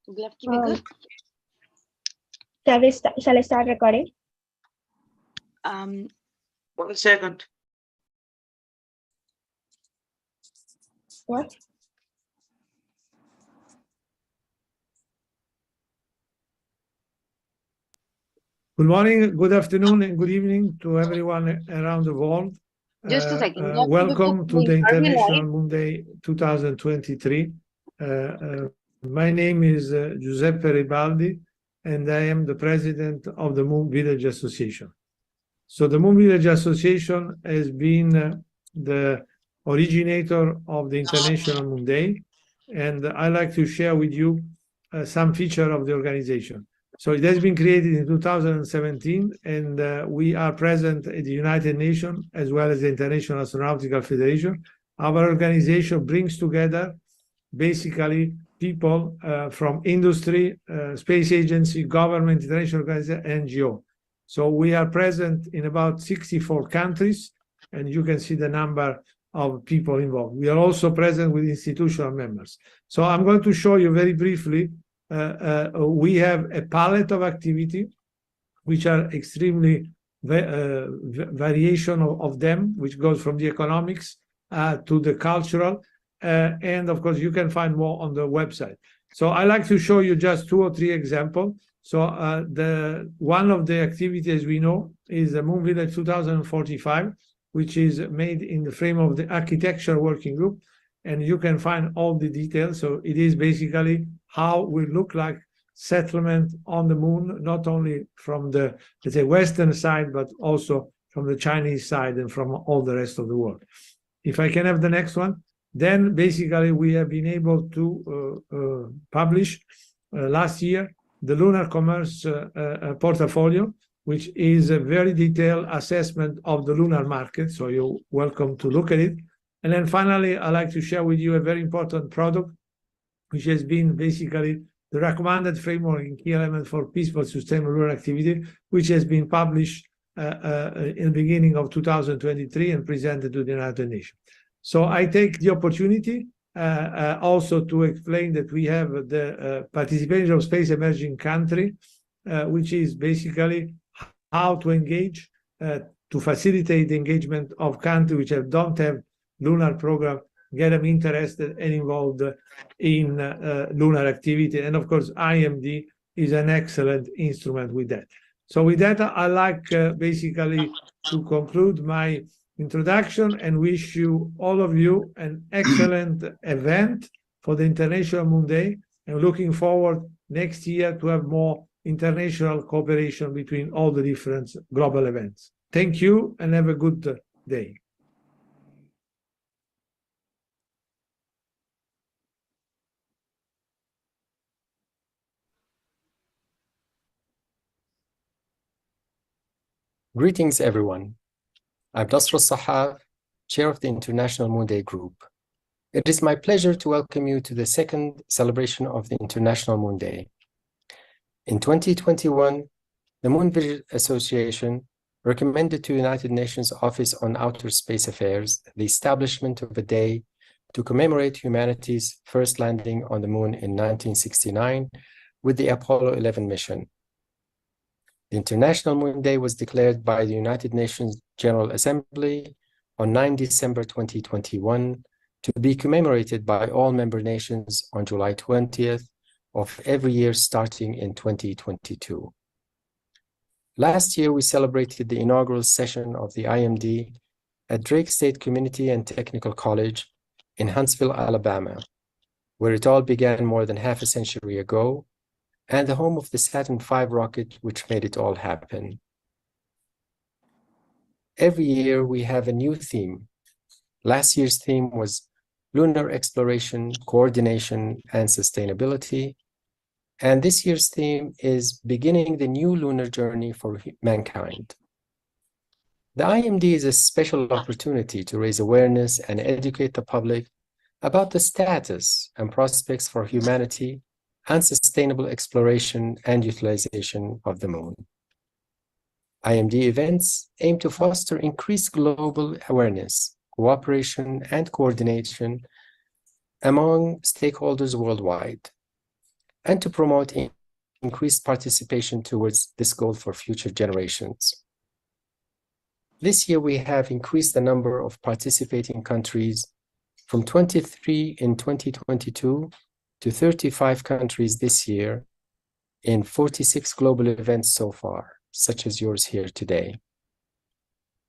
Would you like to be good? Shall I start recording? 1 second. What? Good morning, good afternoon, and good evening to everyone around the world. Just a second. Welcome to the Are we International live? Moon Day 2023. My name is Giuseppe Ribaldi, and I am the president of the Moon Village Association. So the Moon Village Association has been the originator of the International Moon Day, and I'd like to share with you some feature of the organization. So it has been created in 2017, and we are present at the United Nations as well as the International Astronautical Federation. Our organization brings together basically people from industry, space agency, government, international organization, NGO. So we are present in about 64 countries, and you can see the number of people involved. We are also present with institutional members. So I'm going to show you very briefly. We have a palette of activity, which are extremely variation of them, which goes from the economics to the cultural, and of course you can find more on the website. So I like to show you just 2 or 3 examples. So one of the activities we know is the Moon Village 2045, which is made in the frame of the architecture working group, and you can find all the details. So it is basically how we look like settlement on the moon, not only from the, let's say, Western side, but also from the Chinese side and from all the rest of the world. If I can have the next one, then basically we have been able to publish last year the Lunar Commerce portfolio, which is a very detailed assessment of the lunar market. So you're welcome to look at it. And then finally, I'd like to share with you a very important product, which has been basically the recommended framework and key element for peaceful sustainable lunar activity, which has been published in the beginning of 2023 and presented to the United Nations. So I take the opportunity also to explain that we have the participation of space emerging country, which is basically how to engage to facilitate the engagement of countries which don't have lunar program, get them interested and involved in lunar activity. And of course, IMD is an excellent instrument with that. So with that, I like basically to conclude my introduction and wish you, all of you, an excellent event for the International Moon Day, and looking forward next year to have more international cooperation between all the different global events. Thank you and have a good day. Greetings, everyone. I'm Nasr Sahaf, Chair of the International Moon Day Group. It is my pleasure to welcome you to the second celebration of the International Moon Day. In 2021, the Moon Village Association recommended to United Nations Office on Outer Space Affairs the establishment of a day to commemorate humanity's first landing on the moon in 1969 with the Apollo 11 mission. The International Moon Day was declared by the United Nations General Assembly on 9 December 2021 to be commemorated by all member nations on July 20th of every year starting in 2022. Last year, we celebrated the inaugural session of the IMD at Drake State Community and Technical College in Huntsville, Alabama, where it all began more than half a century ago, and the home of the Saturn V rocket, which made it all happen. Every year, we have a new theme. Last year's theme was Lunar Exploration, Coordination, and Sustainability. And this year's theme is Beginning the New Lunar Journey for Mankind. The IMD is a special opportunity to raise awareness and educate the public about the status and prospects for humanity and sustainable exploration and utilization of the moon. IMD events aim to foster increased global awareness, cooperation, and coordination among stakeholders worldwide. and to promote increased participation towards this goal for future generations. This year, we have increased the number of participating countries from 23 in 2022 to 35 countries this year in 46 global events so far, such as yours here today.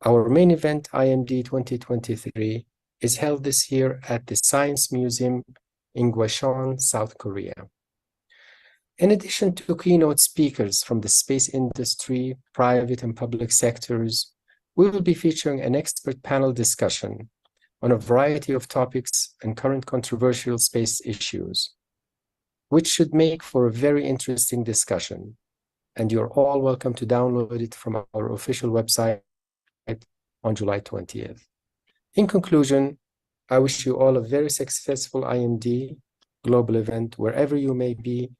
Our main event, IMD 2023, is held this year at the Science Museum in Gwacheon, South Korea. In addition to keynote speakers from the space industry, private and public sectors, we will be featuring an expert panel discussion on a variety of topics and current controversial space issues, which should make for a very interesting discussion. And you're all welcome to download it from our official website on July 20th. In conclusion, I wish you all a very successful IMD global event wherever you may be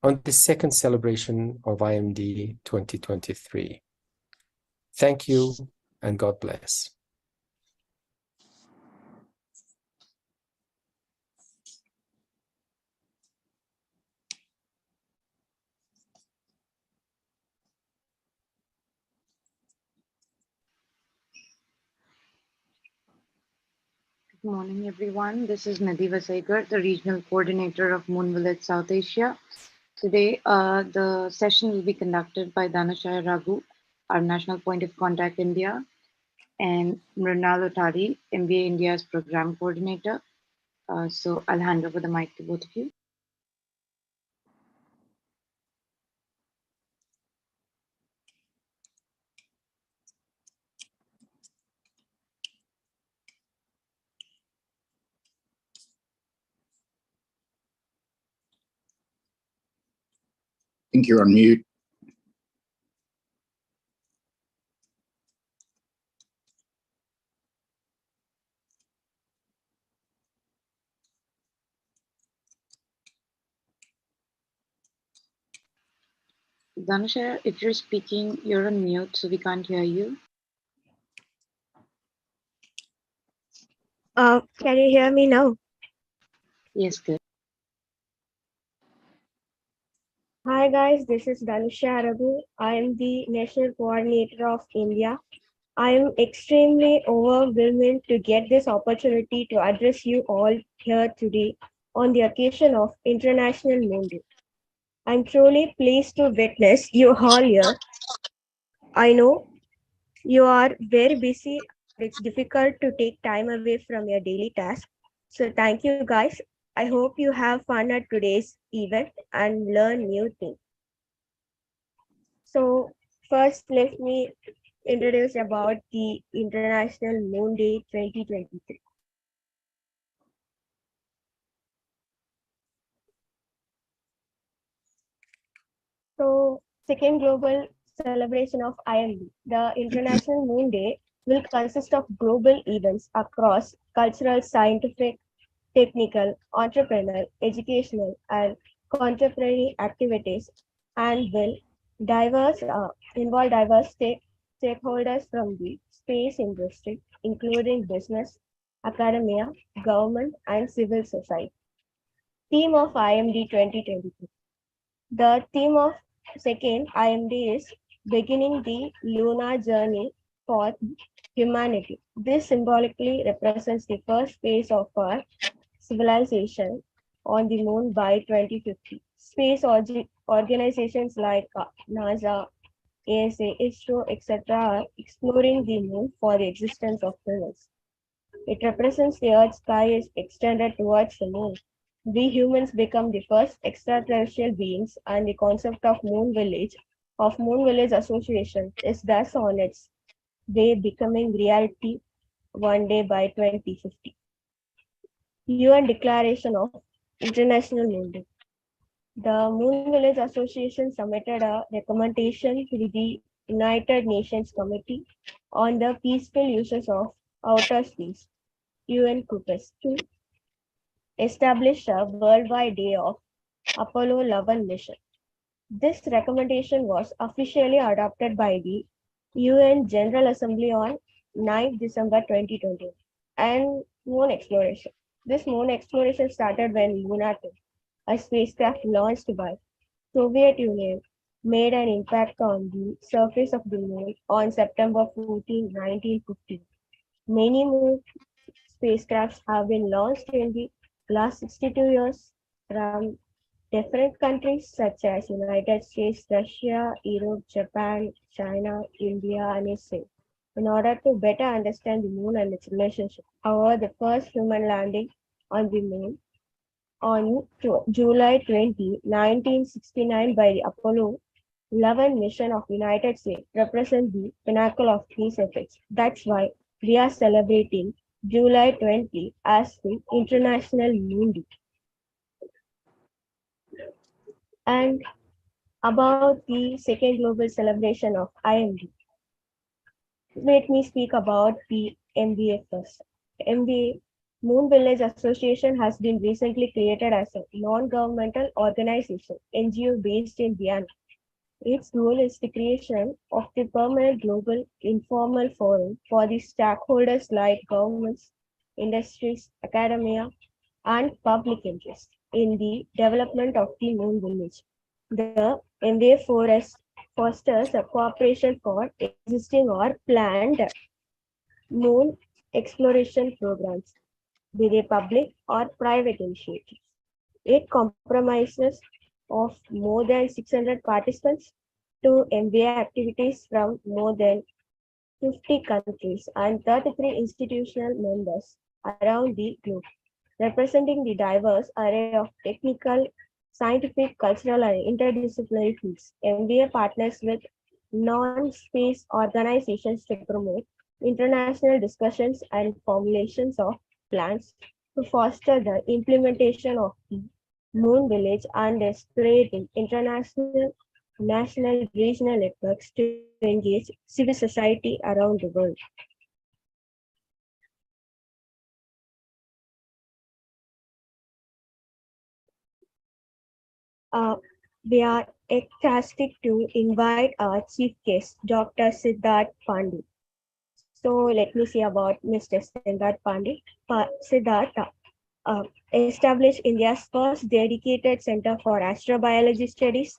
on the second celebration of IMD 2023. Thank you and God bless. Good morning, everyone. This is Nidhi Vasegar, the Regional Coordinator of Moon Village South Asia. Today, the session will be conducted by Danushaya Raghu, our National Point of Contact India, and Mrinal Otari, MBA India's Program Coordinator. So I'll hand over the mic to both of you. I think you're on mute. Danushaya, if you're speaking, you're on mute, so we can't hear you. Can you hear me now? Yes, good. Hi guys, this is Danushaya Raghu. I am the National Coordinator of India. I am extremely overwhelmed to get this opportunity to address you all here today on the occasion of International Moon Day. I'm truly pleased to witness you all here. I know you are very busy. It's difficult to take time away from your daily task. So thank you guys. I hope you have fun at today's event and learn new things. So first, let me introduce about the International Moon Day 2023. So second global celebration of IMD, the International Moon Day will consist of global events across cultural, scientific, technical, entrepreneurial, educational, and contemporary activities, and will involve diverse stakeholders from the space industry, including business, academia, government, and civil society. Theme of IMD 2023. The theme of second IMD is beginning the lunar journey for humanity. This symbolically represents the first phase of our civilization on the moon by 2050. Space organizations like NASA, ASA, ISRO, etc. are exploring the moon for the existence of humans. It represents the Earth's sky is extended towards the moon. We humans become the first extraterrestrial beings, and the concept of Moon Village Association is thus on its way becoming reality one day by 2050. UN Declaration of International Moon Day. The Moon Village Association submitted a recommendation to the United Nations Committee on the Peaceful Uses of Outer Space, UNCUPES, to establish a worldwide day of Apollo 11 mission. This recommendation was officially adopted by the UN General Assembly on 9 December 2020. And moon exploration. This moon exploration started when Luna 2 a spacecraft launched by Soviet Union, made an impact on the surface of the moon on September 14, 1950. Many more spacecrafts have been launched in the last 62 years from different countries such as United States, Russia, Europe, Japan, China, India, and Israel. In order to better understand the moon and its relationship, however, the first human landing on the moon on July 20, 1969 by the Apollo 11 mission of United States represent the pinnacle of these efforts. That's why we are celebrating July 20 as the International Moon Day. And about the second global celebration of IMD, let me speak about the MBA first. MBA Moon Village Association has been recently created as a non-governmental organization, NGO based in Vienna. Its goal is the creation of the permanent global informal forum for the stakeholders like governments, industries, academia, and public interest in the development of the Moon Village. The MBA fosters a cooperation for existing or planned moon exploration programs with a public or private initiative. It comprises of more than 600 participants to MBA activities from more than 50 countries and 33 institutional members around the globe, representing the diverse array of technical, scientific, cultural, and interdisciplinary fields. MBA partners with non-space organizations to promote international discussions and formulations of plans to foster the implementation of the Moon Village and is creating international, national, regional networks to engage civil society around the world. We are ecstatic to invite our chief guest, Dr. Siddharth Pandey. So let me see about Mr. Siddharth Pandey. Siddharth established India's first dedicated center for astrobiology studies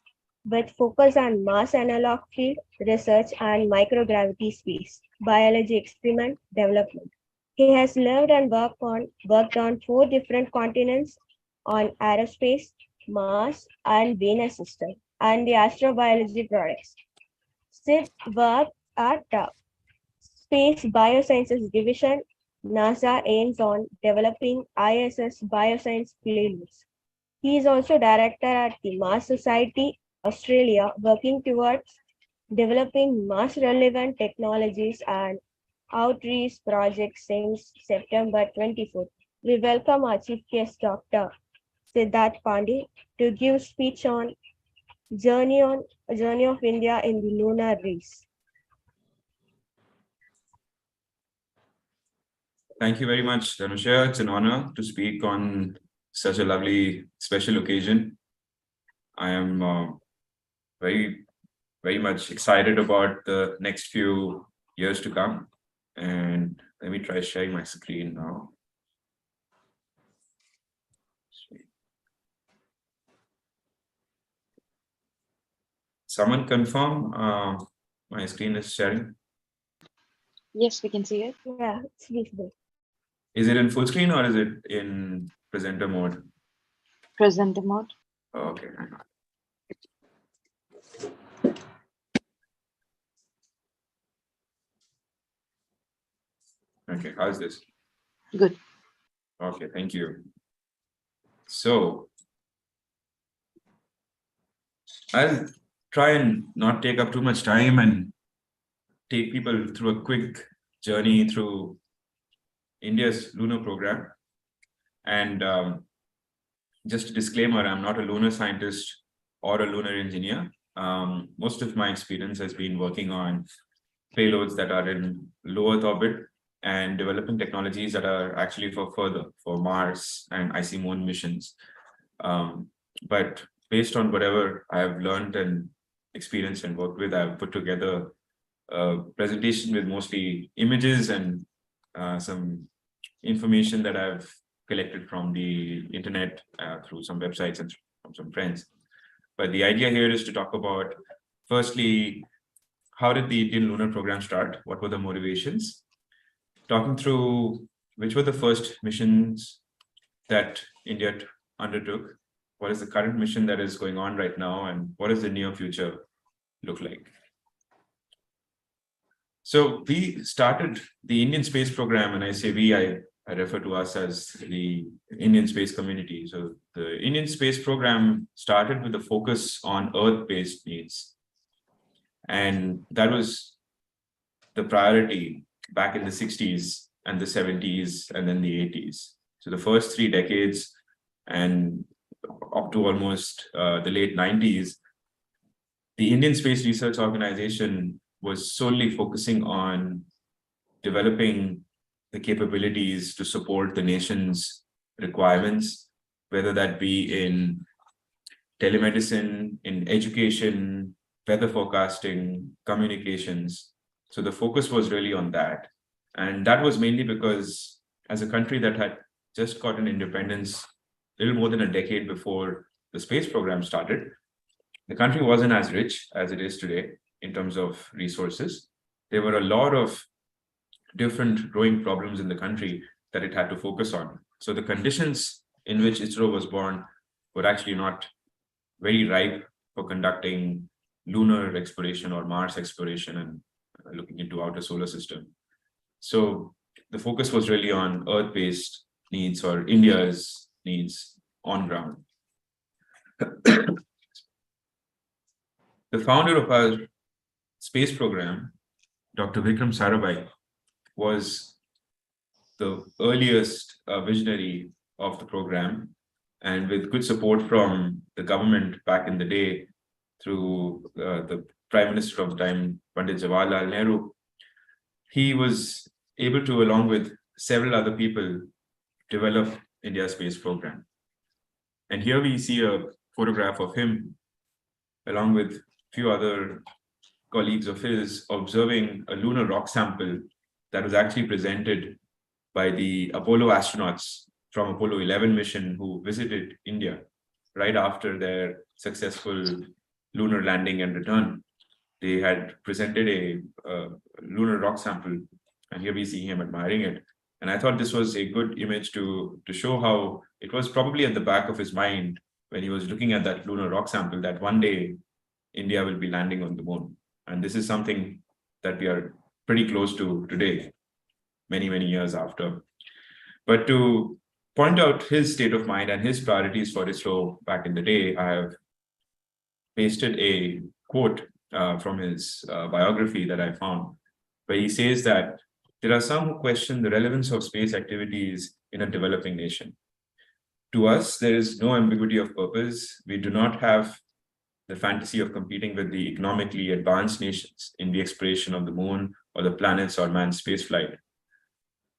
with focus on mass analog field research and microgravity space biology experiment development. He has lived and worked on 4 different continents on aerospace, Mars, and Venus system, and the astrobiology products. Sid worked at Space Biosciences Division. NASA aims on developing ISS bioscience payloads. He is also director at the Mars Society, Australia, working towards developing Mars-relevant technologies and outreach projects since September 24th. We welcome our chief guest, Dr. Siddharth Pandey, to give speech on Journey of India in the Lunar Race. Thank you very much, Dhanusha. It's an honor to speak on such a lovely special occasion. I am very much excited about the next few years to come. And let me try sharing my screen now. Someone confirm my screen is sharing? Yes, we can see it. Yeah, it's visible. Is it in full screen or is it in presenter mode? Presenter mode. Oh, okay, hang on. Okay, how's this? Good. Okay, thank you. So I'll try and not take up too much time and take people through a quick journey through India's lunar program. And just a disclaimer, I'm not a lunar scientist or a lunar engineer. Most of my experience has been working on payloads that are in low Earth orbit and developing technologies that are actually for Mars and icy moon missions. But based on whatever I have learned and experienced and worked with, I've put together a presentation with mostly images and some information that I've collected from the internet through some websites and from some friends. But the idea here is to talk about, firstly, how did the Indian lunar program start? What were the motivations? Talking through which were the first missions that India undertook, what is the current mission that is going on right now, and what does the near future look like? So we started the Indian space program, and I say we, I refer to us as the Indian space community. So the Indian space program started with a focus on Earth-based needs. And that was the priority back in the 60s and the 70s and then the 80s. So the first 3 decades and up to almost the late 90s, the Indian Space Research Organization was solely focusing on developing the capabilities to support the nation's requirements, whether that be in telemedicine, in education, weather forecasting, communications. So the focus was really on that. And that was mainly because as a country that had just gotten independence a little more than a decade before the space program started, the country wasn't as rich as it is today in terms of resources. There were a lot of different growing problems in the country that it had to focus on. So the conditions in which ISRO was born were actually not very ripe for conducting lunar exploration or Mars exploration and looking into outer solar system. So the focus was really on Earth-based needs or India's needs on ground. The founder of our space program, Dr. Vikram Sarabhai, was the earliest visionary of the program, and with good support from the government back in the day through the Prime Minister of the time, Pandit Jawaharlal Nehru, he was able to, along with several other people, develop India's space program. And here we see a photograph of him, along with a few other colleagues of his, observing a lunar rock sample that was actually presented by the Apollo astronauts from Apollo 11 mission who visited India right after their successful lunar landing and return. They had presented a lunar rock sample, and here we see him admiring it. And I thought this was a good image to show how it was probably at the back of his mind when he was looking at that lunar rock sample that one day India will be landing on the moon. And this is something that we are pretty close to today, many, many years after. But to point out his state of mind and his priorities for ISRO back in the day, I have pasted a quote from his biography that I found, where he says that there are some who question the relevance of space activities in a developing nation. To us, there is no ambiguity of purpose. We do not have the fantasy of competing with the economically advanced nations in the exploration of the moon or the planets or manned spaceflight.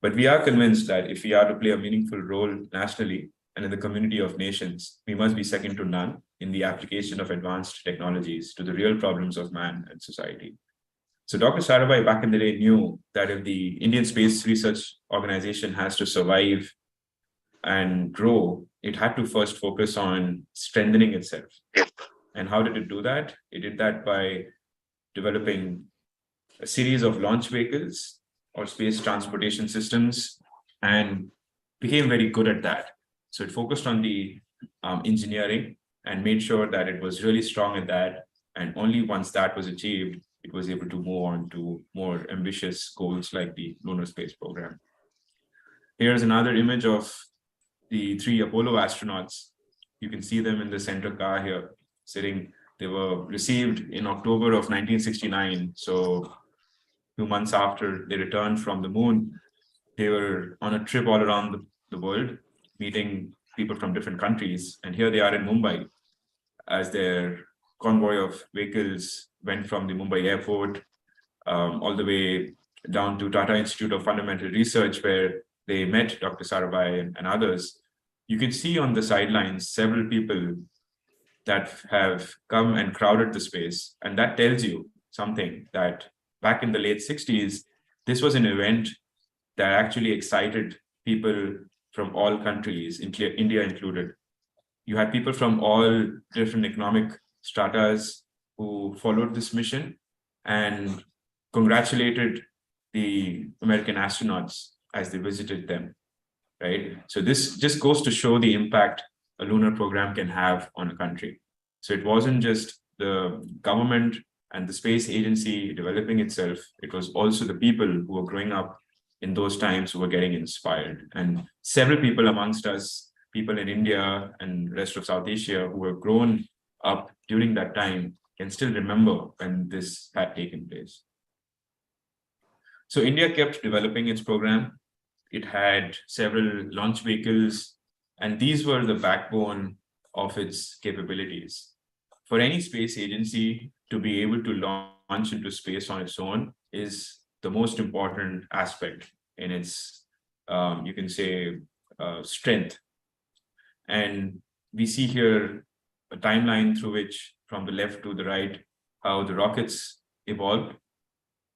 But we are convinced that if we are to play a meaningful role nationally and in the community of nations, we must be second to none in the application of advanced technologies to the real problems of man and society. So Dr. Sarabhai back in the day knew that if the Indian Space Research Organization has to survive and grow, it had to first focus on strengthening itself. And how did it do that? It did that by developing a series of launch vehicles or space transportation systems and became very good at that. So it focused on the engineering and made sure that it was really strong at that. And only once that was achieved, it was able to move on to more ambitious goals like the lunar space program. Here's another image of the 3 Apollo astronauts. You can see them in the center car here sitting. They were received in October of 1969. So a few months after they returned from the moon, they were on a trip all around the world, meeting people from different countries. And here they are in Mumbai as their convoy of vehicles went from the Mumbai airport all the way down to Tata Institute of Fundamental Research, where they met Dr. Sarabhai and others. You can see on the sidelines several people that have come and crowded the space. And that tells you something, that back in the late 60s, this was an event that actually excited people from all countries, India included. You had people from all different economic stratas who followed this mission and congratulated the American astronauts as they visited them, right? So this just goes to show the impact a lunar program can have on a country. So it wasn't just the government and the space agency developing itself, it was also the people who were growing up in those times who were getting inspired. And several people amongst us, people in India and rest of South Asia who were grown up during that time can still remember when this had taken place. So India kept developing its program. It had several launch vehicles, and these were the backbone of its capabilities. For any space agency to be able to launch into space on its own is the most important aspect in its, you can say, strength. And we see here a timeline through which, from the left to the right, how the rockets evolved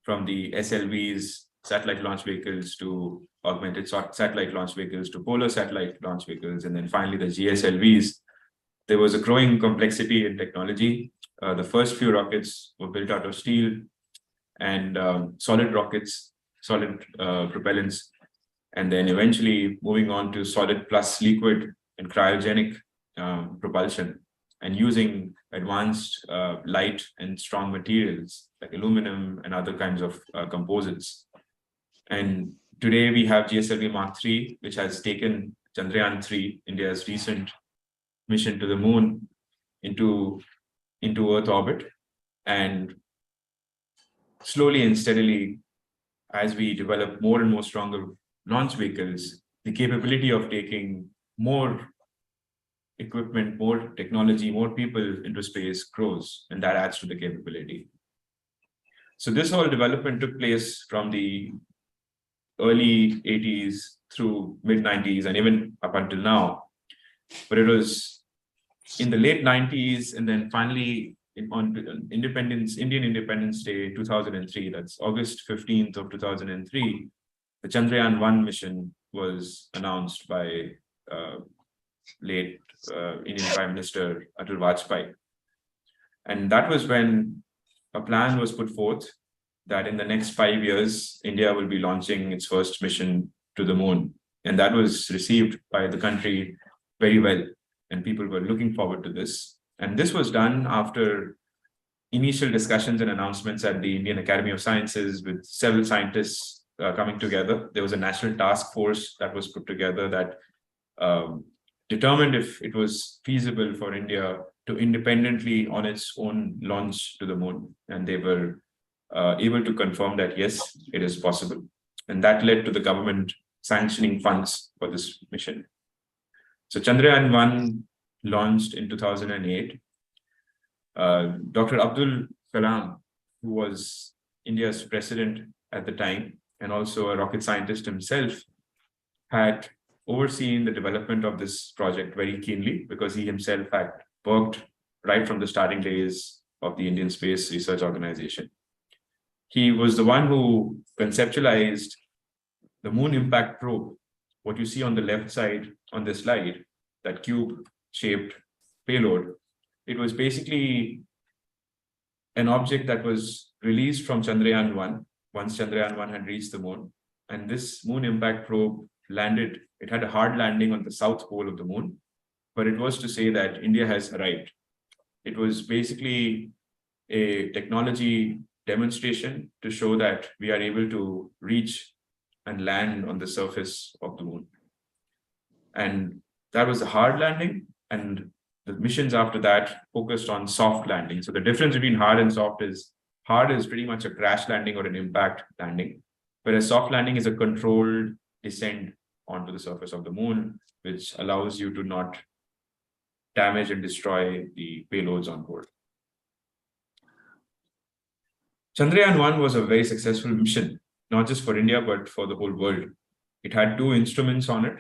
from the SLVs, satellite launch vehicles, to augmented satellite launch vehicles, to polar satellite launch vehicles, and then finally the GSLVs. There was a growing complexity in technology. The first few rockets were built out of steel and solid rockets, solid propellants, and then eventually moving on to solid plus liquid and cryogenic propulsion, and using advanced light and strong materials like aluminum and other kinds of composites. And today we have GSLV Mark III, which has taken Chandrayaan-3, India's recent mission to the moon, into Earth orbit. And slowly and steadily, as we develop more and more stronger launch vehicles, the capability of taking more equipment, more technology, more people into space grows, and that adds to the capability. So this whole development took place from the early 80s through mid 90s and even up until now. But it was in the late 90s, and then finally on Indian Independence Day 2003, that's August 15th of 2003, the Chandrayaan-1 mission was announced by late Indian Prime Minister Atal Vajpayee. And that was when a plan was put forth that in the next 5 years, India will be launching its first mission to the moon. And that was received by the country very well. And people were looking forward to this. And this was done after initial discussions and announcements at the Indian Academy of Sciences with several scientists coming together. There was a national task force that was put together that determined if it was feasible for India to independently on its own launch to the moon. And they were able to confirm that, yes, it is possible. And that led to the government sanctioning funds for this mission. So Chandrayaan-1 launched in 2008. Dr. Abdul Kalam, who was India's president at the time, and also a rocket scientist himself, had overseen the development of this project very keenly because he himself had worked right from the starting days of the Indian Space Research Organization. He was the one who conceptualized the Moon Impact Probe. What you see on the left side on this slide, that cube-shaped payload, it was basically an object that was released from Chandrayaan-1 once Chandrayaan-1 had reached the moon. And this Moon Impact Probe landed. It had a hard landing on the south pole of the moon, but it was to say that India has arrived. It was basically a technology demonstration to show that we are able to reach and land on the surface of the moon. And that was a hard landing, and the missions after that focused on soft landing. So the difference between hard and soft is hard is pretty much a crash landing or an impact landing, whereas soft landing is a controlled descent onto the surface of the moon, which allows you to not damage and destroy the payloads on board. Chandrayaan-1 was a very successful mission, not just for India, but for the whole world. It had two instruments on it,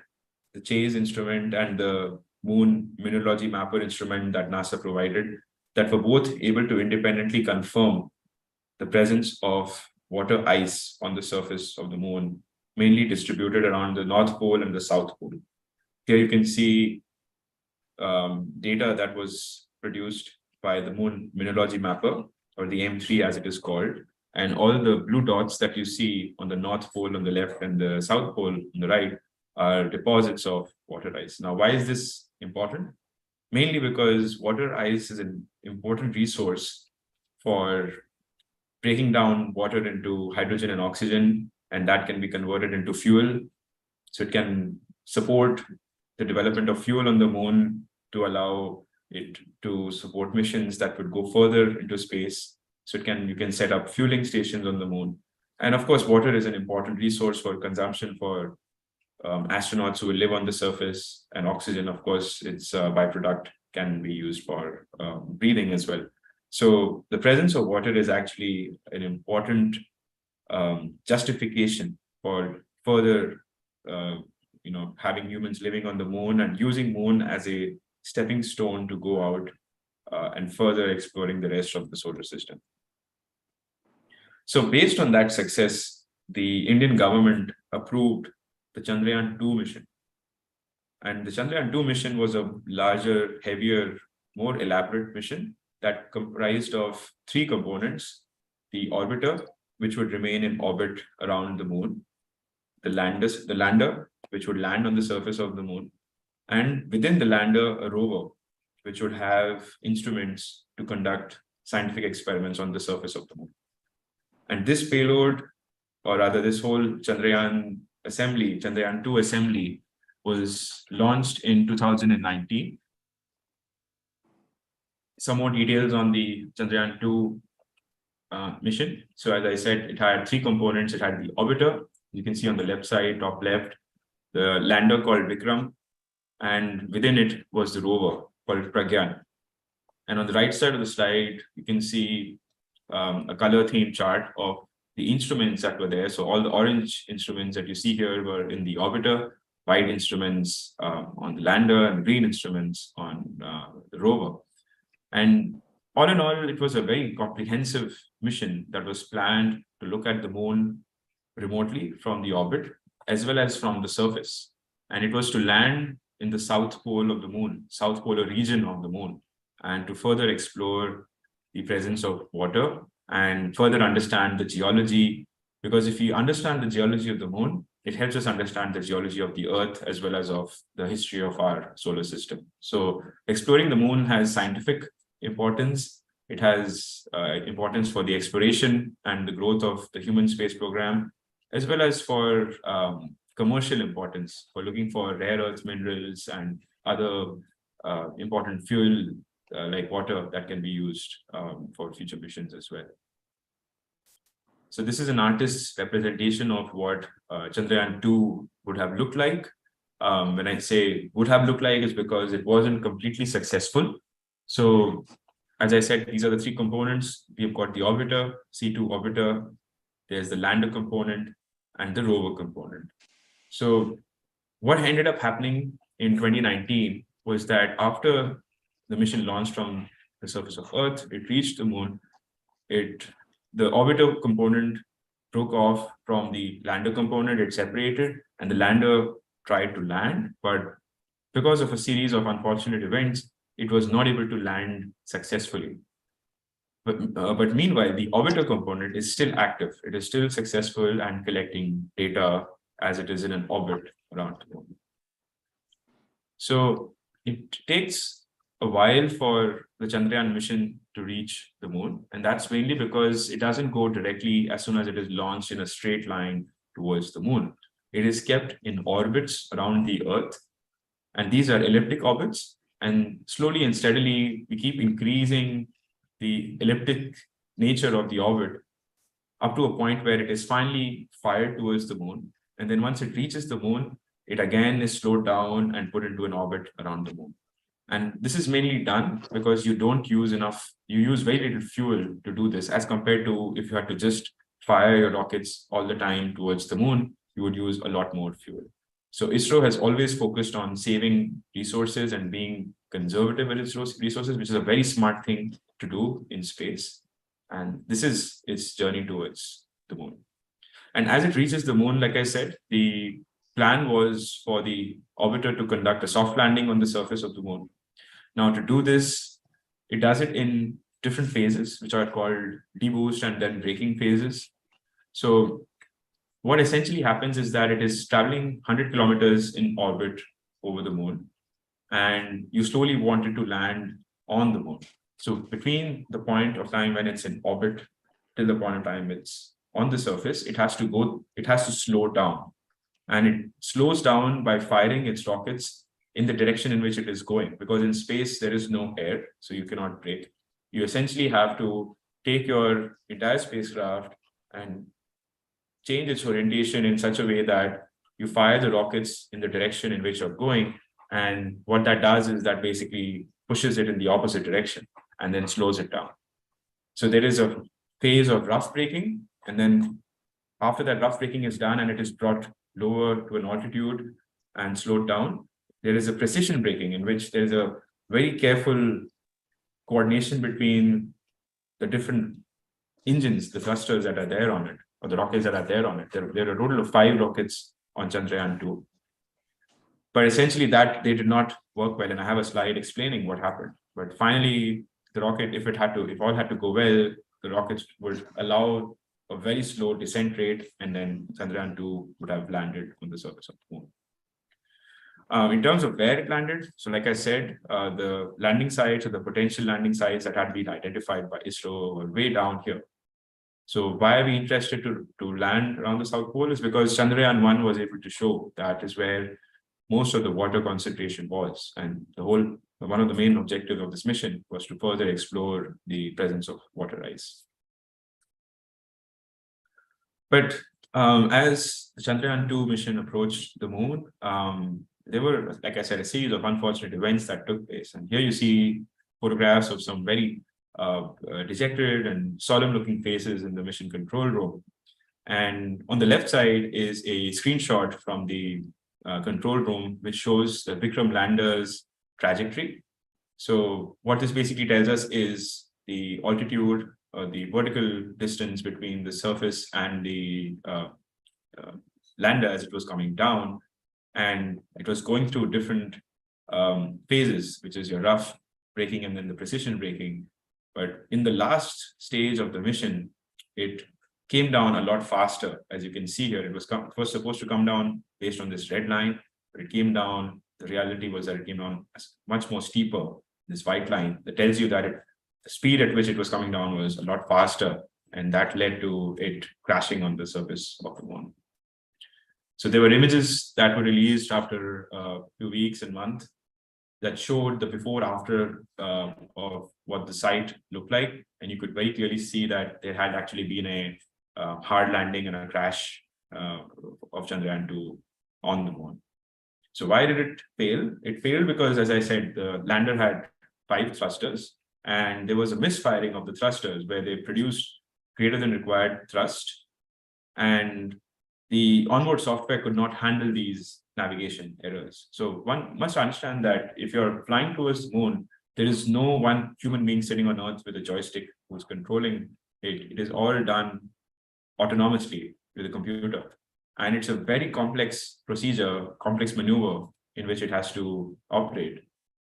the CHASE instrument and the Moon Mineralogy Mapper instrument that NASA provided, that were both able to independently confirm the presence of water ice on the surface of the moon mainly distributed around the North Pole and the South Pole. Here you can see data that was produced by the Moon Mineralogy Mapper, or the M3 as it is called. And all the blue dots that you see on the North Pole on the left and the South Pole on the right are deposits of water ice. Now, why is this important? Mainly because water ice is an important resource for breaking down water into hydrogen and oxygen, and that can be converted into fuel. So it can support the development of fuel on the moon to allow it to support missions that would go further into space. So you can set up fueling stations on the moon. And of course, water is an important resource for consumption for astronauts who will live on the surface, and oxygen, of course, its byproduct can be used for breathing as well. So the presence of water is actually an important justification for further having humans living on the moon and using moon as a stepping stone to go out and further exploring the rest of the solar system. So based on that success, the Indian government approved the Chandrayaan-2 mission. And the Chandrayaan-2 mission was a larger, heavier, more elaborate mission that comprised of 3 components: the orbiter, which would remain in orbit around the moon, the lander, which would land on the surface of the moon, and within the lander, a rover, which would have instruments to conduct scientific experiments on the surface of the moon. And this payload, or rather this whole Chandrayaan assembly, Chandrayaan-2 assembly, was launched in 2019. Some more details on the Chandrayaan-2 mission. So as I said, it had 3 components. It had the orbiter, you can see on the left side, top left, the lander called Vikram, and within it was the rover called Pragyan. And on the right side of the slide, you can see a color theme chart of the instruments that were there. So all the orange instruments that you see here were in the orbiter, white instruments on the lander, and green instruments on the rover. And all in all, it was a very comprehensive mission that was planned to look at the moon remotely from the orbit, as well as from the surface. And it was to land in the South Pole of the moon, South Polar region of the moon, and to further explore the presence of water and further understand the geology. Because if you understand the geology of the moon, it helps us understand the geology of the Earth as well as of the history of our solar system. So exploring the moon has scientific importance. It has importance for the exploration and the growth of the human space program, as well as for commercial importance, for looking for rare earth minerals and other important fuel like water that can be used for future missions as well. So this is an artist's representation of what Chandrayaan-2 would have looked like. When I say would have looked like, is because it wasn't completely successful. So as I said, these are the 3 components. We've got the orbiter, C2 orbiter, there's the lander component, and the rover component. So what ended up happening in 2019 was that after the mission launched from the surface of Earth, it reached the moon, the orbiter component broke off from the lander component, it separated, and the lander tried to land. But because of a series of unfortunate events, it was not able to land successfully. But meanwhile, the orbiter component is still active. It is still successful and collecting data as it is in an orbit around the moon. So it takes a while for the Chandrayaan mission to reach the moon. And that's mainly because it doesn't go directly as soon as it is launched in a straight line towards the moon. It is kept in orbits around the Earth. And these are elliptic orbits. And slowly and steadily, we keep increasing the elliptic nature of the orbit up to a point where it is finally fired towards the moon. And then once it reaches the moon, it again is slowed down and put into an orbit around the moon. And this is mainly done because you use very little fuel to do this, as compared to if you had to just fire your rockets all the time towards the moon, you would use a lot more fuel. So ISRO has always focused on saving resources and being conservative with its resources, which is a very smart thing to do in space. And this is its journey towards the moon. And as it reaches the moon, like I said, the plan was for the orbiter to conduct a soft landing on the surface of the moon. Now, to do this, it does it in different phases, which are called deboost and then braking phases. So what essentially happens is that it is traveling 100 kilometers in orbit over the moon, and you slowly want it to land on the moon. So between the point of time when it's in orbit till the point of time it's on the surface, it has to slow down. And it slows down by firing its rockets in the direction in which it is going, because in space there is no air, so you cannot brake. You essentially have to take your entire spacecraft and change its orientation in such a way that you fire the rockets in the direction in which you're going. And what that does is that basically pushes it in the opposite direction and then slows it down. So there is a phase of rough braking, and then after that rough braking is done and it is brought lower to an altitude and slowed down, there is a precision braking in which there is a very careful coordination between the different engines, the thrusters that are there on it, or the rockets that are there on it. There are a total of 5 rockets on Chandrayaan-2. But essentially that they did not work well, and I have a slide explaining what happened. But finally, the rocket, if all had to go well, the rockets would allow a very slow descent rate, and then Chandrayaan-2 would have landed on the surface of the moon. In terms of where it landed, so like I said, the landing sites or the potential landing sites that had been identified by ISRO were way down here. So why are we interested to land around the South Pole is because Chandrayaan-1 was able to show that is where most of the water concentration was. And one of the main objectives of this mission was to further explore the presence of water ice. But as the Chandrayaan-2 mission approached the moon, there were, like I said, a series of unfortunate events that took place. And here you see photographs of some very dejected and solemn-looking faces in the mission control room. And on the left side is a screenshot from the control room, which shows the Vikram lander's trajectory. So what this basically tells us is the altitude, the vertical distance between the surface and the lander as it was coming down. And it was going through different phases, which is your rough braking and then the precision braking. But in the last stage of the mission, it came down a lot faster. As you can see here, it was supposed to come down based on this red line, but it came down. The reality was that it came down much more steeper, this white line that tells you that the speed at which it was coming down was a lot faster, and that led to it crashing on the surface of the moon. So there were images that were released after a few weeks and months that showed the before after of what the site looked like. And you could very clearly see that there had actually been a hard landing and a crash of Chandrayaan-2 on the moon. So why did it fail? It failed because, as I said, the lander had 5 thrusters, and there was a misfiring of the thrusters where they produced greater than required thrust, and the onboard software could not handle these navigation errors. So one must understand that if you're flying towards the moon, there is no one human being sitting on Earth with a joystick who's controlling it. It is all done autonomously with a computer. And it's a very complex procedure, complex maneuver in which it has to operate.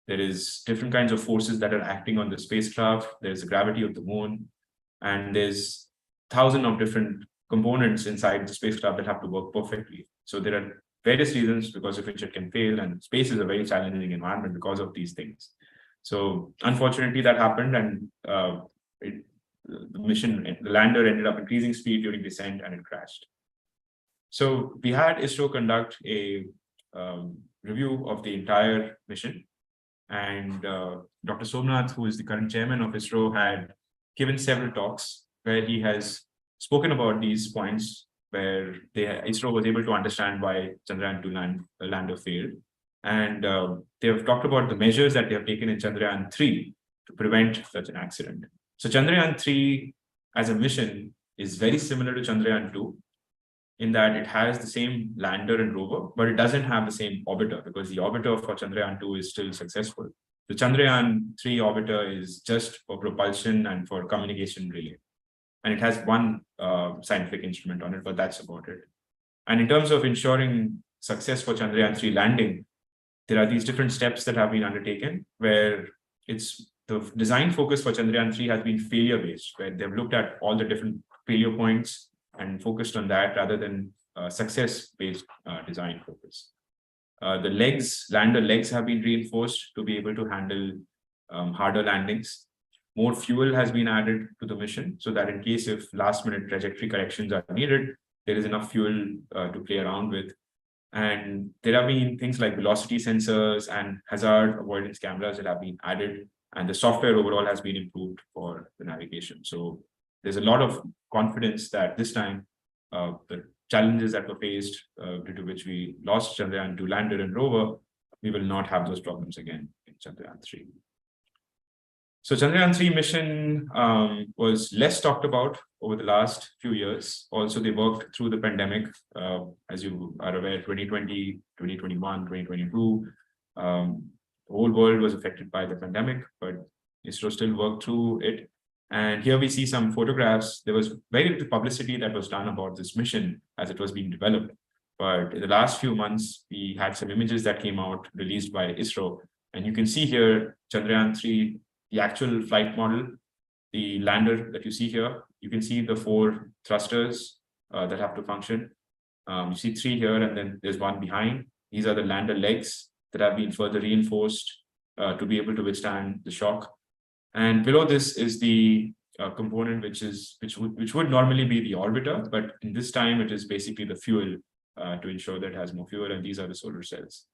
There is different kinds of forces that are acting on the spacecraft. There's the gravity of the moon, and there's thousands of different components inside the spacecraft that have to work perfectly. So there are various reasons because of which it can fail, and space is a very challenging environment because of these things. So unfortunately that happened, and the lander ended up increasing speed during descent and it crashed. So we had ISRO conduct a review of the entire mission, and Dr. Somnath, who is the current chairman of ISRO, had given several talks where he has spoken about these points where ISRO was able to understand why Chandrayaan-2 lander failed. And they have talked about the measures that they have taken in Chandrayaan-3 to prevent such an accident. So Chandrayaan-3 as a mission is very similar to Chandrayaan-2 in that it has the same lander and rover, but it doesn't have the same orbiter because the orbiter for Chandrayaan-2 is still successful. The Chandrayaan-3 orbiter is just for propulsion and for communication relay. and it has one scientific instrument on it, but that's about it. And in terms of ensuring success for Chandrayaan-3 landing, there are these different steps that have been undertaken, where it's the design focus for Chandrayaan-3 has been failure-based, where they've looked at all the different failure points and focused on that rather than success-based design focus. The lander legs have been reinforced to be able to handle harder landings. More fuel has been added to the mission so that in case if last-minute trajectory corrections are needed, there is enough fuel to play around with. And there have been things like velocity sensors and hazard avoidance cameras that have been added, and the software overall has been improved for the navigation. So there's a lot of confidence that this time the challenges that were faced due to which we lost Chandrayaan-2 lander and rover, we will not have those problems again in Chandrayaan-3. So Chandrayaan-3 mission was less talked about over the last few years. Also, they worked through the pandemic. As you are aware, 2020, 2021, 2022, the whole world was affected by the pandemic, but ISRO still worked through it. And here we see some photographs. There was very little publicity that was done about this mission as it was being developed. But in the last few months, we had some images that came out released by ISRO. And you can see here, Chandrayaan-3, the actual flight model, the lander that you see here. You can see the 4 thrusters that have to function. You see 3 here, and then there's one behind. These are the lander legs that have been further reinforced to be able to withstand the shock. And below this is the component which would normally be the orbiter, but in this time it is basically the fuel to ensure that it has more fuel, and these are the solar cells.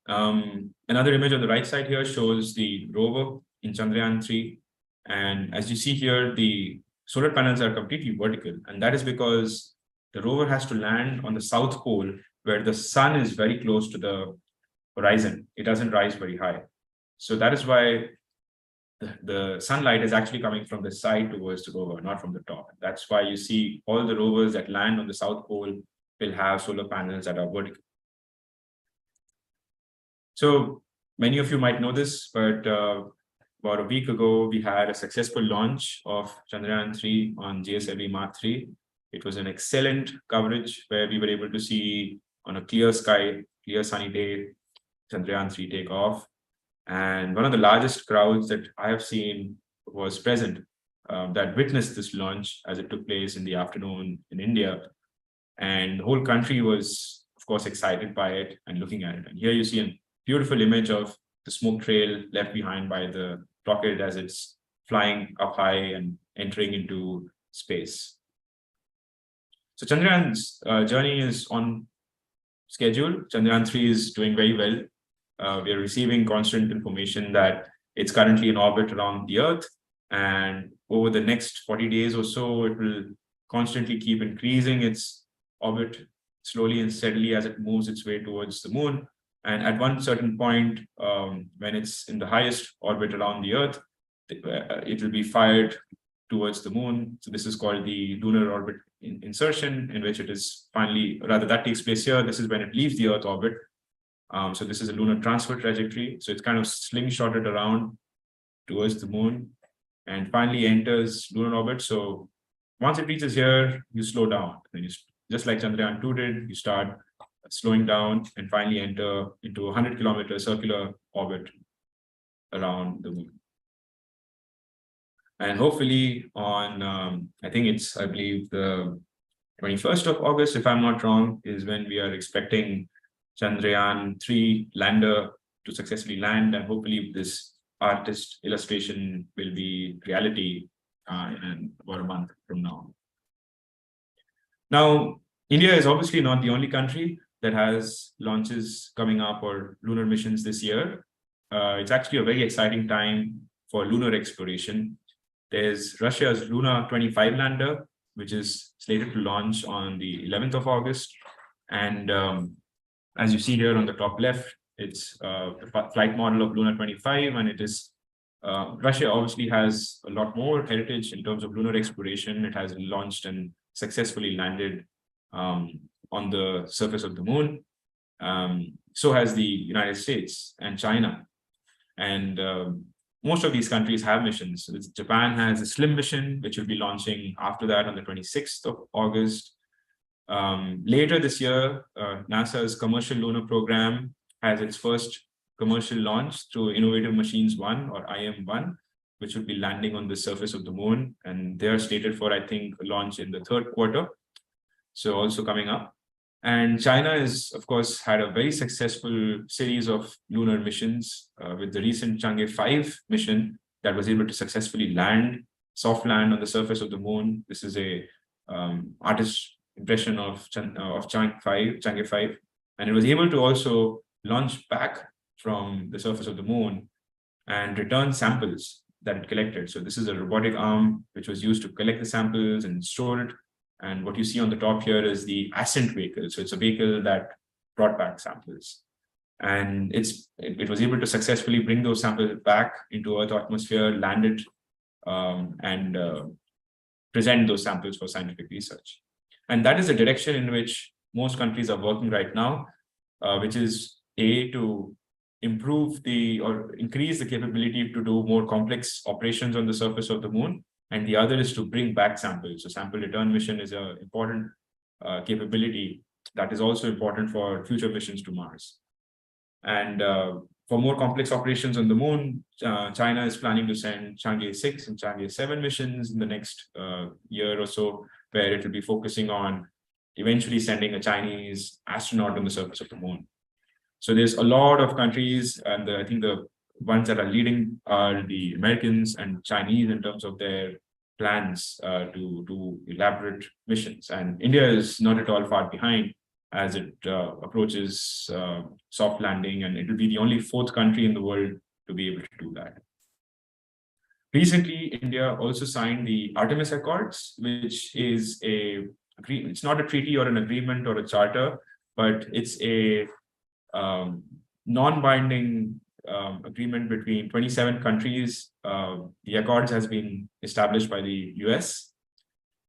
Another image on the right side here shows the rover in Chandrayaan-3, and as you see here, the solar panels are completely vertical, and that is because the rover has to land on the south pole where the sun is very close to the horizon. It doesn't rise very high, so that is why the sunlight is actually coming from the side towards the rover, not from the top. That's why you see all the rovers that land on the south pole will have solar panels that are vertical. So many of you might know this, but about a week ago, we had a successful launch of Chandrayaan-3 on GSLV Mark 3. It was an excellent coverage where we were able to see on a clear sky, clear sunny day, Chandrayaan-3 take off. And one of the largest crowds that I have seen was present that witnessed this launch as it took place in the afternoon in India. And the whole country was, of course, excited by it and looking at it. And here you see a beautiful image of the smoke trail left behind by the rocket as it's flying up high and entering into space. So Chandrayaan's journey is on schedule. Chandrayaan-3 is doing very well. We are receiving constant information that it's currently in orbit around the Earth, and over the next 40 days or so, it will constantly keep increasing its orbit slowly and steadily as it moves its way towards the moon. And at one certain point, when it's in the highest orbit around the Earth, it will be fired towards the moon. So this is called the lunar orbit insertion, in which it is finally, rather that takes place here. This is when it leaves the Earth orbit. So this is a lunar transfer trajectory. So it's kind of slingshotted around towards the moon and finally enters lunar orbit. So once it reaches here, you slow down. Then you, just like Chandrayaan-2 did, you start slowing down and finally enter into a 100-kilometer circular orbit around the moon. And hopefully on, I believe the 21st of August, if I'm not wrong, is when we are expecting Chandrayaan-3 lander to successfully land, and hopefully this artist illustration will be reality in about a month from now. Now, India is obviously not the only country that has launches coming up or lunar missions this year. It's actually a very exciting time for lunar exploration. There's Russia's Luna 25 lander, which is slated to launch on the 11th of August. And as you see here on the top left, it's the flight model of Luna 25, and it is Russia obviously has a lot more heritage in terms of lunar exploration. It has launched and successfully landed on the surface of the moon. So has the United States and China. And most of these countries have missions. So Japan has a SLIM mission, which will be launching after that on the 26th of August. Later this year, NASA's Commercial Lunar Program has its first commercial launch through Innovative Machines 1 or IM-1, which will be landing on the surface of the moon. And they are slated for, I think, a launch in the third quarter. So also coming up. And China is, of course, had a very successful series of lunar missions with the recent Chang'e 5 mission that was able to successfully soft land on the surface of the moon. This is a artist's impression of Chang'e 5. And it was able to also launch back from the surface of the moon and return samples that it collected. So this is a robotic arm which was used to collect the samples and store it. And what you see on the top here is the Ascent vehicle. So it's a vehicle that brought back samples. And it was able to successfully bring those samples back into Earth atmosphere, land it, and present those samples for scientific research. And that is the direction in which most countries are working right now, which is to improve or increase the capability to do more complex operations on the surface of the moon. And the other is to bring back samples. So sample return mission is an important capability that is also important for future missions to Mars. And for more complex operations on the moon, China is planning to send Chang'e 6 and Chang'e 7 missions in the next year or so, where it will be focusing on eventually sending a Chinese astronaut on the surface of the moon. So there's a lot of countries, and I think the ones that are leading are the Americans and Chinese in terms of their plans to do elaborate missions. And India is not at all far behind as it approaches soft landing, and it will be the only 4th country in the world to be able to do that. Recently, India also signed the Artemis Accords, which is it's not a treaty or an agreement or a charter, but it's a non-binding agreement between 27 countries. The Accords has been established by the US,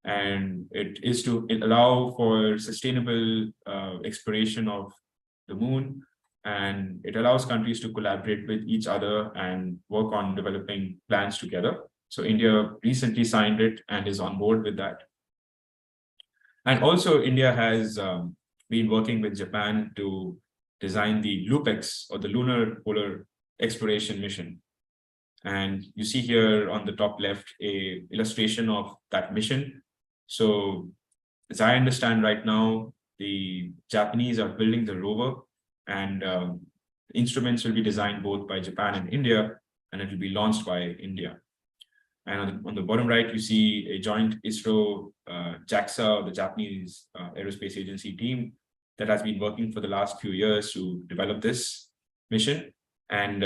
and it is to allow for sustainable exploration of the moon, and it allows countries to collaborate with each other and work on developing plans together. So India recently signed it and is on board with that. And also India has been working with Japan to design the LUPEX, or the Lunar Polar Exploration Mission. And you see here on the top left a illustration of that mission. So as I understand right now, the Japanese are building the rover, and instruments will be designed both by Japan and India, and it will be launched by India. And on the bottom right, you see a joint ISRO, JAXA, the Japanese Aerospace Agency team, that has been working for the last few years to develop this mission. And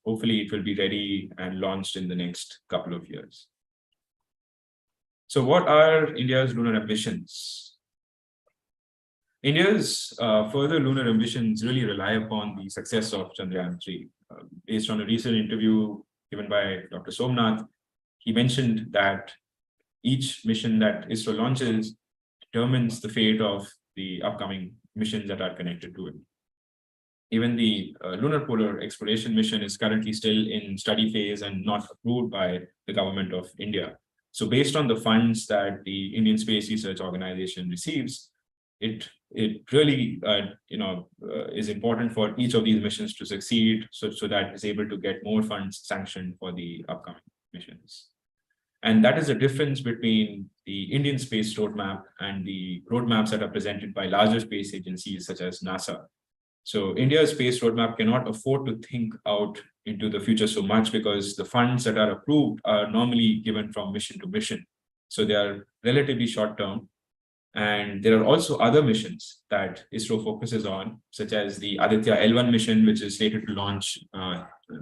hopefully it will be ready and launched in the next couple of years. So what are India's lunar ambitions? India's further lunar ambitions really rely upon the success of Chandrayaan-3. Based on a recent interview given by Dr. Somnath, he mentioned that each mission that ISRO launches determines the fate of the upcoming missions that are connected to it. Even the Lunar Polar Exploration Mission is currently still in study phase and not approved by the government of India. So based on the funds that the Indian Space Research Organization receives, it really is important for each of these missions to succeed, so that it's able to get more funds sanctioned for the upcoming missions. And that is the difference between the Indian space roadmap and the roadmaps that are presented by larger space agencies such as NASA. So India's space roadmap cannot afford to think out into the future so much, because the funds that are approved are normally given from mission to mission. So they are relatively short term. And there are also other missions that ISRO focuses on, such as the Aditya L1 mission, which is slated to launch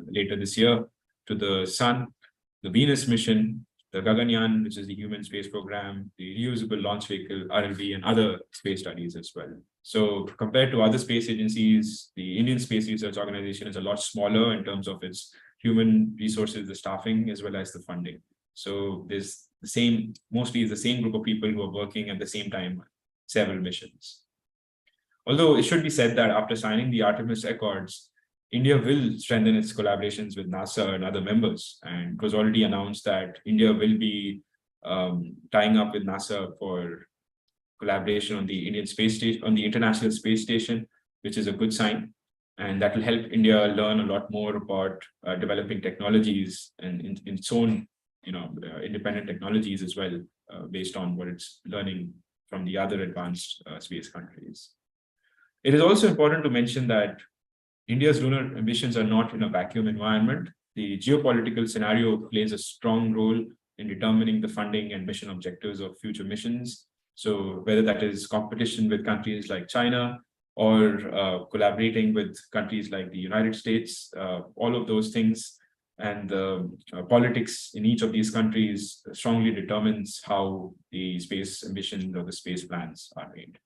later this year to the Sun, the Venus mission, the Gaganyaan, which is the human space program, the reusable launch vehicle, RLV, and other space studies as well. So compared to other space agencies, the Indian Space Research Organization is a lot smaller in terms of its human resources, the staffing, as well as the funding. So there's mostly the same group of people who are working at the same time, several missions. Although it should be said that after signing the Artemis Accords, India will strengthen its collaborations with NASA and other members. And it was already announced that India will be tying up with NASA for collaboration on the Indian space station, on the International Space Station, which is a good sign. And that will help India learn a lot more about developing technologies and in its own, independent technologies as well, based on what it's learning from the other advanced space countries. It is also important to mention that India's lunar ambitions are not in a vacuum environment. The geopolitical scenario plays a strong role in determining the funding and mission objectives of future missions. So whether that is competition with countries like China or collaborating with countries like the United States, all of those things and the politics in each of these countries strongly determines how the space ambitions or the space plans are made.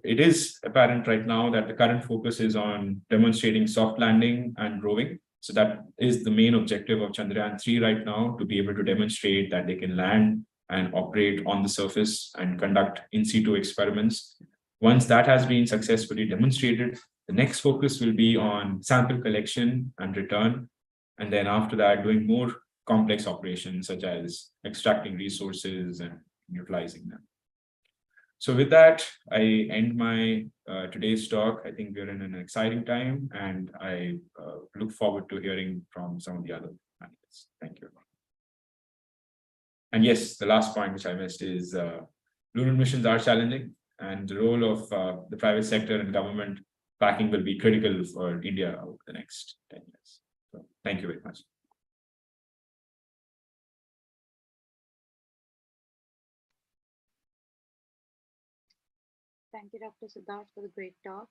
It is apparent right now that the current focus is on demonstrating soft landing and roving. So that is the main objective of Chandrayaan-3 right now, to be able to demonstrate that they can land and operate on the surface and conduct in situ experiments. Once that has been successfully demonstrated, the next focus will be on sample collection and return. And then after that, doing more complex operations such as extracting resources and utilizing them. So with that, I end my today's talk. I think we're in an exciting time, and I look forward to hearing from some of the other panelists. Thank you. And yes, the last point which I missed is lunar missions are challenging, and the role of the private sector and government backing will be critical for India over the next 10 years. So thank you very much. Thank you, Dr. Siddharth, for the great talk.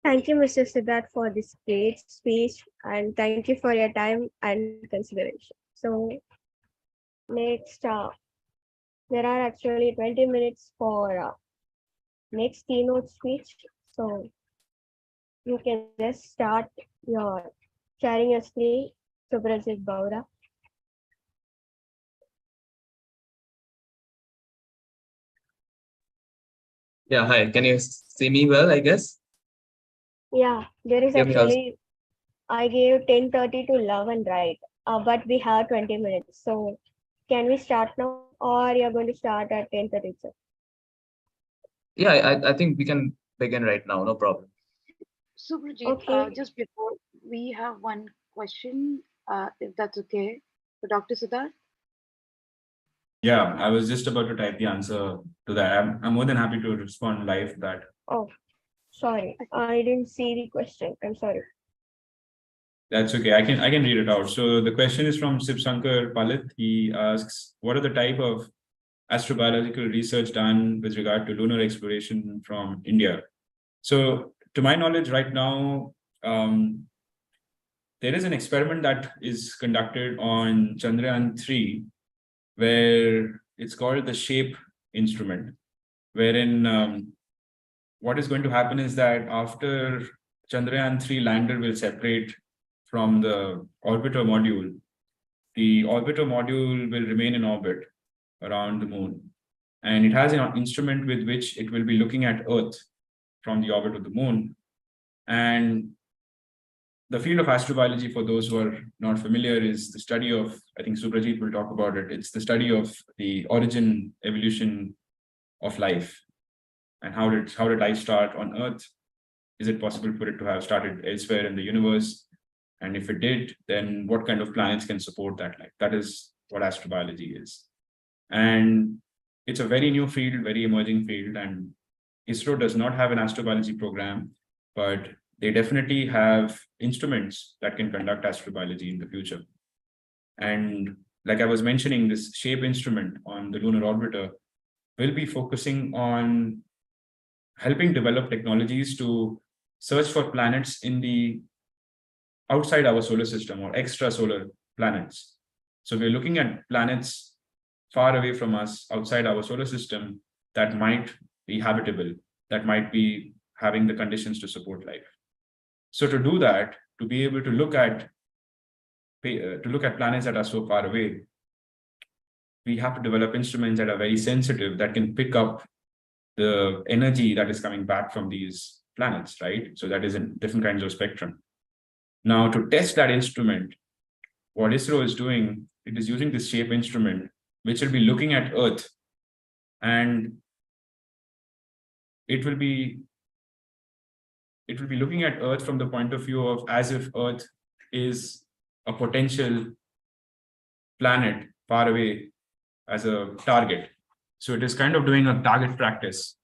Thank you, Mr. Siddharth, for this great speech, and thank you for your time and consideration. So next, there are actually 20 minutes for next keynote speech. So you can just start your sharing your screen, Subrajit Baura. Yeah, hi. Can you see me well, I guess? Yeah, there is actually, I gave 10:30 to 11, right? But we have 20 minutes. So can we start now, or you're going to start at 10:30? Yeah, I think we can begin right now. No problem. Subrajit, Okay. Just before, we have one question, if that's okay, for Dr. Siddharth. Yeah, I was just about to type the answer to that. I'm more than happy to respond live to that. Oh, sorry, I didn't see the question. I'm sorry. That's okay. I can read it out. So the question is from Sibsankar Palit. He asks, what are the type of astrobiological research done with regard to lunar exploration from India? So to my knowledge right now, there is an experiment that is conducted on Chandrayaan-3, where it's called the SHAPE instrument, wherein what is going to happen is that after Chandrayaan-3 lander will separate from the orbiter module, the orbiter module will remain in orbit around the moon. And it has an instrument with which it will be looking at Earth from the orbit of the moon. And the field of astrobiology, for those who are not familiar, is the study of, I think Subrajit will talk about it, it's the study of the origin, evolution of life. And how did life start on Earth? Is it possible for it to have started elsewhere in the universe? And if it did, then what kind of planets can support that life? That is what astrobiology is. And it's a very new field, very emerging field. And ISRO does not have an astrobiology program, but they definitely have instruments that can conduct astrobiology in the future. And like I was mentioning, this SHAPE instrument on the lunar orbiter will be focusing on helping develop technologies to search for planets in the outside our solar system or extrasolar planets. So we're looking at planets far away from us outside our solar system that might be habitable, that might be having the conditions to support life. So to do that, to be able to look at planets that are so far away, we have to develop instruments that are very sensitive, that can pick up the energy that is coming back from these planets, right? So that is in different kinds of spectrum. Now, to test that instrument, what ISRO is doing, it is using this SHAPE instrument, which will be looking at Earth, and it will be looking at Earth from the point of view of as if Earth is a potential planet far away as a target. So it is kind of doing a target practice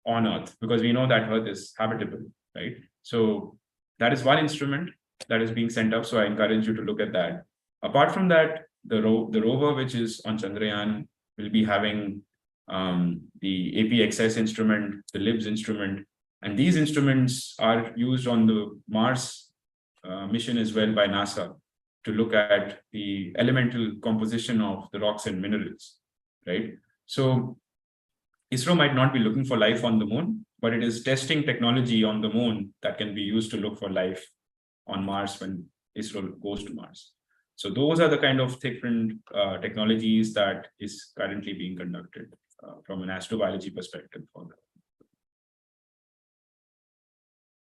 on Earth, because we know that Earth is habitable, right? So that is one instrument that is being sent up. So I encourage you to look at that. Apart from that, the rover, which is on Chandrayaan, will be having the APXS instrument, the LIBS instrument, and these instruments are used on the Mars mission as well by NASA to look at the elemental composition of the rocks and minerals, right? So ISRO might not be looking for life on the moon, but it is testing technology on the moon that can be used to look for life on Mars when ISRO goes to Mars. So those are the kind of different technologies that is currently being conducted from an astrobiology perspective.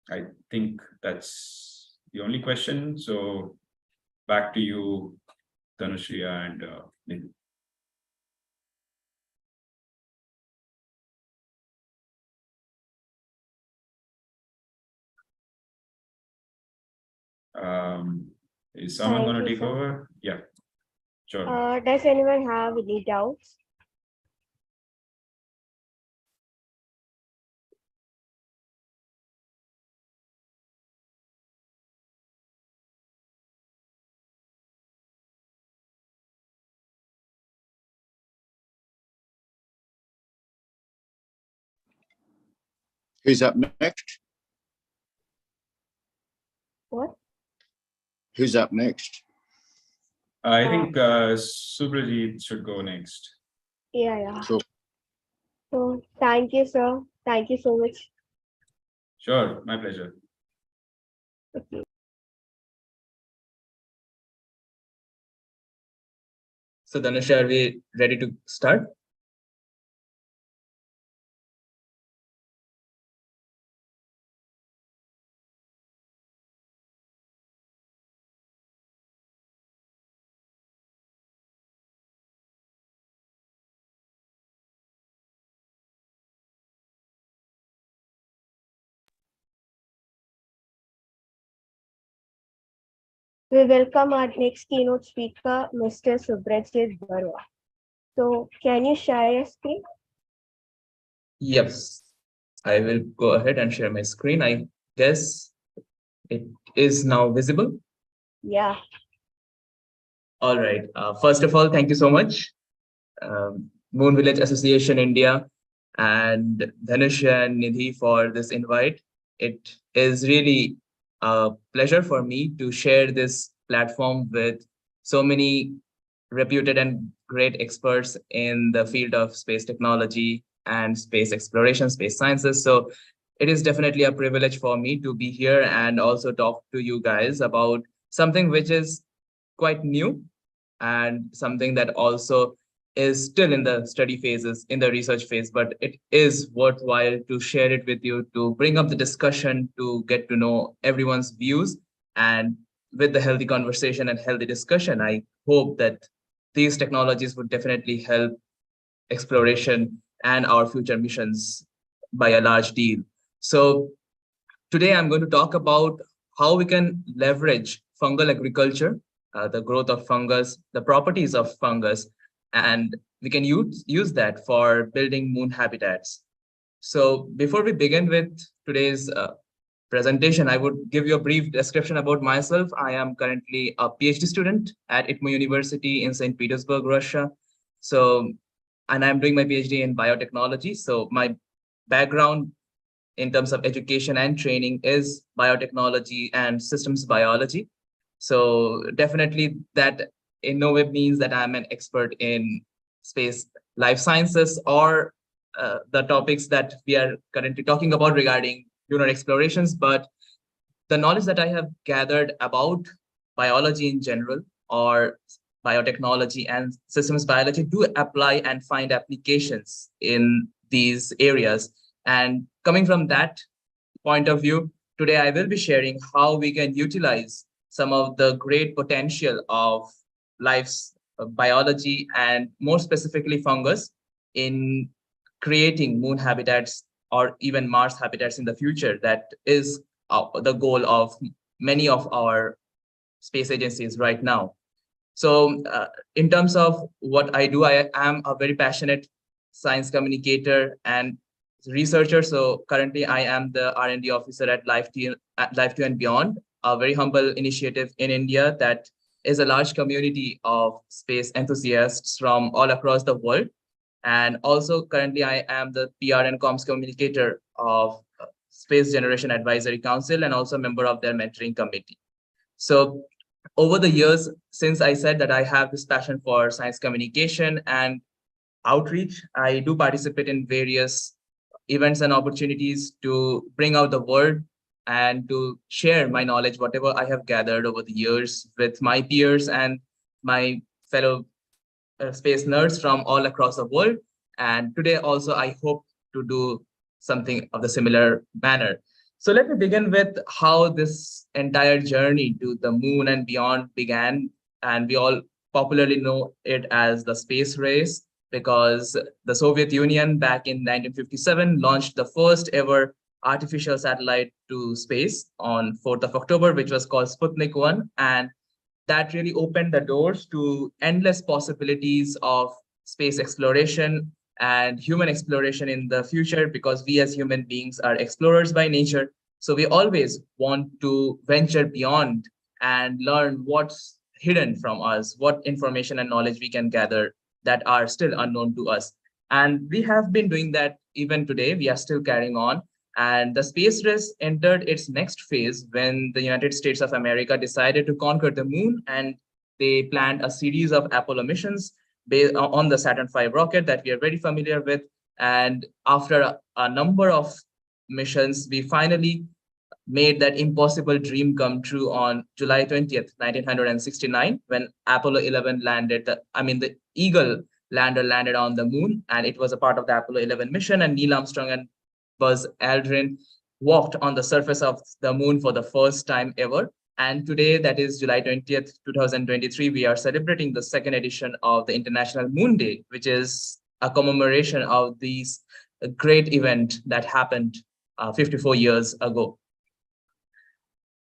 I think that's the only question. So back to you, Dhanushriya and Nidhi. Is someone going to take over? Yeah, sure. Does anyone have any doubts? Who's up next? What? Who's up next? I think Subrajit should go next. Yeah. Sure. So thank you, sir. Thank you so much. Sure, my pleasure. Okay. So Dhanush, are we ready to start? We welcome our next keynote speaker, Mr. Subrajit Barua. So can you share your screen? Yes, I will go ahead and share my screen. I guess it is now visible. Yeah. All right. First of all, thank you so much, Moon Village Association India and Dhanush and Nidhi for this invite. It is really a pleasure for me to share this platform with so many reputed and great experts in the field of space technology and space exploration, space sciences. So it is definitely a privilege for me to be here and also talk to you guys about something which is quite new and something that also is still in the study phases, in the research phase, but it is worthwhile to share it with you, to bring up the discussion, to get to know everyone's views. And with the healthy conversation and healthy discussion, I hope that these technologies would definitely help exploration and our future missions by a large deal. So today I'm going to talk about how we can leverage fungal agriculture, the growth of fungus, the properties of fungus, and we can use that for building moon habitats. So before we begin with today's presentation, I would give you a brief description about myself. I am currently a PhD student at ITMO University in St. Petersburg, Russia. So, and I'm doing my PhD in biotechnology. So my background in terms of education and training is biotechnology and systems biology. So definitely that in no way means that I'm an expert in space life sciences or the topics that we are currently talking about regarding lunar explorations, but the knowledge that I have gathered about biology in general or biotechnology and systems biology do apply and find applications in these areas. And coming from that point of view, today I will be sharing how we can utilize some of the great potential of life's biology and more specifically fungus in creating moon habitats or even Mars habitats in the future. That is the goal of many of our space agencies right now. So in terms of what I do, I am a very passionate science communicator and researcher. So currently I am the R&D officer at Life2 and Beyond, a very humble initiative in India that is a large community of space enthusiasts from all across the world. And also currently I am the PR and comms communicator of Space Generation Advisory Council and also a member of their mentoring committee. So over the years, since I said that I have this passion for science communication and outreach, I do participate in various events and opportunities to bring out the word and to share my knowledge, whatever I have gathered over the years with my peers and my fellow space nerds from all across the world. And today also, I hope to do something of the similar manner. So let me begin with how this entire journey to the moon and beyond began. And we all popularly know it as the space race, because the Soviet Union back in 1957 launched the first ever artificial satellite to space on 4th of October, which was called Sputnik 1. And that really opened the doors to endless possibilities of space exploration and human exploration in the future, because we as human beings are explorers by nature. So we always want to venture beyond and learn what's hidden from us, what information and knowledge we can gather that are still unknown to us. And we have been doing that even today. We are still carrying on. And the space race entered its next phase when the United States of America decided to conquer the moon, and they planned a series of Apollo missions based on the Saturn V rocket that we are very familiar with. And after a number of missions, we finally made that impossible dream come true on July 20th, 1969, when Apollo 11 landed, the Eagle lander landed on the moon, and it was a part of the Apollo 11 mission, and Neil Armstrong and Buzz Aldrin walked on the surface of the moon for the first time ever. And today, that is July 20th, 2023, we are celebrating the second edition of the International Moon Day, which is a commemoration of this great event that happened 54 years ago.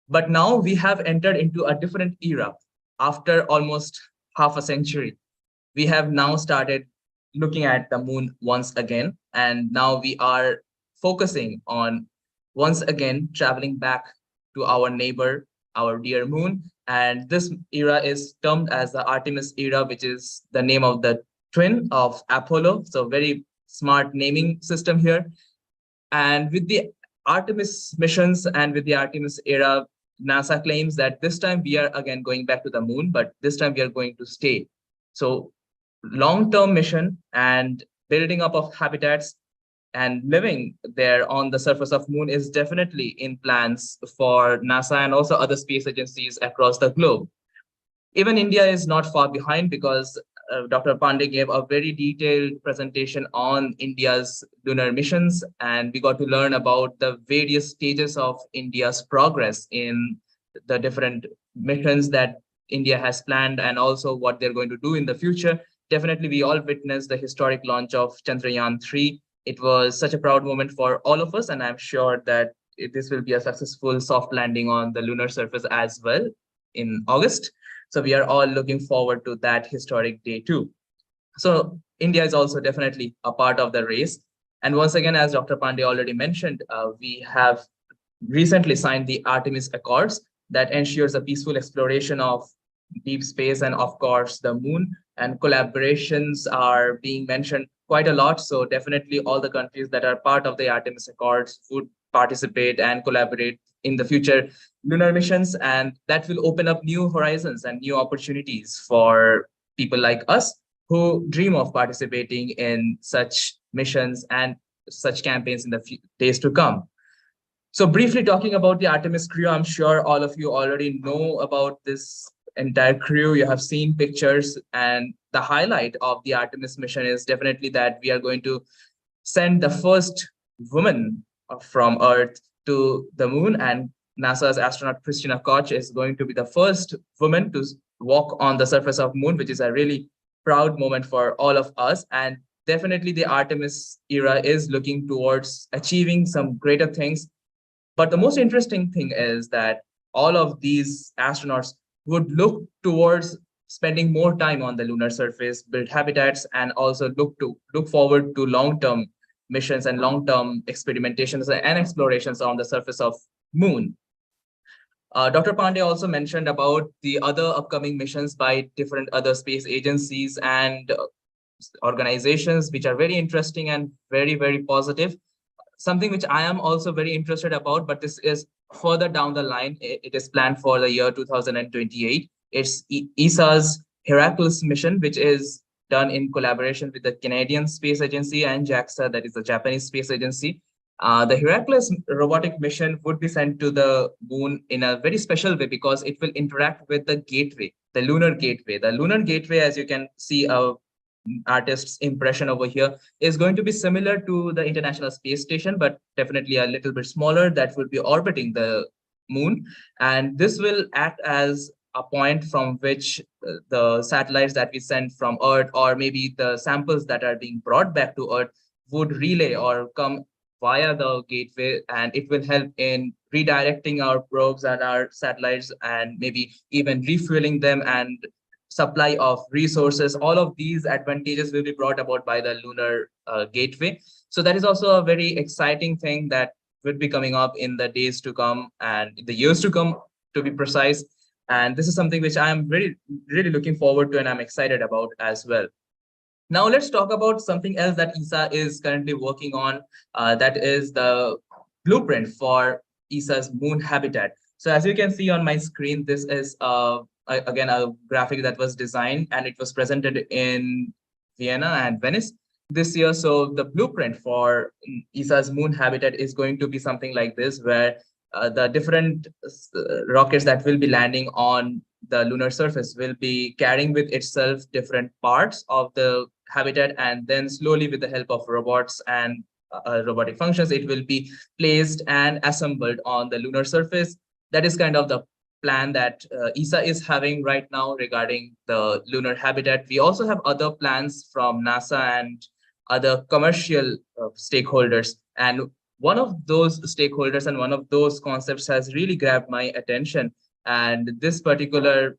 But now we have entered into a different era. After almost half a century, we have now started looking at the moon once again. And now we are focusing on once again traveling back to our neighbor, our dear moon. And this era is termed as the Artemis era, which is the name of the twin of Apollo. So very smart naming system here. And with the Artemis missions and with the Artemis era, NASA claims that this time we are again going back to the moon, but this time we are going to stay. So long-term mission and building up of habitats and living there on the surface of moon is definitely in plans for NASA and also other space agencies across the globe. Even India is not far behind, because Dr. Pandey gave a very detailed presentation on India's lunar missions, and we got to learn about the various stages of India's progress in the different missions that India has planned and also what they're going to do in the future. Definitely, we all witnessed the historic launch of Chandrayaan-3. It was such a proud moment for all of us, and I'm sure that this will be a successful soft landing on the lunar surface as well in August. So we are all looking forward to that historic day too. So India is also definitely a part of the race. And once again, as Dr. Pandey already mentioned, we have recently signed the Artemis Accords that ensures a peaceful exploration of deep space and of course the moon, and collaborations are being mentioned quite a lot. So definitely all the countries that are part of the Artemis Accords would participate and collaborate in the future lunar missions, and that will open up new horizons and new opportunities for people like us who dream of participating in such missions and such campaigns in the days to come. So briefly talking about the Artemis crew, I'm sure all of you already know about this entire crew. You have seen pictures, and the highlight of the Artemis mission is definitely that we are going to send the first woman from Earth to the moon, and NASA's astronaut Christina Koch is going to be the first woman to walk on the surface of moon, which is a really proud moment for all of us. And definitely the Artemis era is looking towards achieving some greater things. But the most interesting thing is that all of these astronauts would look towards spending more time on the lunar surface, build habitats, and also look forward to long-term missions and long-term experimentations and explorations on the surface of moon. Dr. Pandey also mentioned about the other upcoming missions by different other space agencies and organizations, which are very interesting and very, very positive. Something which I am also very interested about, but this is further down the line. It is planned for the year 2028. It's ESA's Heracles mission, which is done in collaboration with the Canadian Space Agency and JAXA, that is the Japanese Space Agency. The Heracles robotic mission would be sent to the moon in a very special way because it will interact with the gateway, the lunar gateway. The lunar gateway, as you can see, artist's impression over here, is going to be similar to the International Space Station, but definitely a little bit smaller, that will be orbiting the moon. And this will act as a point from which the satellites that we send from Earth, or maybe the samples that are being brought back to Earth, would relay or come via the gateway, and it will help in redirecting our probes and our satellites, and maybe even refueling them and supply of resources. All of these advantages will be brought about by the lunar gateway. So that is also a very exciting thing that will be coming up in the days to come and in the years to come, to be precise. And this is something which I am really looking forward to, and I'm excited about as well. Now let's talk about something else that ESA is currently working on. That is the blueprint for ESA's moon habitat. So as you can see on my screen, this is again a graphic that was designed, and it was presented in Vienna and Venice this year. So the blueprint for ESA's moon habitat is going to be something like this, where the different rockets that will be landing on the lunar surface will be carrying with itself different parts of the habitat, and then slowly, with the help of robots and robotic functions, it will be placed and assembled on the lunar surface. That is kind of the plan that ESA is having right now regarding the lunar habitat. We also have other plans from NASA and other commercial stakeholders. And one of those stakeholders and one of those concepts has really grabbed my attention. And this particular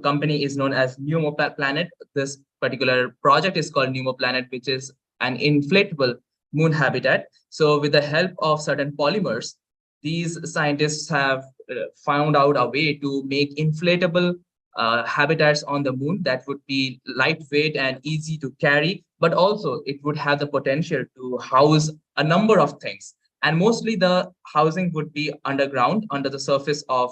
company is known as Pneumoplanet. This particular project is called Pneumoplanet, which is an inflatable moon habitat. So with the help of certain polymers, these scientists have found out a way to make inflatable habitats on the moon that would be lightweight and easy to carry, but also it would have the potential to house a number of things. And mostly the housing would be underground, under the surface of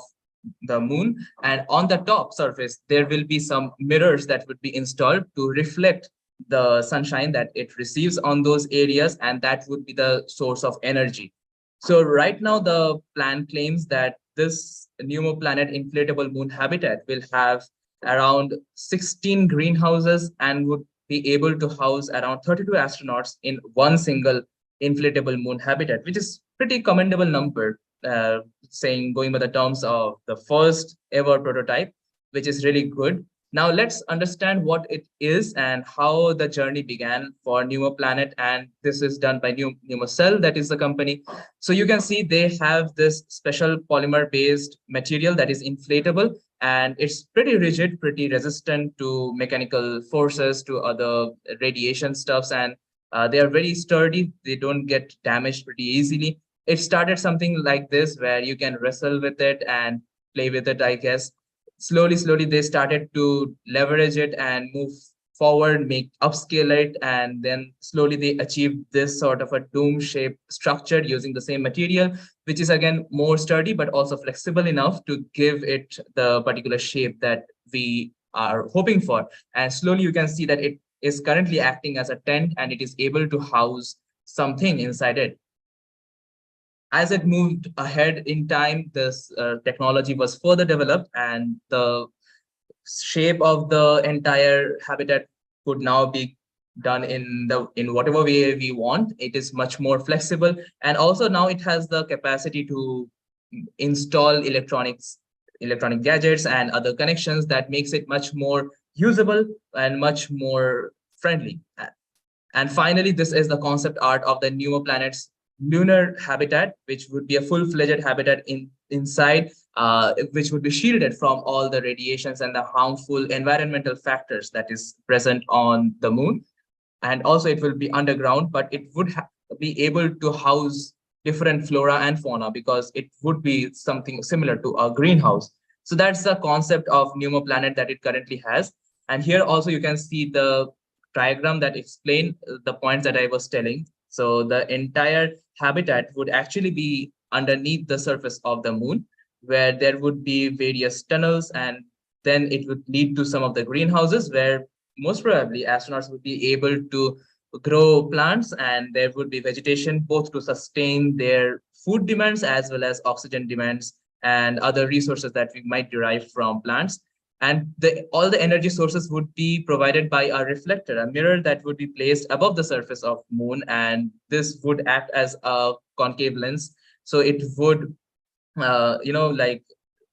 the moon. And on the top surface, there will be some mirrors that would be installed to reflect the sunshine that it receives on those areas, and that would be the source of energy. So right now, the plan claims that this Pneumoplanet inflatable moon habitat will have around 16 greenhouses and would be able to house around 32 astronauts in one single inflatable moon habitat, which is pretty commendable number, going by the terms of the first ever prototype, which is really good. Now let's understand what it is and how the journey began for Pneumoplanet. And this is done by Pneumocell, that is the company. So you can see they have this special polymer-based material that is inflatable, and it's pretty rigid, pretty resistant to mechanical forces, to other radiation stuffs, and they are very sturdy. They don't get damaged pretty easily. It started something like this, where you can wrestle with it and play with it, I guess. Slowly, they started to leverage it and move forward, upscale it, and then slowly they achieved this sort of a dome-shaped structure using the same material, which is again more sturdy, but also flexible enough to give it the particular shape that we are hoping for. And slowly you can see that it is currently acting as a tent, and it is able to house something inside it. As it moved ahead in time, this technology was further developed, and the shape of the entire habitat could now be done in whatever way we want. It is much more flexible, and also now it has the capacity to install electronic gadgets and other connections that makes it much more usable and much more friendly. And finally, this is the concept art of the Pneumo-Planet's lunar habitat, which would be a full-fledged habitat inside, which would be shielded from all the radiations and the harmful environmental factors that is present on the moon. And also it will be underground, but it would be able to house different flora and fauna because it would be something similar to a greenhouse. So that's the concept of Pneumo-Planet that it currently has. And here also you can see the diagram that explain the points that I was telling. So the entire habitat would actually be underneath the surface of the moon, where there would be various tunnels, and then it would lead to some of the greenhouses where most probably astronauts would be able to grow plants, and there would be vegetation both to sustain their food demands as well as oxygen demands and other resources that we might derive from plants. And all the energy sources would be provided by a reflector, a mirror that would be placed above the surface of moon, and this would act as a concave lens. So it would, like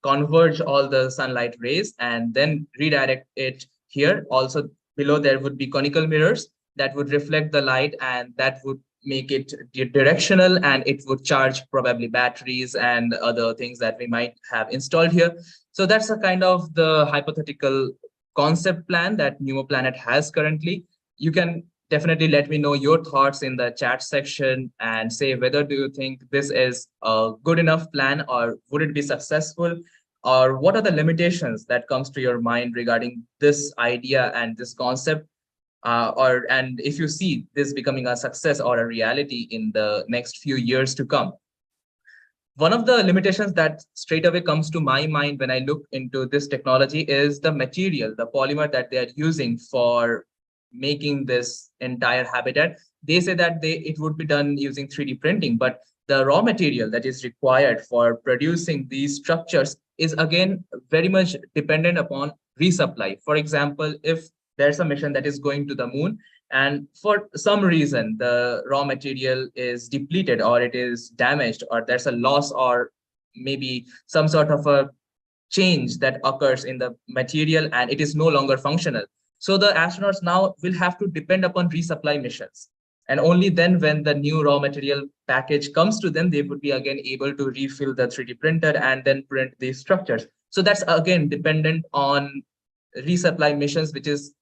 converge all the sunlight rays and then redirect it here. Also below there would be conical mirrors that would reflect the light, and that would make it directional, and it would charge probably batteries and other things that we might have installed here. So that's a kind of the hypothetical concept plan that Pneumo-Planet has currently. You can definitely let me know your thoughts in the chat section and say whether do you think this is a good enough plan, or would it be successful, or what are the limitations that comes to your mind regarding this idea and this concept, and if you see this becoming a success or a reality in the next few years to come. One of the limitations that straight away comes to my mind when I look into this technology is the material, the polymer that they are using for making this entire habitat. They say that it would be done using 3D printing, but the raw material that is required for producing these structures is again very much dependent upon resupply. For example, if there's a mission that is going to the moon, and for some reason the raw material is depleted, or it is damaged, or there's a loss, or maybe some sort of a change that occurs in the material and it is no longer functional. So the astronauts now will have to depend upon resupply missions. And only then, when the new raw material package comes to them, they would be again able to refill the 3D printer and then print these structures. So that's again dependent on resupply missions, which is,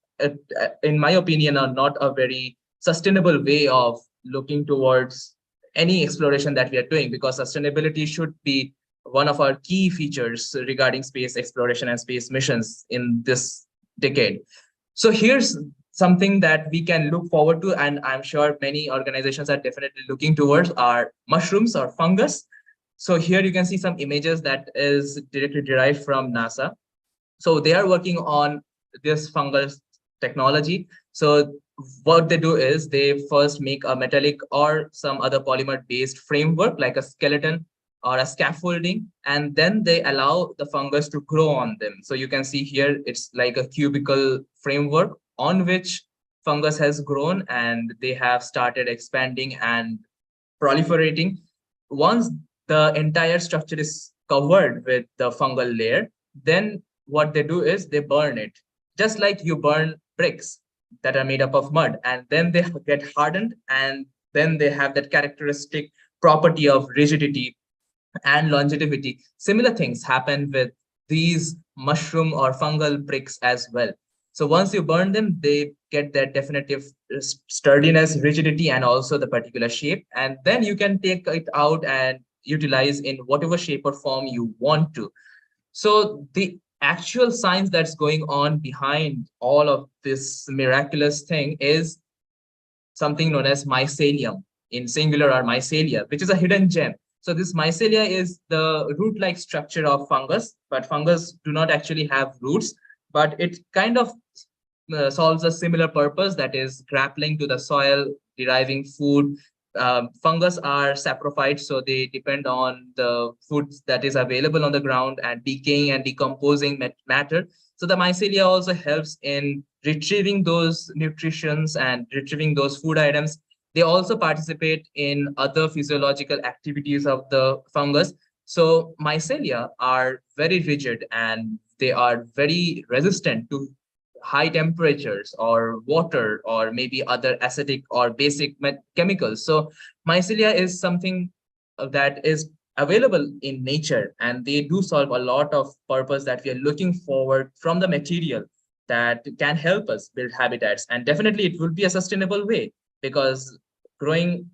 in my opinion, are not a very sustainable way of looking towards any exploration that we are doing, because sustainability should be one of our key features regarding space exploration and space missions in this decade. So here's something that we can look forward to, and I'm sure many organizations are definitely looking towards, are mushrooms or fungus. So here you can see some images that is directly derived from NASA. So they are working on this fungus technology. So what they do is they first make a metallic or some other polymer based framework like a skeleton or a scaffolding, and then they allow the fungus to grow on them. So you can see here it's like a cubical framework on which fungus has grown, and they have started expanding and proliferating. Once the entire structure is covered with the fungal layer, then what they do is they burn it, just like you burn bricks that are made up of mud, and then they get hardened, and then they have that characteristic property of rigidity and longevity. Similar things happen with these mushroom or fungal bricks as well. So once you burn them, they get that definitive sturdiness, rigidity, and also the particular shape. And then you can take it out and utilize in whatever shape or form you want to. So the actual science that's going on behind all of this miraculous thing is something known as mycelium, in singular or mycelia, which is a hidden gem. So this mycelia is the root-like structure of fungus, but fungus do not actually have roots, but it kind of solves a similar purpose, that is grappling to the soil, deriving food, fungus are saprophytes, so they depend on the food that is available on the ground and decaying and decomposing matter. So the mycelia also helps in retrieving those nutritions and retrieving those food items. They also participate in other physiological activities of the fungus. So mycelia are very rigid and they are very resistant to high temperatures or water or maybe other acidic or basic chemicals. So mycelia is something that is available in nature, and they do solve a lot of purpose that we are looking forward from the material that can help us build habitats. And definitely it will be a sustainable way, because growing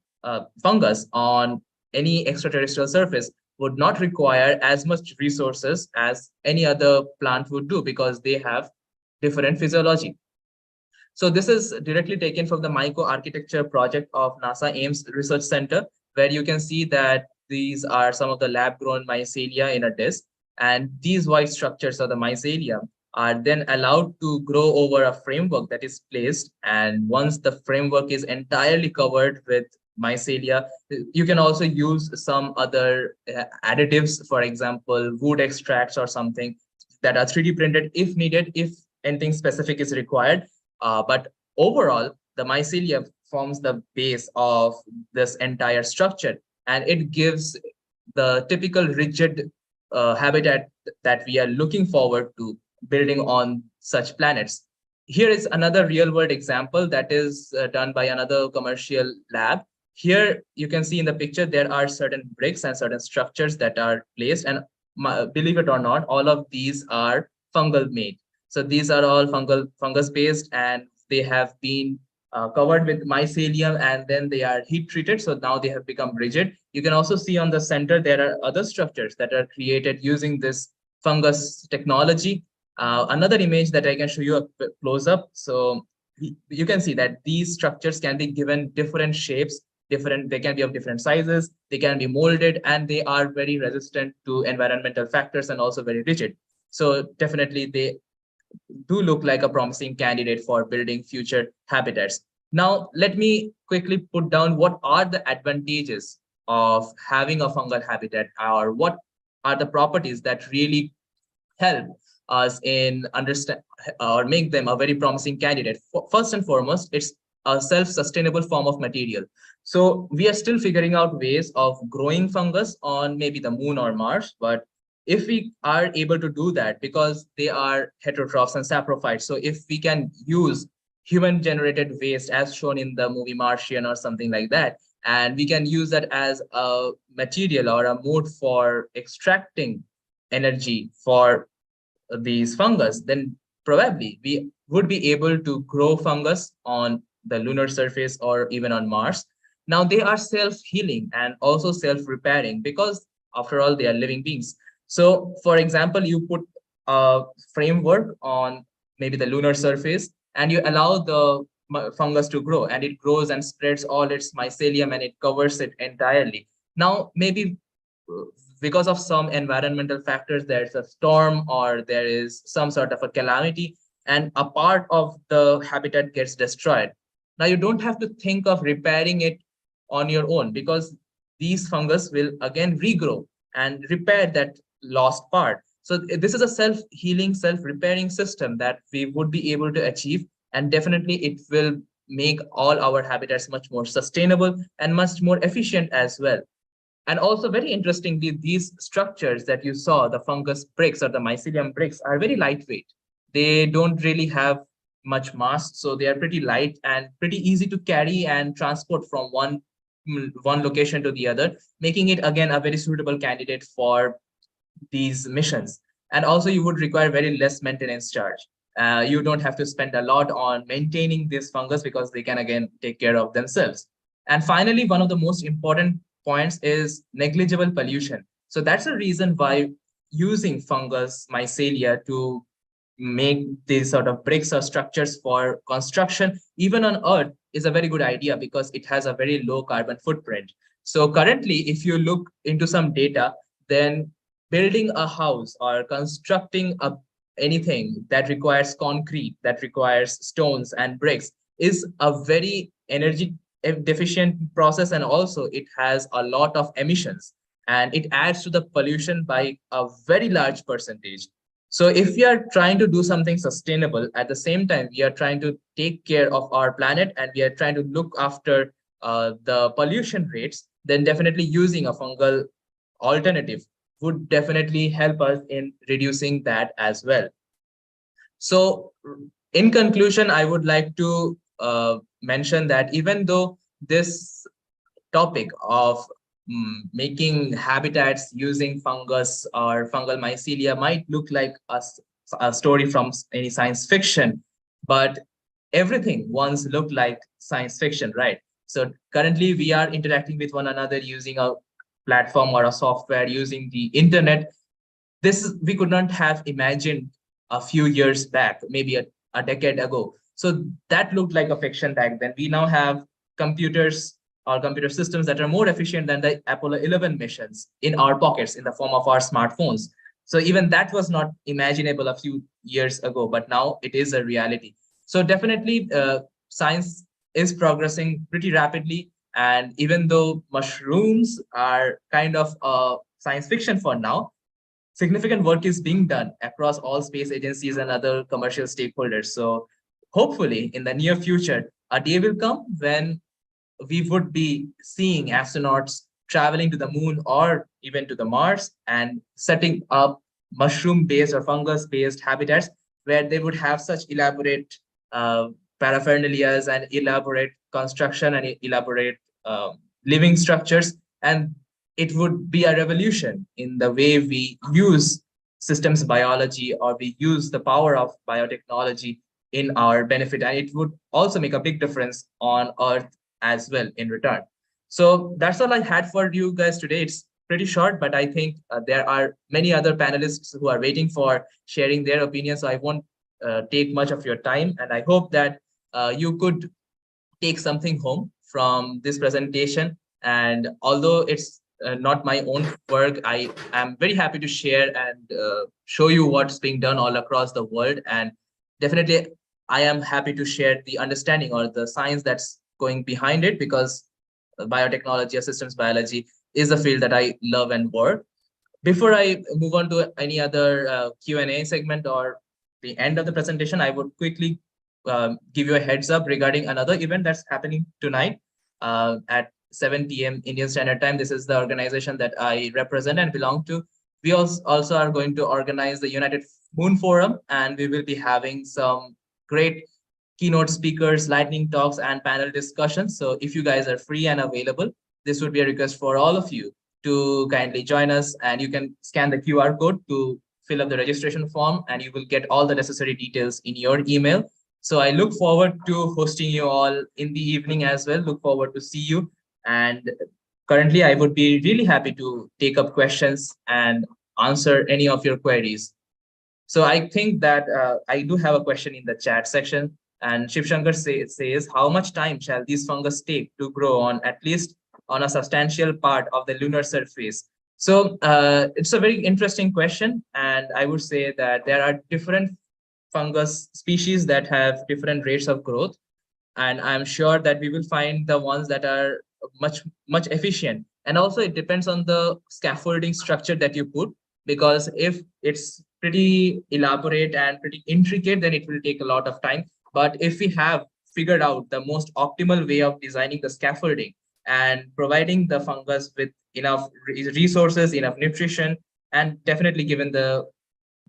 fungus on any extraterrestrial surface would not require as much resources as any other plant would do, because they have different physiology. So this is directly taken from the microarchitecture project of NASA Ames Research Center, where you can see that these are some of the lab-grown mycelia in a disc, and these white structures of the mycelia are then allowed to grow over a framework that is placed. And once the framework is entirely covered with mycelia, you can also use some other additives, for example, wood extracts or something that are 3D printed if needed, if anything specific is required. But overall, the mycelia forms the base of this entire structure, and it gives the typical rigid habitat that we are looking forward to building on such planets. Here is another real-world example that is done by another commercial lab. Here you can see in the picture there are certain bricks and certain structures that are placed, and believe it or not, all of these are fungal made. So these are all fungus based, and they have been covered with mycelium, and then they are heat treated. So now they have become rigid. You can also see on the center, there are other structures that are created using this fungus technology. Another image that I can show you a close up. So you can see that these structures can be given different shapes, they can be of different sizes, they can be molded, and they are very resistant to environmental factors and also very rigid. So definitely they do look like a promising candidate for building future habitats. Now, let me quickly put down what are the advantages of having a fungal habitat, or what are the properties that really help us in understand or make them a very promising candidate. First and foremost, it's a self-sustainable form of material. So we are still figuring out ways of growing fungus on maybe the moon or Mars, but if we are able to do that, because they are heterotrophs and saprophytes, so if we can use human-generated waste as shown in the movie Martian or something like that, and we can use that as a material or a mode for extracting energy for these fungus, then probably we would be able to grow fungus on the lunar surface or even on Mars. Now they are self-healing and also self-repairing, because after all, they are living beings. So for example, you put a framework on maybe the lunar surface and you allow the fungus to grow, and it grows and spreads all its mycelium and it covers it entirely. Now, maybe because of some environmental factors, there's a storm or there is some sort of a calamity and a part of the habitat gets destroyed. Now you don't have to think of repairing it on your own, because these fungus will again regrow and repair that lost part. So this is a self-healing, self-repairing system that we would be able to achieve, and definitely it will make all our habitats much more sustainable and much more efficient as well. And also, very interestingly, these structures that you saw, the fungus bricks or the mycelium bricks, are very lightweight. They don't really have much mass, so they are pretty light and pretty easy to carry and transport from one location to the other, making it again a very suitable candidate for these missions. And also you would require very less maintenance charge. You don't have to spend a lot on maintaining this fungus, because they can again take care of themselves. And finally, one of the most important points is negligible pollution. So that's the reason why using fungus mycelia to make these sort of bricks or structures for construction, even on Earth, is a very good idea, because it has a very low carbon footprint. So currently, if you look into some data, then building a house or constructing anything that requires concrete, that requires stones and bricks, is a very energy deficient process, and also it has a lot of emissions, and it adds to the pollution by a very large percentage. So if we are trying to do something sustainable, at the same time, we are trying to take care of our planet and we are trying to look after the pollution rates, then definitely using a fungal alternative would definitely help us in reducing that as well. So in conclusion, I would like to mention that even though this topic of making habitats using fungus or fungal mycelia might look like a story from any science fiction, but everything once looked like science fiction, right? So currently we are interacting with one another using a platform or a software, using the internet. This we could not have imagined a few years back, maybe a decade ago. So that looked like a fiction back then. We now have computers or computer systems that are more efficient than the Apollo 11 missions in our pockets in the form of our smartphones. So even that was not imaginable a few years ago, but now it is a reality. So definitely science is progressing pretty rapidly. And even though mushrooms are kind of science fiction for now, significant work is being done across all space agencies and other commercial stakeholders. So hopefully in the near future, a day will come when we would be seeing astronauts traveling to the moon or even to the Mars and setting up mushroom-based or fungus-based habitats where they would have such elaborate paraphernalias and elaborate construction and elaborate living structures. And it would be a revolution in the way we use systems biology, or we use the power of biotechnology in our benefit. And it would also make a big difference on Earth as well in return. So that's all I had for you guys today. It's pretty short, but I think there are many other panelists who are waiting for sharing their opinions. So I won't take much of your time. And I hope that you could take something home from this presentation. And although it's not my own work, I am very happy to share and show you what's being done all across the world. And definitely, I am happy to share the understanding or the science that's going behind it, because biotechnology or systems biology is a field that I love and work. Before I move on to any other Q&A segment or the end of the presentation, I would quickly give you a heads up regarding another event that's happening tonight at 7 p.m. Indian Standard Time. This is the organization that I represent and belong to. We also are going to organize the United Moon Forum, and we will be having some great keynote speakers, lightning talks, and panel discussions. So if you guys are free and available, this would be a request for all of you to kindly join us, and you can scan the QR code to fill up the registration form, and you will get all the necessary details in your email. So I look forward to hosting you all in the evening as well. Look forward to see you. And currently, I would be really happy to take up questions and answer any of your queries. So I think that I do have a question in the chat section. And Shiv Shankar says, how much time shall these fungus take to grow on, at least on a substantial part of the lunar surface? So it's a very interesting question. And I would say that there are different fungus species that have different rates of growth. And I'm sure that we will find the ones that are much efficient. And also it depends on the scaffolding structure that you put, because if it's pretty elaborate and pretty intricate, then it will take a lot of time. But if we have figured out the most optimal way of designing the scaffolding and providing the fungus with enough resources, enough nutrition, and definitely given the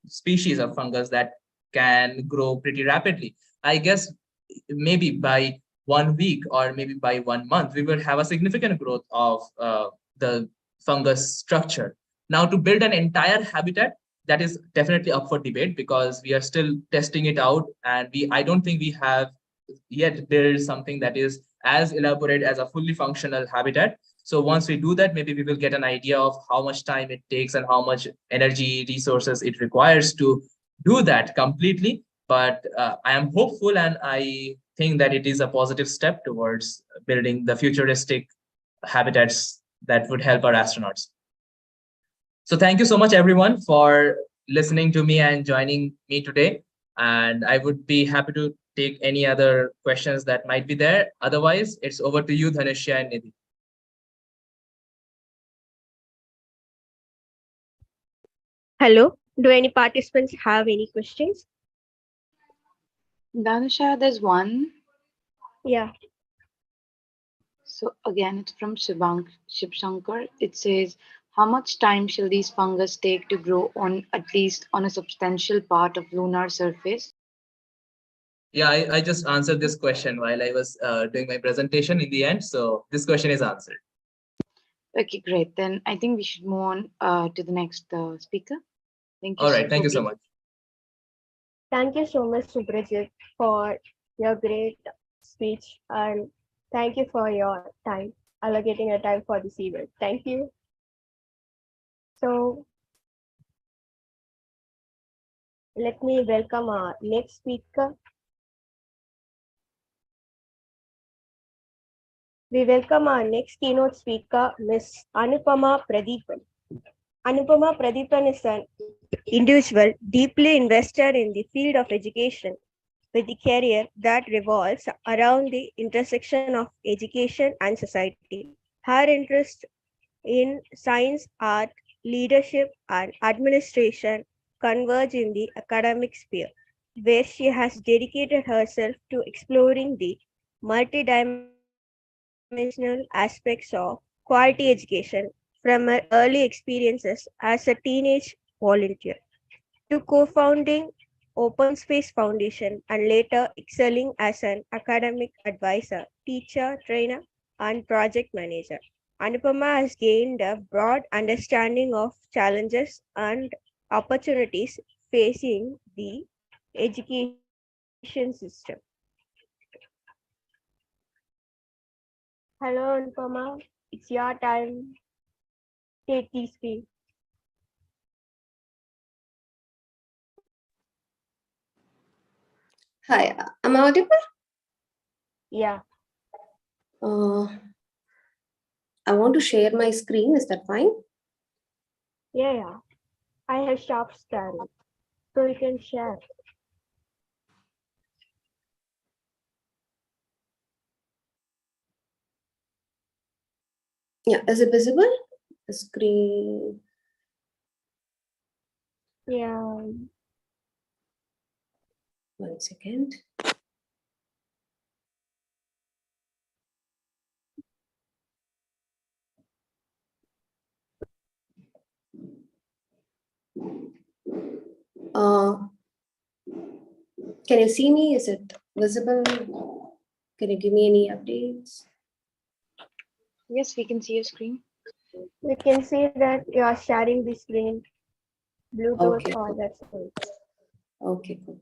species of fungus that can grow pretty rapidly, I guess maybe by 1 week or maybe by 1 month, we will have a significant growth of the fungus structure. Now, to build an entire habitat, that is definitely up for debate, because we are still testing it out, and I don't think we have yet built something that is as elaborate as a fully functional habitat. So once we do that, maybe we will get an idea of how much time it takes and how much energy, resources it requires to do that completely. But I am hopeful, and I think that it is a positive step towards building the futuristic habitats that would help our astronauts. So thank you so much, everyone, for listening to me and joining me today. And I would be happy to take any other questions that might be there. Otherwise, it's over to you, Dhanashya and Nidhi. Hello, do any participants have any questions? Danushya, there's one. Yeah. So again, it's from Shivshankar. It says, how much time shall these fungus take to grow on at least on a substantial part of lunar surface? Yeah, I just answered this question while I was doing my presentation in the end. So this question is answered. Okay, great. Then I think we should move on to the next speaker. Thank you. All right. Thank you so much. Thank you so much, Subrajit, for your great speech, and thank you for your time, allocating your time for this event. Thank you. So let me welcome our next speaker. We welcome our next keynote speaker, Ms. Anupama Pradeepan. Anupama Pradeepan is an individual deeply invested in the field of education, with a career that revolves around the intersection of education and society. Her interest in science, art, leadership, and administration converge in the academic sphere, where she has dedicated herself to exploring the multidimensional aspects of quality education from her early experiences as a teenage volunteer to co-founding Open Space Foundation and later excelling as an academic advisor, teacher, trainer, and project manager. Anupama has gained a broad understanding of challenges and opportunities facing the education system. Hello, Anupama. It's your time. Take the screen. Hi, am I audible? Yeah. I want to share my screen. Is that fine? Yeah. I have sharp scan, so you can share. Yeah, is it visible? The screen. Yeah. 1 second. Can you see me? Is it visible? Can you give me any updates? Yes, we can see your screen. We can see that you are sharing the screen, Bluetooth, Okay. or that's all. Okay, cool.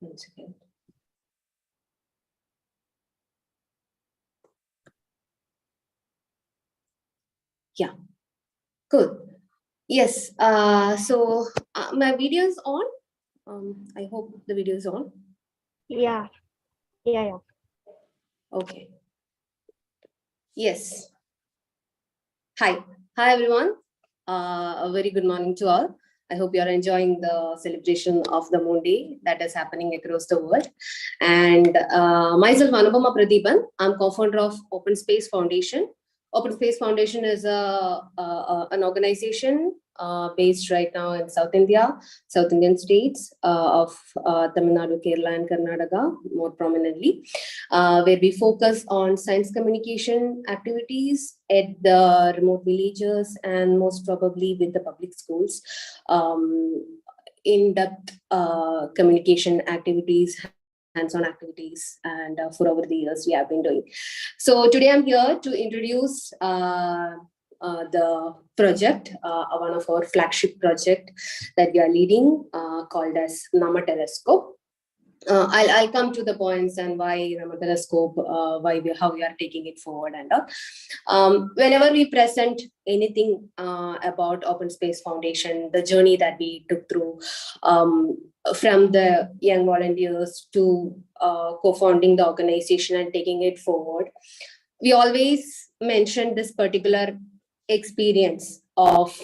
1 second. Yeah, cool. Yes, so my video is on. I hope the video is on. Yeah. Okay. Yes. Hi everyone. A very good morning to all. I hope you are enjoying the celebration of the Moon Day that is happening across the world. And myself, Anupama Pradeepan, I'm co-founder of Open Space Foundation. Open Space Foundation is an organization based right now in South India, South Indian states of Tamil Nadu, Kerala, and Karnataka, more prominently, where we focus on science communication activities at the remote villages and most probably with the public schools. In-depth communication activities, hands-on activities, and for over the years we have been doing. So today I'm here to introduce the project, one of our flagship project that we are leading, called as Nama Telescope. I'll come to the points and why Nama Telescope, how we are taking it forward and all. Whenever we present anything about Open Space Foundation, the journey that we took through, from the young volunteers to co-founding the organization and taking it forward, we always mention this particular experience of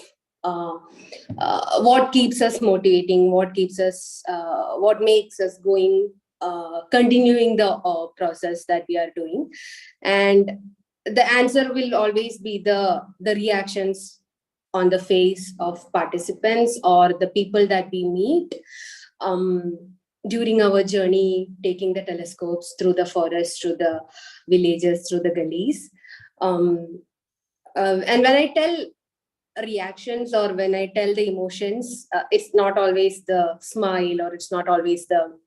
what keeps us motivating, what keeps us, what makes us going, continuing the process that we are doing. And the answer will always be the reactions on the face of participants or the people that we meet during our journey, taking the telescopes through the forest, through the villages, through the gullies. And when I tell reactions or when I tell the emotions, it's not always the smile or it's not always the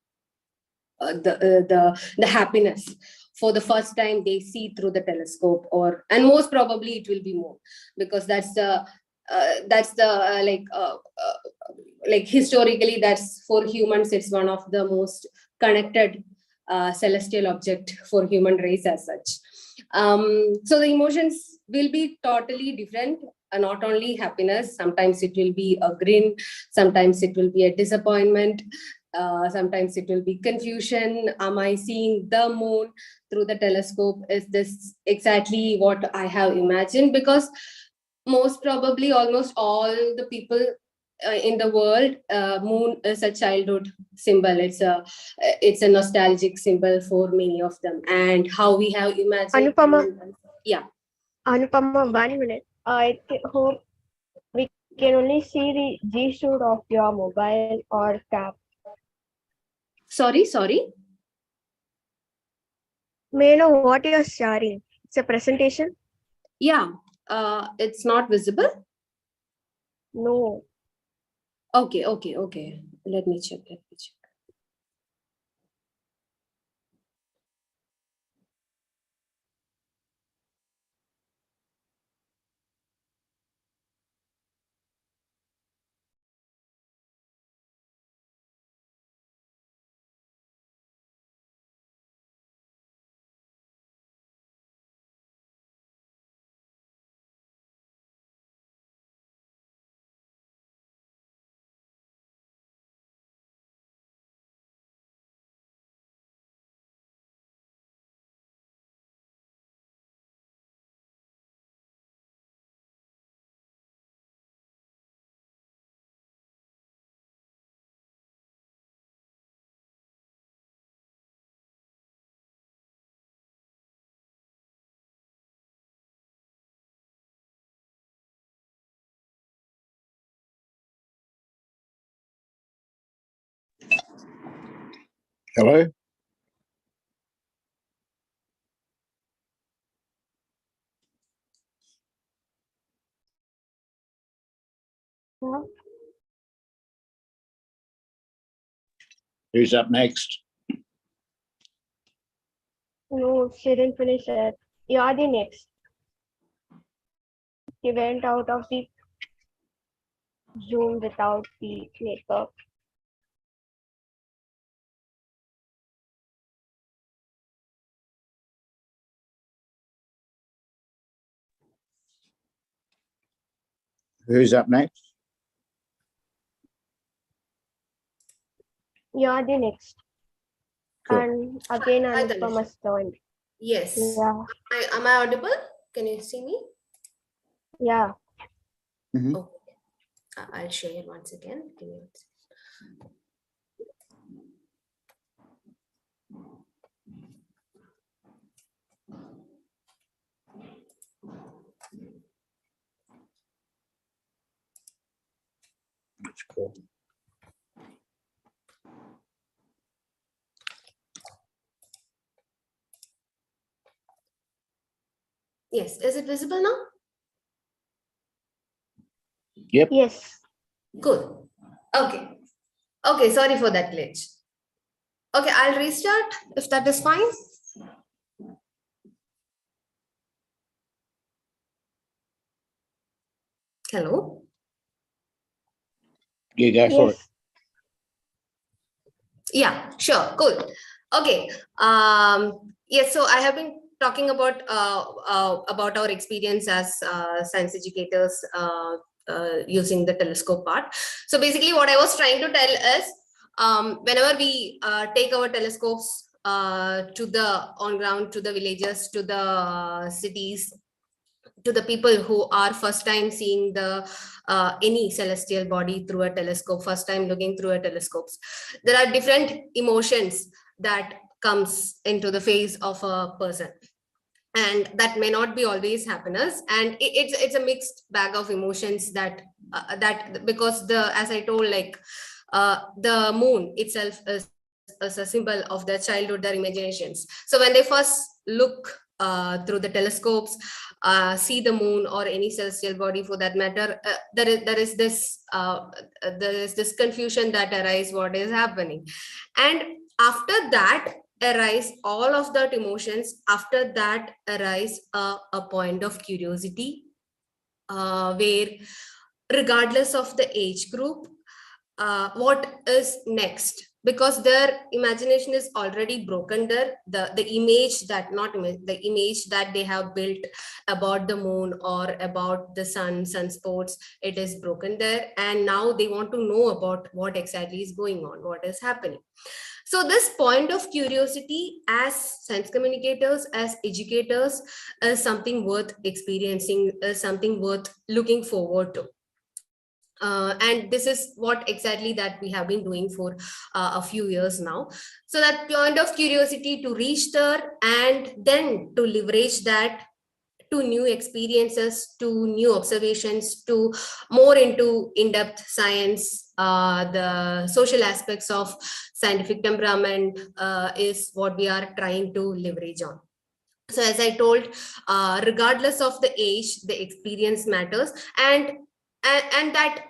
happiness for the first time they see through the telescope, and most probably it will be more, because that's the like historically, that's for humans, it's one of the most connected celestial object for human race as such. So the emotions will be totally different. Not only happiness, sometimes it will be a grin, sometimes it will be a disappointment, sometimes it will be confusion. Am I seeing the moon through the telescope? Is this exactly what I have imagined? Because most probably almost all the people in the world, moon is a childhood symbol. It's a nostalgic symbol for many of them, and how we have imagined. Anupama. Yeah. Anupama, 1 minute. I hope we can only see the G-suit of your mobile or tab. Sorry. May I know what you're sharing? It's a presentation? Yeah. It's not visible. No. Okay. Let me check. Hello? Yeah. Who's up next? No, she didn't finish it. You're the next. He went out of the Zoom without the makeup. Who's up next? You're the next. Cool. And again, Hi, Anupama joined. Yes. Yeah. Am I audible? Can you see me? Yeah. Mhm. Okay. I'll share it once again. Give me one second. That's cool. Yes. Is it visible now? Yep. Yes. Cool. Okay. Sorry for that glitch. Okay, I'll restart if that is fine. Hello. You go for it. Yes. Yeah, sure. Cool. Okay. Yes, so I have been talking about our experience as science educators using the telescope part. So basically what I was trying to tell is whenever we take our telescopes to the on ground, to the villages, to the cities, to the people who are first time seeing the any celestial body through a telescope, first time looking through a telescope, there are different emotions that comes into the face of a person, and that may not be always happiness, and it's a mixed bag of emotions that because as I told, like the moon itself is a symbol of their childhood, their imaginations. So when they first look through the telescopes, see the moon or any celestial body for that matter, there is this confusion that arises, what is happening. And after that arise all of that emotions, after that arise a point of curiosity, where regardless of the age group, what is next, because their imagination is already broken there, the image that the image that they have built about the moon or about the sunspots, it is broken there, and now they want to know about what exactly is going on, what is happening. So this point of curiosity as science communicators, as educators, is something worth experiencing, is something worth looking forward to. And this is what exactly that we have been doing for a few years now. So that point of curiosity to reach there and then to leverage that to new experiences, to new observations, to more into in-depth science, the social aspects of scientific temperament is what we are trying to leverage on. So as I told, regardless of the age, the experience matters, and that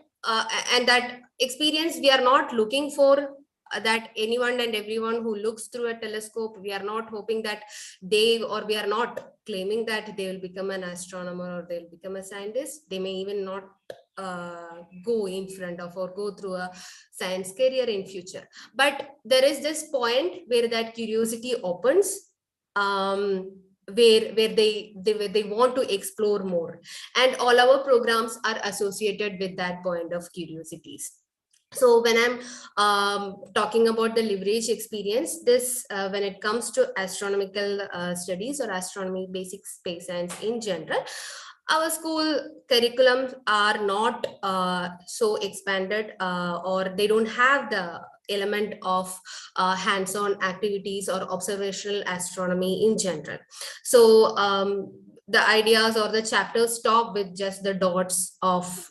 experience, we are not looking for that anyone and everyone who looks through a telescope, we are not hoping that we are not claiming that they will become an astronomer or they'll become a scientist. They may even not go in front of or go through a science career in future. But there is this point where that curiosity opens, where they want to explore more, and all our programs are associated with that point of curiosities. So when I'm talking about the leverage experience, this when it comes to astronomical studies or astronomy, basic space science in general, our school curriculums are not so expanded, or they don't have the element of hands-on activities or observational astronomy in general. So the ideas or the chapters stop with just the dots of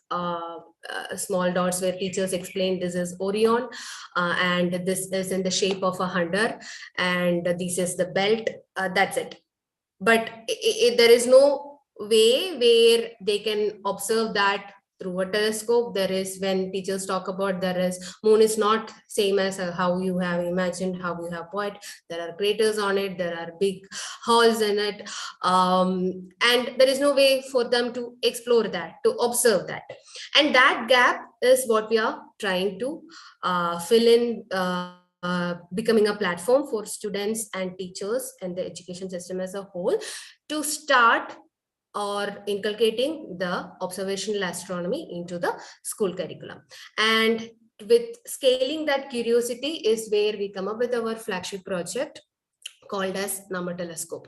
small dots where teachers explain this is Orion, and this is in the shape of a hunter, and this is the belt, that's it. But there is no way where they can observe that through a telescope. There is, when teachers talk about, there is, moon is not same as how you have imagined, how you have put. There are craters on it, there are big holes in it, and there is no way for them to explore that, to observe that. And that gap is what we are trying to fill in, becoming a platform for students and teachers and the education system as a whole to start or inculcating the observational astronomy into the school curriculum. And with scaling that curiosity is where we come up with our flagship project called as Namma Telescope.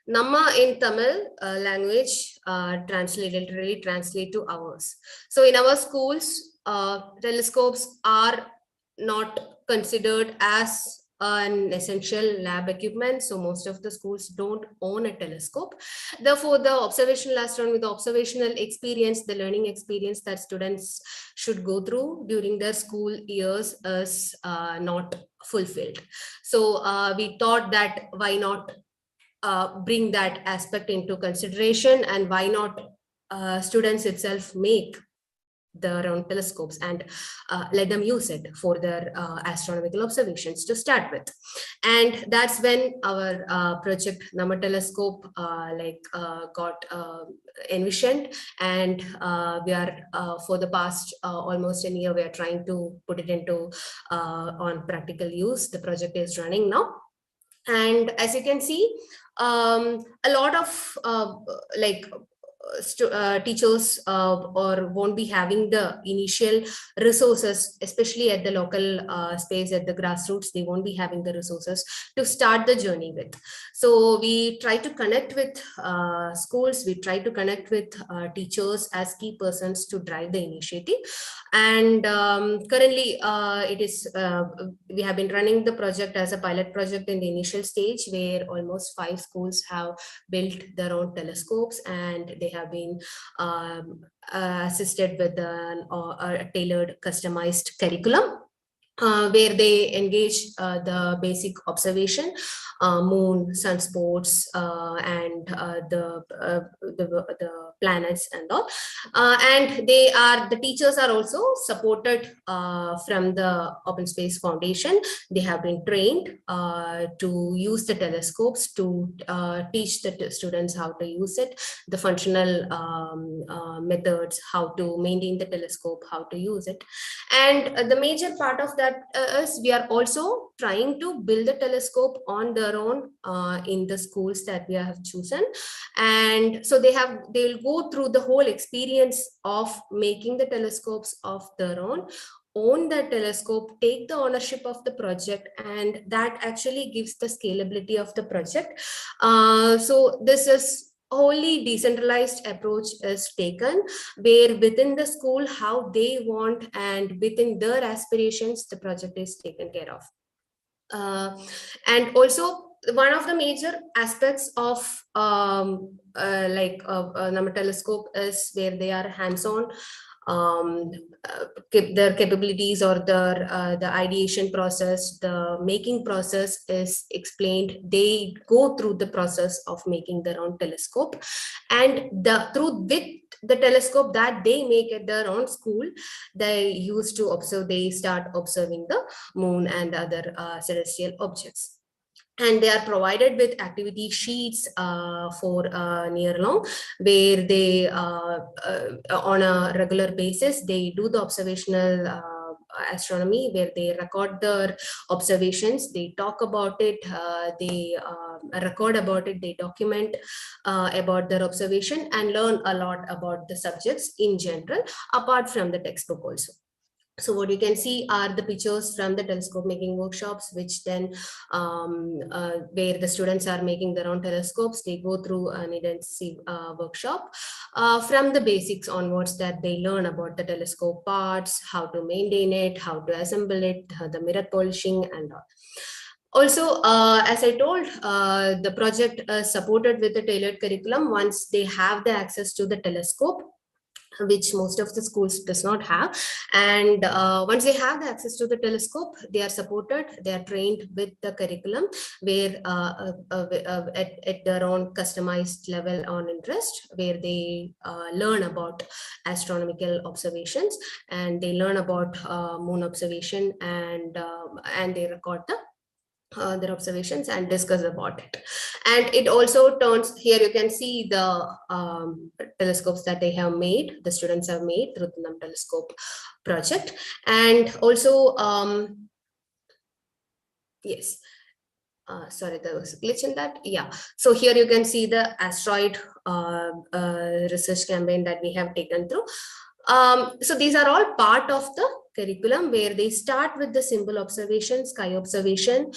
Namma in Tamil language literally translate to ours. So in our schools, telescopes are not considered as an essential lab equipment, so most of the schools don't own a telescope. Therefore, the observational astronomy, the observational experience, the learning experience that students should go through during their school years is not fulfilled. So we thought that why not bring that aspect into consideration, and why not students itself make their own telescopes and let them use it for their astronomical observations to start with. And that's when our project Namma Telescope got envisioned, and we are for the past almost a year, we are trying to put it into on practical use. The project is running now, and as you can see, a lot of teachers or won't be having the initial resources, especially at the local space, at the grassroots, they won't be having the resources to start the journey with. So we try to connect with schools, we try to connect with teachers as key persons to drive the initiative. And currently it is we have been running the project as a pilot project in the initial stage, where almost 5 schools have built their own telescopes, and they have been assisted with a tailored customized curriculum where they engage the basic observation, moon, sunspots, and the planets and all. And the teachers are also supported from the Open Space Foundation. They have been trained to use the telescopes, to teach the students how to use it, the functional methods, how to maintain the telescope, how to use it. And the major part of that is we are also trying to build the telescope on their own in the schools that we have chosen. And so they'll go through the whole experience of making the telescopes of their own the telescope, take the ownership of the project, and that actually gives the scalability of the project. So this is wholly decentralized approach is taken, where within the school, how they want and within their aspirations, the project is taken care of. And also one of the major aspects of Nama telescope is where they are hands-on. Their capabilities or the ideation process, the making process is explained. They go through the process of making their own telescope, and with the telescope that they make at their own school, they used to observe, they start observing the moon and other celestial objects. And they are provided with activity sheets for near long, where they on a regular basis they do the observational astronomy, where they record their observations, they talk about it, they record about it, they document about their observation, and learn a lot about the subjects in general, apart from the textbook also. So what you can see are the pictures from the telescope making workshops, which then where the students are making their own telescopes. They go through an intensive workshop from the basics onwards, that they learn about the telescope parts, how to maintain it, how to assemble it, the mirror polishing and all. Also, as I told, the project is supported with a tailored curriculum once they have the access to the telescope, which most of the schools does not have. And once they have the access to the telescope, they are supported, they are trained with the curriculum, where at their own customized level on interest, where they learn about astronomical observations, and they learn about moon observation, and they record their observations and discuss about it. And it also turns, here you can see the telescopes that they have made, the students have made through the NUM telescope project. And also, yes, sorry, there was a glitch in that. Yeah, so here you can see the asteroid research campaign that we have taken through. So these are all part of the curriculum, where they start with the simple observation, sky observation.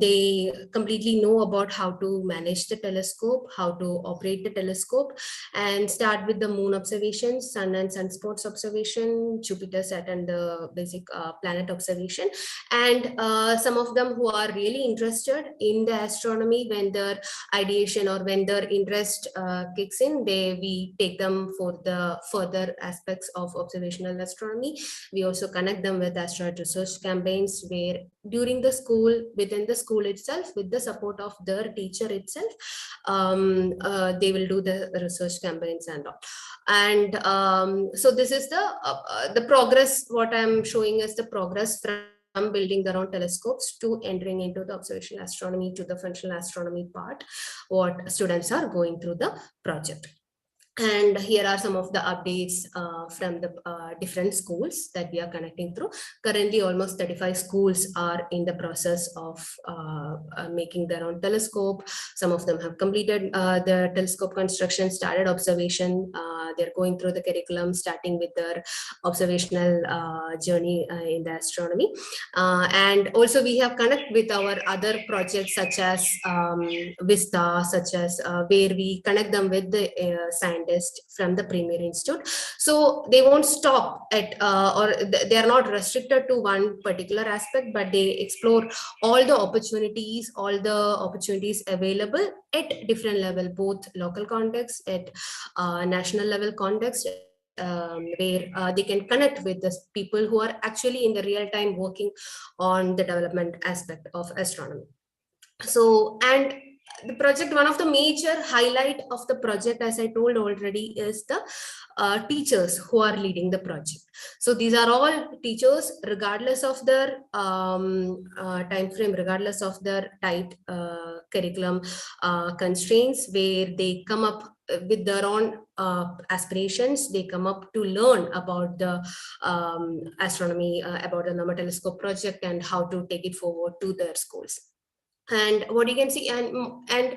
They completely know about how to manage the telescope, how to operate the telescope, and start with the moon observations, sun and sunspots observation, Jupiter, Saturn, the basic planet observation. And some of them who are really interested in the astronomy, when their ideation or when their interest kicks in, we take them for the further aspects of observational astronomy. We also connect them with asteroid research campaigns, where during the school, within the school itself, with the support of their teacher itself, they will do the research campaigns and all. And so this is the progress. What I'm showing is the progress from building their own telescopes to entering into the observational astronomy, to the functional astronomy part, what students are going through the project. And here are some of the updates from the different schools that we are connecting through. Currently, almost 35 schools are in the process of making their own telescope. Some of them have completed the telescope construction, started observation. They're going through the curriculum, starting with their observational journey in the astronomy. And also we have connect with our other projects such as Vista, such as where we connect them with the scientists from the Premier Institute. So they won't stop at or they are not restricted to one particular aspect, but they explore all the opportunities available at different level, both local context, at national level context, where they can connect with the people who are actually in the real time working on the development aspect of astronomy. So, and the project, one of the major highlight of the project, as I told already, is the teachers who are leading the project. So these are all teachers, regardless of their time frame, regardless of their tight curriculum constraints, where they come up with their own aspirations. They come up to learn about the astronomy, about the NAMA telescope project, and how to take it forward to their schools. And what you can see, and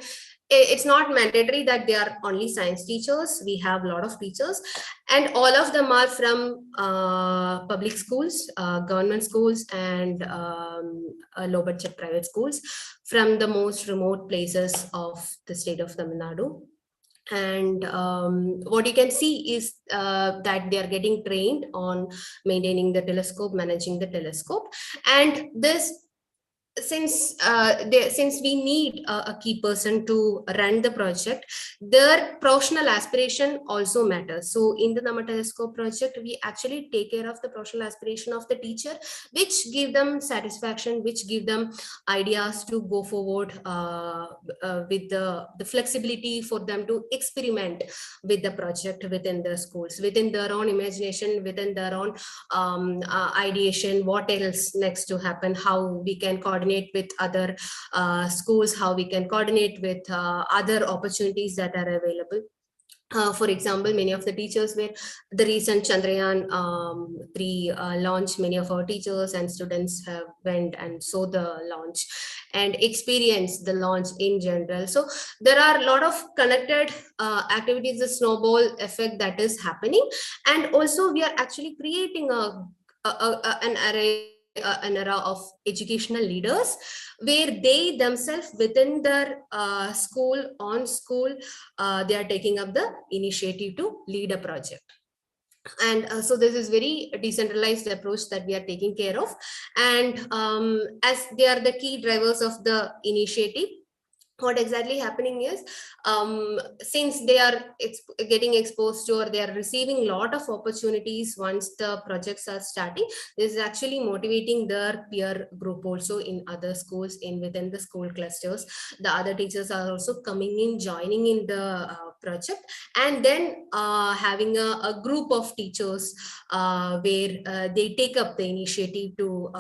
it's not mandatory that they are only science teachers. We have a lot of teachers, and all of them are from public schools, government schools, and low budget private schools from the most remote places of the state of Tamil Nadu. And what you can see is that they are getting trained on maintaining the telescope, managing the telescope. And this, since we need a key person to run the project, their professional aspiration also matters. So in the NAMA telescope project, we actually take care of the professional aspiration of the teacher, which give them satisfaction, which give them ideas to go forward with the flexibility for them to experiment with the project within the schools, within their own imagination, within their own ideation, what else next to happen, how we can coordinate with other schools, how we can coordinate with other opportunities that are available. For example, many of the teachers were the recent Chandrayaan 3 launch. Many of our teachers and students have went and saw the launch and experienced the launch in general. So there are a lot of connected activities, the snowball effect that is happening. And also we are actually creating an era of educational leaders, where they themselves within their school, they are taking up the initiative to lead a project. And so this is very decentralized approach that we are taking care of. And as they are the key drivers of the initiative, what exactly happening is, since they are getting exposed to, or they are receiving a lot of opportunities once the projects are starting, this is actually motivating their peer group also in other schools, within the school clusters. The other teachers are also coming in, joining in the project, and then having a group of teachers where they take up the initiative to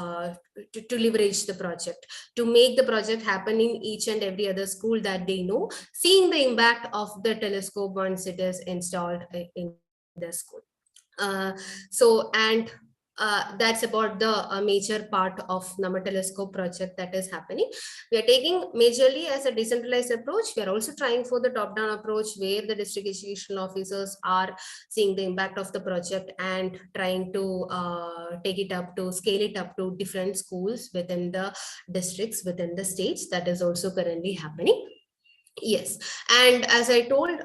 leverage the project, to make the project happen in each and every other school that they know, seeing the impact of the telescope once it is installed in the school. That's about the major part of NAMA telescope project that is happening. We are taking majorly as a decentralized approach. We are also trying for the top-down approach, where the district educational officers are seeing the impact of the project and trying to scale it up to different schools within the districts, within the states. That is also currently happening. Yes, and as I told,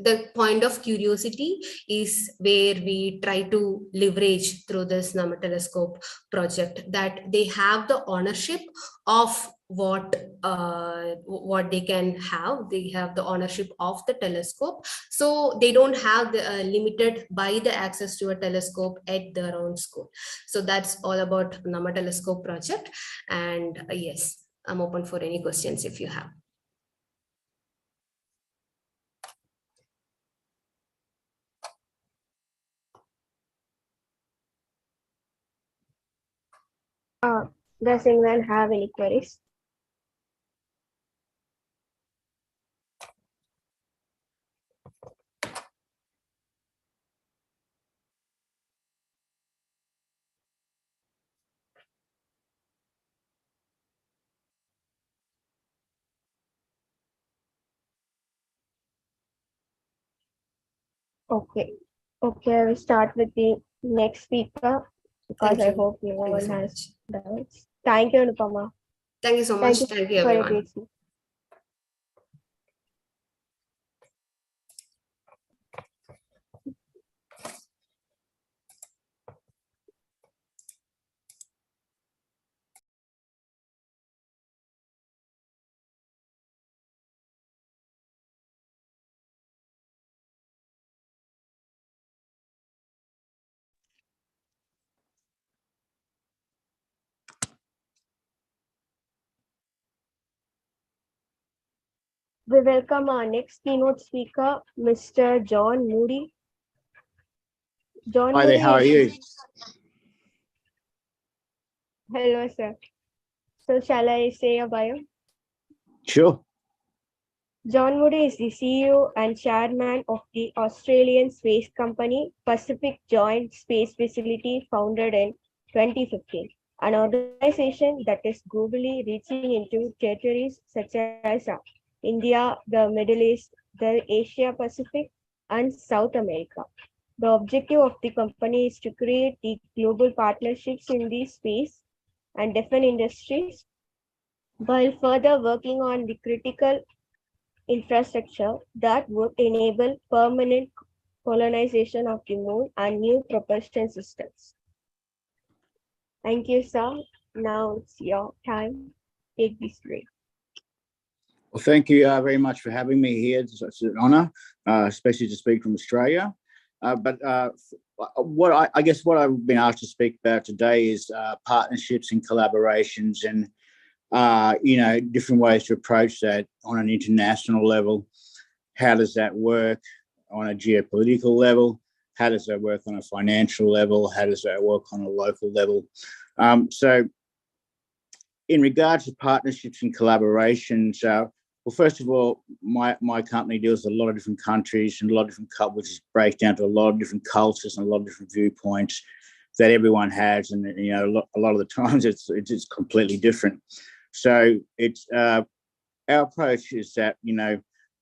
the point of curiosity is where we try to leverage through this NAMA telescope project, that they have the ownership of what they can have. They have the ownership of the telescope, so they don't have the limited by the access to a telescope at their own school. So that's all about NAMA telescope project. And yes, I'm open for any questions if you have. Does anyone have any queries? Okay. Okay, we'll start with the next speaker because Thank I you. hope no Thank you one so has much. doubts. Thank you, Anupama. Thank you so Thank much. you Thank you, for your everyone. great speech. We welcome our next keynote speaker, Mr. John Moody. John Hi there, how are you? Hello, sir. So shall I say a bio? Sure. John Moody is the CEO and chairman of the Australian space company Pacific Joint Space Facility, founded in 2015, an organization that is globally reaching into territories such as India, the Middle East, the Asia Pacific, and South America. The objective of the company is to create the global partnerships in the space and defense industries, while further working on the critical infrastructure that would enable permanent colonization of the moon and new propulsion systems. Thank you, sir. Now it's your time. Take this break. Well, thank you very much for having me here. It's an honour, especially to speak from Australia. What I've been asked to speak about today is partnerships and collaborations, and different ways to approach that on an international level. How does that work on a geopolitical level? How does that work on a financial level? How does that work on a local level? So in regards to partnerships and collaborations, well, first of all, my company deals with a lot of different countries and a lot of different which breaks down to a lot of different cultures and a lot of different viewpoints that everyone has, and a lot of the times it's completely different. So it's our approach is that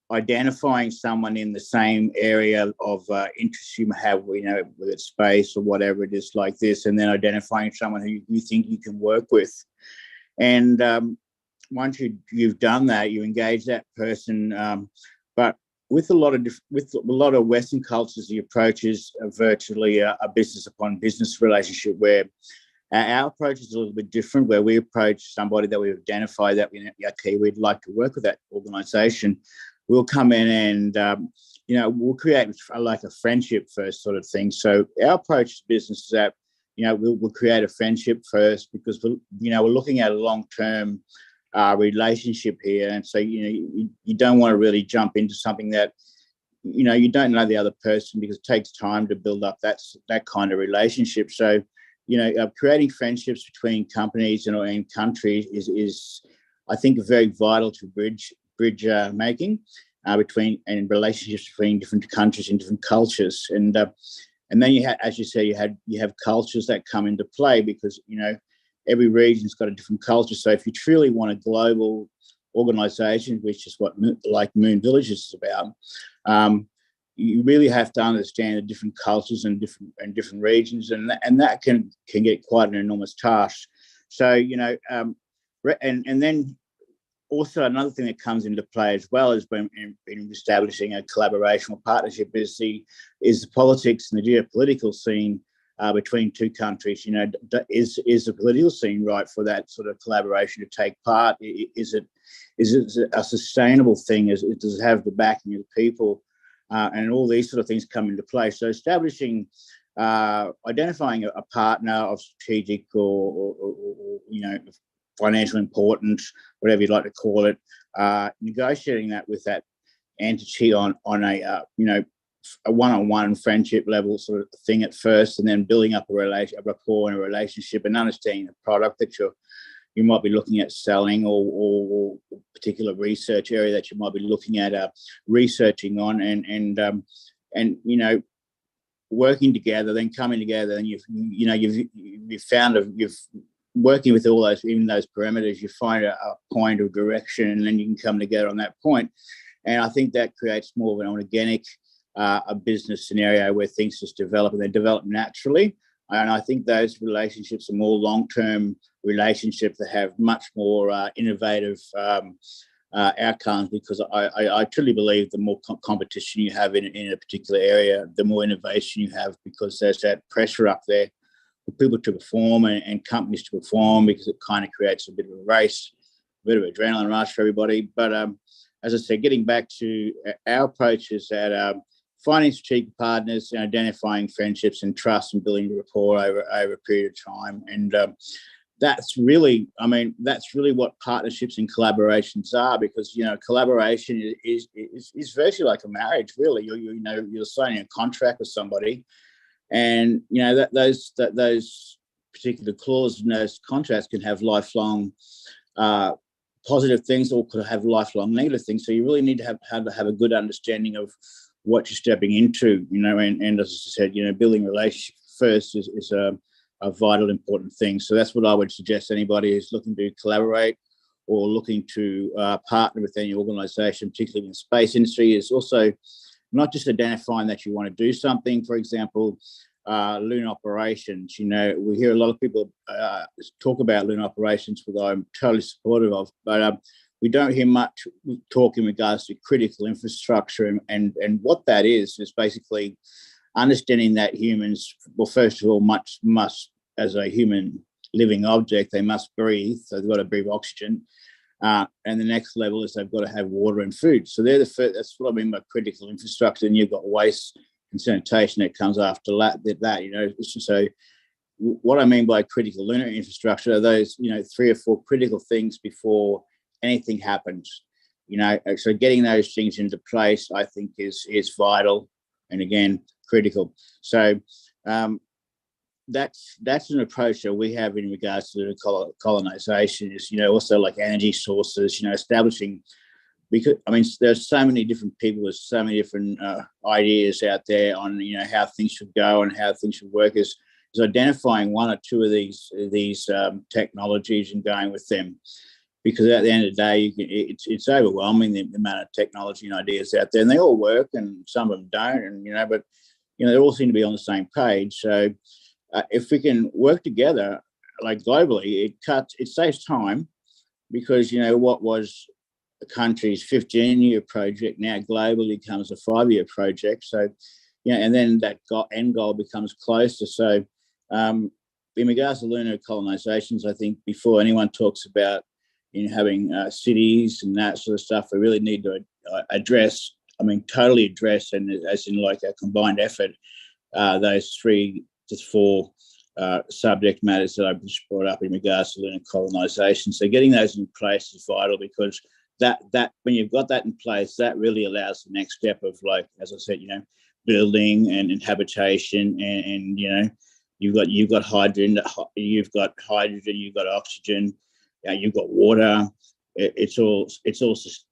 identifying someone in the same area of interest you have, whether it's space or whatever it is like this, and then identifying someone who you think you can work with, and once you've done that, you engage that person. But with a lot of Western cultures, the approach is virtually a business upon business relationship, where our approach is a little bit different, where we approach somebody that we identify that we'd like to work with that organization. We'll come in and we'll create like a friendship first sort of thing. So our approach to business is that we'll create a friendship first, because we're looking at a long-term relationship here, and so you don't want to really jump into something that you don't know the other person, because it takes time to build up that kind of relationship. So creating friendships between companies and countries is I think very vital to bridge making between and relationships between different countries and different cultures, and then you have, as you say, you have cultures that come into play, because every region's got a different culture. So if you truly want a global organization, which is what like Moon Villages is about, you really have to understand the different cultures and different regions, and that can get quite an enormous task. So and then also another thing that comes into play as well is when in establishing a collaboration or partnership is the politics and the geopolitical scene between two countries. Is the political scene right for that sort of collaboration to take part? Is it a sustainable thing? Does it have the backing of the people? And all these sort of things come into play. So establishing, identifying a partner of strategic or financial importance, whatever you'd like to call it, negotiating that with that entity on a one-on-one friendship level sort of thing at first, and then building up a rapport and a relationship, and understanding the product that you might be looking at selling, or particular research area that you might be looking at researching on, and working together, then coming together, and you've found you've working with all those, even those parameters, you find a point of direction, and then you can come together on that point. And I think that creates more of an organic a business scenario where things just develop and they develop naturally. And I think those relationships are more long-term relationships that have much more innovative outcomes, because I truly believe the more competition you have in a particular area, the more innovation you have, because there's that pressure up there for people to perform and companies to perform, because it kind of creates a bit of a race, a bit of adrenaline rush for everybody. But as I said, getting back to our approach is that finding strategic partners and identifying friendships and trust and building rapport over a period of time. And that's really what partnerships and collaborations are, because, collaboration is virtually like a marriage, really. You're signing a contract with somebody, and, those particular clauses in those contracts can have lifelong positive things, or could have lifelong negative things. So you really need to have a good understanding of what you're stepping into, and as I said, building relationships first is a vital, important thing. So that's what I would suggest anybody who's looking to collaborate or looking to partner with any organisation, particularly in the space industry, is also not just identifying that you want to do something. For example, lunar operations. We hear a lot of people talk about lunar operations, which I'm totally supportive of, but we don't hear much talk in regards to critical infrastructure, and what that is basically understanding that humans, well, first of all, must, as a human living object, they must breathe. So they've got to breathe oxygen. And the next level is they've got to have water and food. So they're the first, that's what I mean by critical infrastructure. And you've got waste and sanitation that comes after that. So what I mean by critical lunar infrastructure are those, 3 or 4 critical things before anything happens. So getting those things into place, I think, is vital, and again, critical. So that's an approach that we have in regards to colonization. Is also like energy sources. Establishing, because there's so many different people, there's so many different ideas out there on how things should go and how things should work. Is identifying 1 or 2 of these technologies and going with them. Because at the end of the day, it's overwhelming, the amount of technology and ideas out there, and they all work, and some of them don't, and but they all seem to be on the same page. So if we can work together, like globally, it saves time, because what was a country's 15-year project now globally becomes a 5-year project. So and then that end goal becomes closer. So in regards to lunar colonizations, I think before anyone talks about having cities and that sort of stuff, we really need to totally address, and as in like a combined effort, those 3 to 4 subject matters that I've just brought up in regards to lunar colonization. So getting those in place is vital, because that when you've got that in place, that really allows the next step of, like, as I said, building and habitation, and you've got hydrogen, you've got oxygen. You've got water. It's all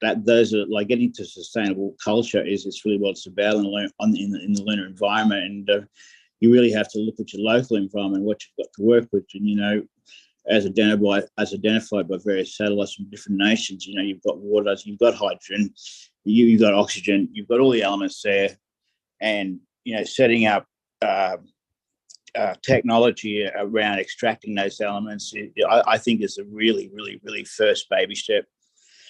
that. Those are like getting to sustainable culture. It's really what it's about in the lunar environment, and you really have to look at your local environment, what you've got to work with, and as identified by various satellites from different nations. You've got water, you've got hydrogen, you've got oxygen, you've got all the elements there, and setting up technology around extracting those elements, I think, is a really, really, really first baby step.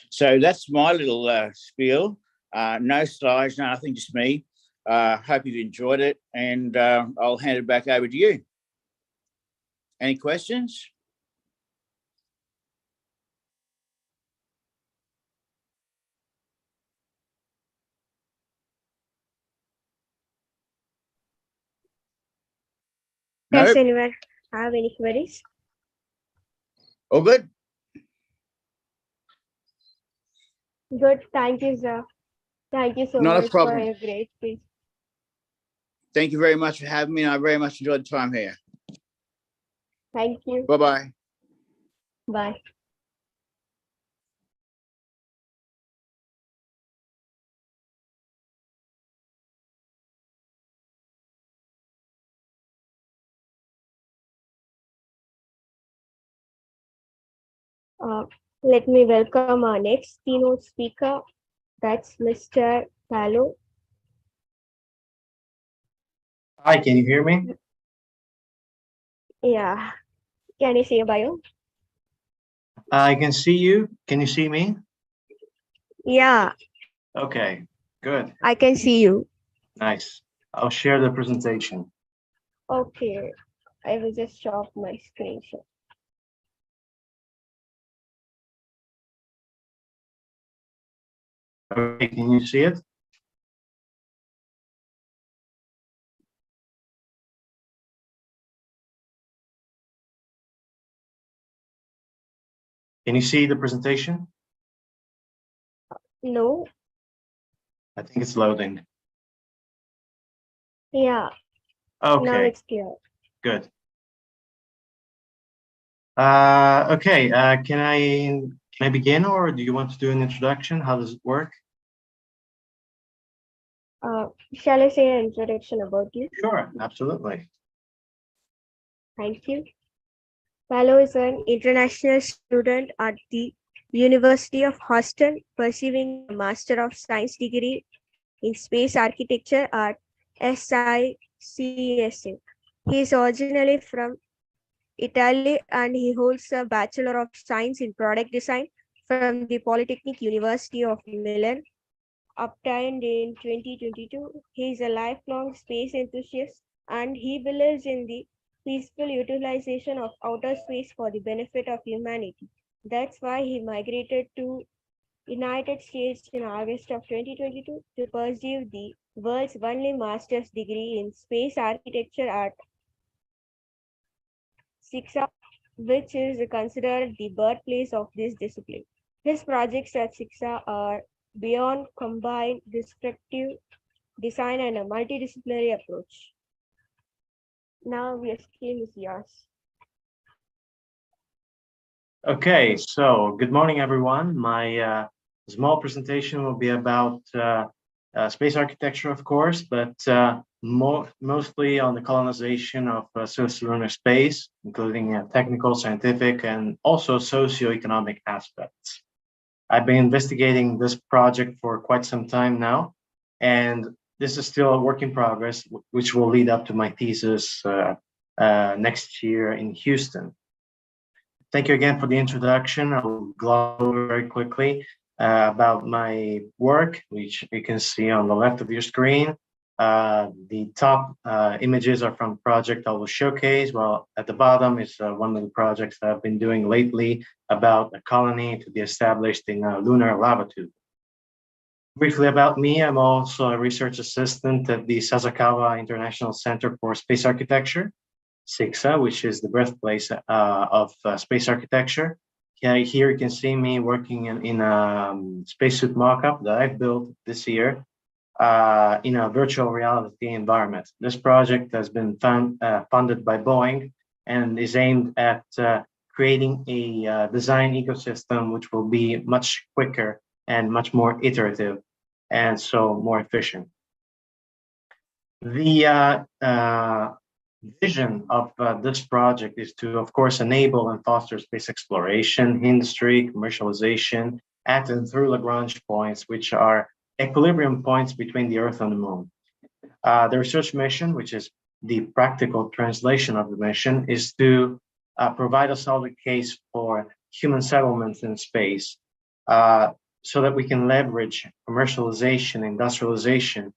So that's my little spiel. No slides, nothing, just me. Hope you've enjoyed it, and I'll hand it back over to you. Any questions? Does Nope. anyone have any queries? All good? Good. Thank you, sir. Thank you so Not a much problem. for your great speech. Thank you very much for having me. I very much enjoyed the time here. Thank you. Bye-bye. Bye. Let me welcome our next keynote speaker. That's Mr. Palo. Hi, can you hear me? Yeah. Can you see your bio? I can see you. Can you see me? Yeah, Okay, good. I can see you. Nice. I'll share the presentation. Okay. I will just stop my screen share. Okay, can you see it? Can you see the presentation? No. I think it's loading. Yeah. Now Okay, it's clear. good. Okay, can I begin, or do you want to do an introduction? How does it work? Shall I say an introduction about you? Sure, absolutely. Thank you. Palo is an international student at the University of Houston, pursuing a Master of Science degree in Space Architecture at SICSA. He is originally from Italy and he holds a Bachelor of Science in Product Design from the Polytechnic University of Milan, obtained in 2022. He is a lifelong space enthusiast and he believes in the peaceful utilization of outer space for the benefit of humanity. That's why he migrated to United States in August of 2022 to pursue the world's only master's degree in space architecture at SICSA, which is considered the birthplace of this discipline. His projects at SICSA are beyond combined descriptive design and a multidisciplinary approach. Now your screen is yours. Okay, so good morning, everyone. My small presentation will be about space architecture, of course, but mostly on the colonization of cislunar space, including technical, scientific, and also socioeconomic aspects. I've been investigating this project for quite some time now, and this is still a work in progress, which will lead up to my thesis next year in Houston. Thank you again for the introduction. I'll gloss over very quickly about my work, which you can see on the left of your screen. The top images are from the project I will showcase, while at the bottom is one of the projects that I've been doing lately about a colony to be established in a lunar lava tube. Briefly about me, I'm also a research assistant at the Sasakawa International Center for Space Architecture, SICSA, which is the birthplace of space architecture. Here you can see me working in a spacesuit mockup that I've built this year in a virtual reality environment. This project has been funded by Boeing and is aimed at creating a design ecosystem which will be much quicker and much more iterative and so more efficient. The vision of this project is to, of course, enable and foster space exploration, industry, commercialization, at and through Lagrange points, which are equilibrium points between the Earth and the Moon. The research mission, which is the practical translation of the mission, is to provide a solid case for human settlements in space so that we can leverage commercialization, industrialization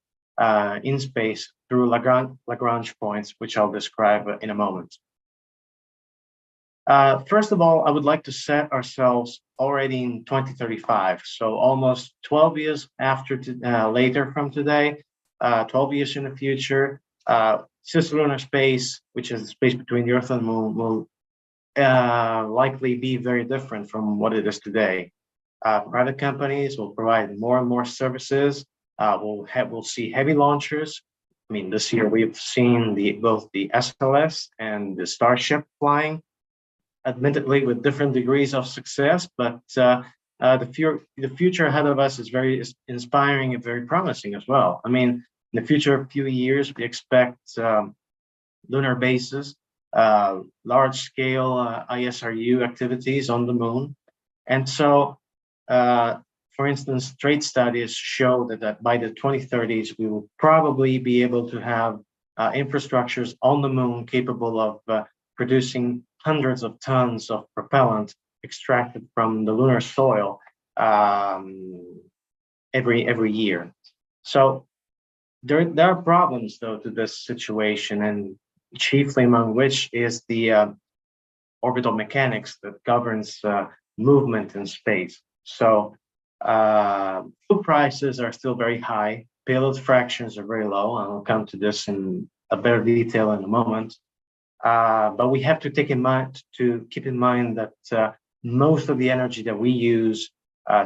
in space through Lagrange points, which I'll describe in a moment. First of all, I would like to set ourselves already in 2035, so almost 12 years later from today, 12 years in the future, cislunar space, which is the space between the Earth and the Moon, will likely be very different from what it is today. Private companies will provide more and more services. We'll see heavy launchers. I mean, this year we've seen both the SLS and the Starship flying, admittedly with different degrees of success, but the future ahead of us is very inspiring and very promising as well. I mean, in the future few years, we expect lunar bases, large-scale ISRU activities on the Moon, and so. For instance, trade studies show that by the 2030s, we will probably be able to have infrastructures on the moon capable of producing hundreds of tons of propellant extracted from the lunar soil every year. So there are problems, though, to this situation, and chiefly among which is the orbital mechanics that governs movement in space. So fuel prices are still very high. Payload fractions are very low, and I'll come to this in a better detail in a moment. But we have to keep in mind that most of the energy that we use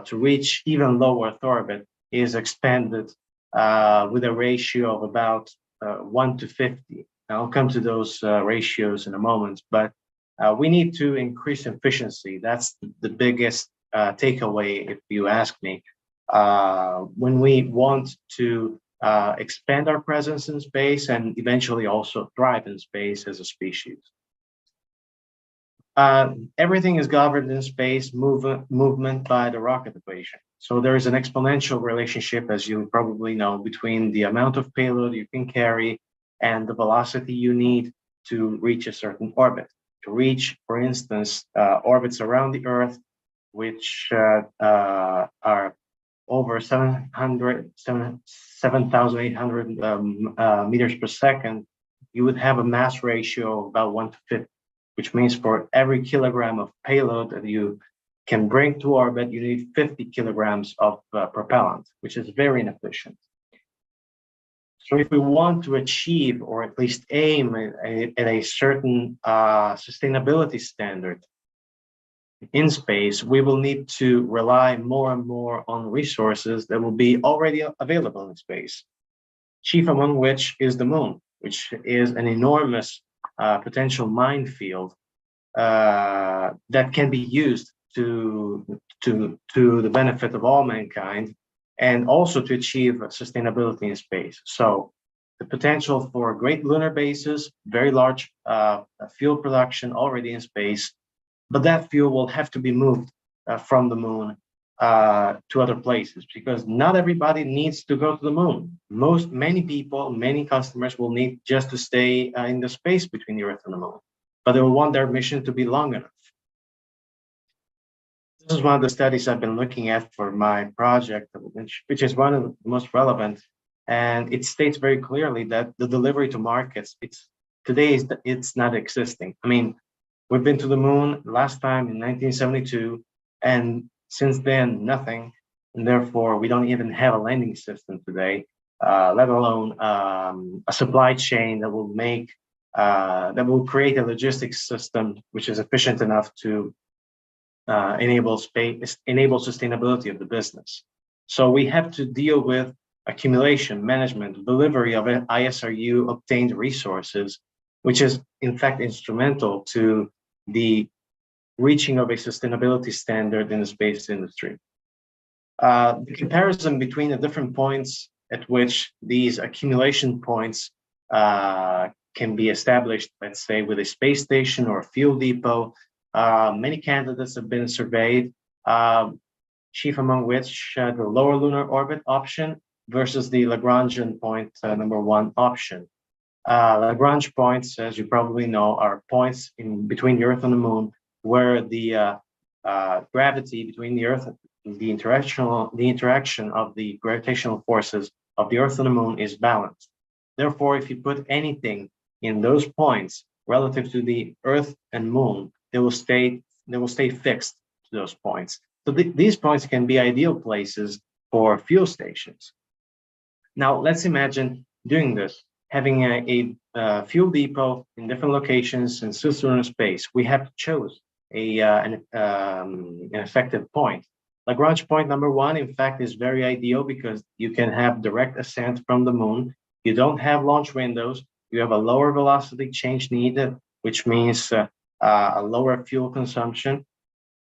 to reach even low Earth orbit is expended with a ratio of about 1 to 50. I'll come to those ratios in a moment, but we need to increase efficiency. That's the biggest takeaway, if you ask me, when we want to expand our presence in space and eventually also thrive in space as a species. Everything is governed in space movement by the rocket equation. So there is an exponential relationship, as you probably know, between the amount of payload you can carry and the velocity you need to reach a certain orbit. To reach, for instance, orbits around the Earth, which are over 7,800 meters per second, you would have a mass ratio of about 1 to 50, which means for every kilogram of payload that you can bring to orbit, you need 50 kilograms of propellant, which is very inefficient. So if we want to achieve, or at least aim at a certain sustainability standard in space, we will need to rely more and more on resources that will be already available in space, chief among which is the moon, which is an enormous potential minefield that can be used to the benefit of all mankind, and also to achieve sustainability in space. So the potential for great lunar bases, very large fuel production already in space, but that fuel will have to be moved from the moon to other places, because not everybody needs to go to the moon. Many people, many customers will need just to stay in the space between the Earth and the moon, but they will want their mission to be long enough. This is one of the studies I've been looking at for my project, which is one of the most relevant, and it states very clearly that the delivery to markets, it's not existing. I mean, we've been to the moon last time in 1972, and since then, nothing, and therefore we don't even have a landing system today, let alone a supply chain that will create a logistics system which is efficient enough to enable sustainability of the business. So we have to deal with accumulation, management, delivery of ISRU obtained resources, which is in fact instrumental to the reaching of a sustainability standard in the space industry. The comparison between the different points at which these accumulation points can be established, let's say with a space station or a fuel depot, many candidates have been surveyed, chief among which the lower lunar orbit option versus the Lagrangian point number 1 option. Lagrange points, as you probably know, are points in between the Earth and the moon where the gravity between the Earth, the interaction of the gravitational forces of the Earth and the moon is balanced. Therefore, if you put anything in those points relative to the Earth and moon, they will stay fixed to those points. So these points can be ideal places for fuel stations. Now, let's imagine doing this, having a fuel depot in different locations in cislunar space. We have to choose an effective point. Lagrange point number 1, in fact, is very ideal because you can have direct ascent from the moon. You don't have launch windows. You have a lower velocity change needed, which means a lower fuel consumption,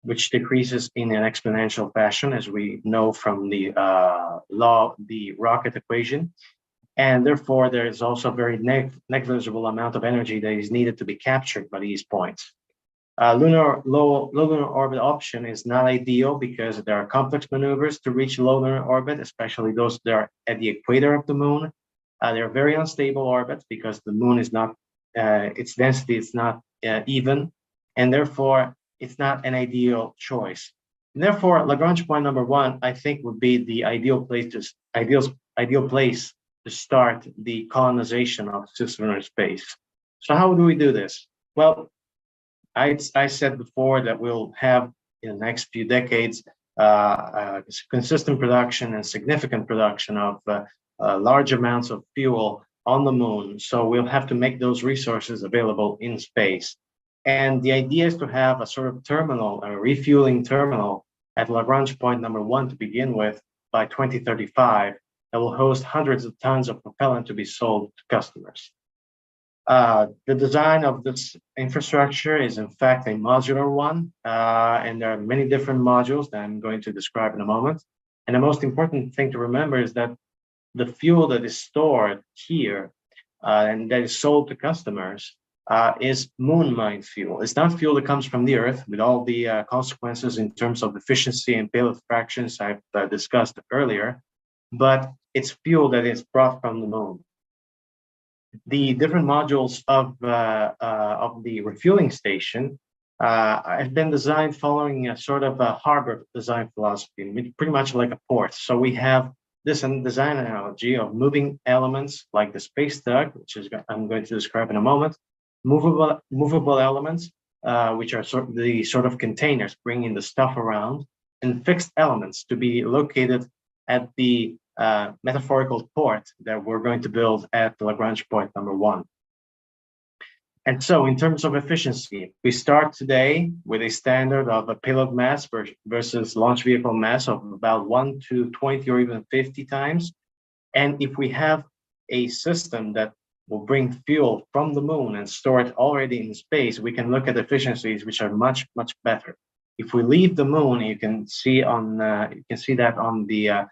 which decreases in an exponential fashion, as we know from the the rocket equation. And therefore, there is also a very negligible amount of energy that is needed to be captured by these points. Low lunar orbit option is not ideal because there are complex maneuvers to reach low lunar orbit, especially those that are at the equator of the moon. They're very unstable orbits because the moon is not, its density is not even, and therefore it's not an ideal choice. And therefore, Lagrange point number 1, I think, would be the ideal place to start the colonization of cislunar space. So how do we do this? Well, I said before that we'll have in the next few decades consistent production and significant production of large amounts of fuel on the moon. So we'll have to make those resources available in space. And the idea is to have a sort of terminal, a refueling terminal at Lagrange point number 1 to begin with by 2035 that will host hundreds of tons of propellant to be sold to customers. The design of this infrastructure is in fact a modular one, and there are many different modules that I'm going to describe in a moment. And the most important thing to remember is that the fuel that is stored here and that is sold to customers is moon mine fuel. It's not fuel that comes from the Earth with all the consequences in terms of efficiency and payload fractions I've discussed earlier, but it's fuel that is brought from the moon. The different modules of the refueling station have been designed following a sort of a harbor design philosophy, pretty much like a port. So we have this design analogy of moving elements like the space tug, which is I'm going to describe in a moment, movable elements, which are the sort of containers bringing the stuff around, and fixed elements to be located at the metaphorical port that we're going to build at the Lagrange point number 1. And so in terms of efficiency, we start today with a standard of a payload mass versus launch vehicle mass of about 1 to 20 or even 50 times. And if we have a system that will bring fuel from the moon and store it already in space, we can look at efficiencies which are much, much better. If we leave the moon, you can see that on the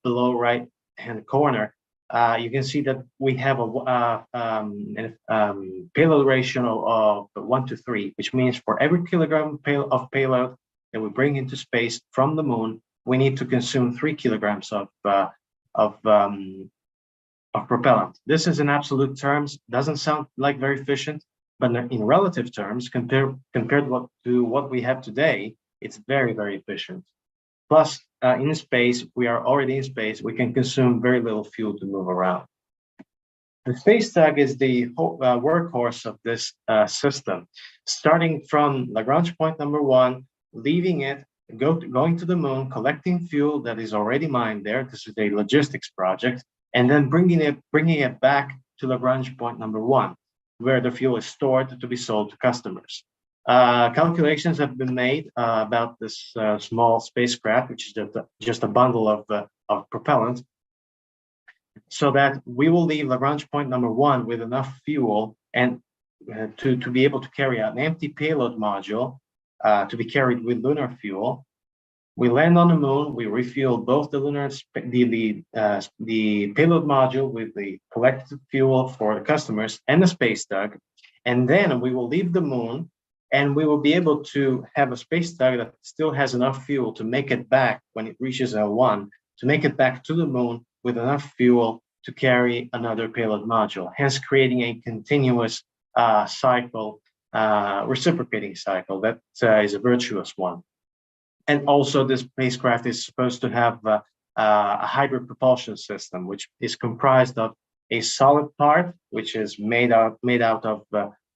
below right hand corner, you can see that we have a payload ratio of 1 to 3, which means for every kilogram of payload that we bring into space from the moon, we need to consume 3 kilograms of propellant. This is in absolute terms, doesn't sound like very efficient, but in relative terms, compared to what we have today, it's very, very efficient. Plus, in space, we are already in space, we can consume very little fuel to move around. The space tug is the workhorse of this system, starting from Lagrange point number 1, leaving it, going to the moon, collecting fuel that is already mined there. This is a logistics project, and then bringing it back to Lagrange point number 1, where the fuel is stored to be sold to customers. Calculations have been made about this small spacecraft, which is just a bundle of propellant, so that we will leave Lagrange point number 1 with enough fuel and to be able to carry out an empty payload module to be carried with lunar fuel. We land on the moon, we refuel both the payload module with the collected fuel for the customers and the space tug, and then we will leave the moon. And we will be able to have a space tug that still has enough fuel to make it back when it reaches L1, to make it back to the moon with enough fuel to carry another payload module, hence creating a continuous cycle, reciprocating cycle that is a virtuous one. And also this spacecraft is supposed to have a hybrid propulsion system, which is comprised of a solid part, which is made out of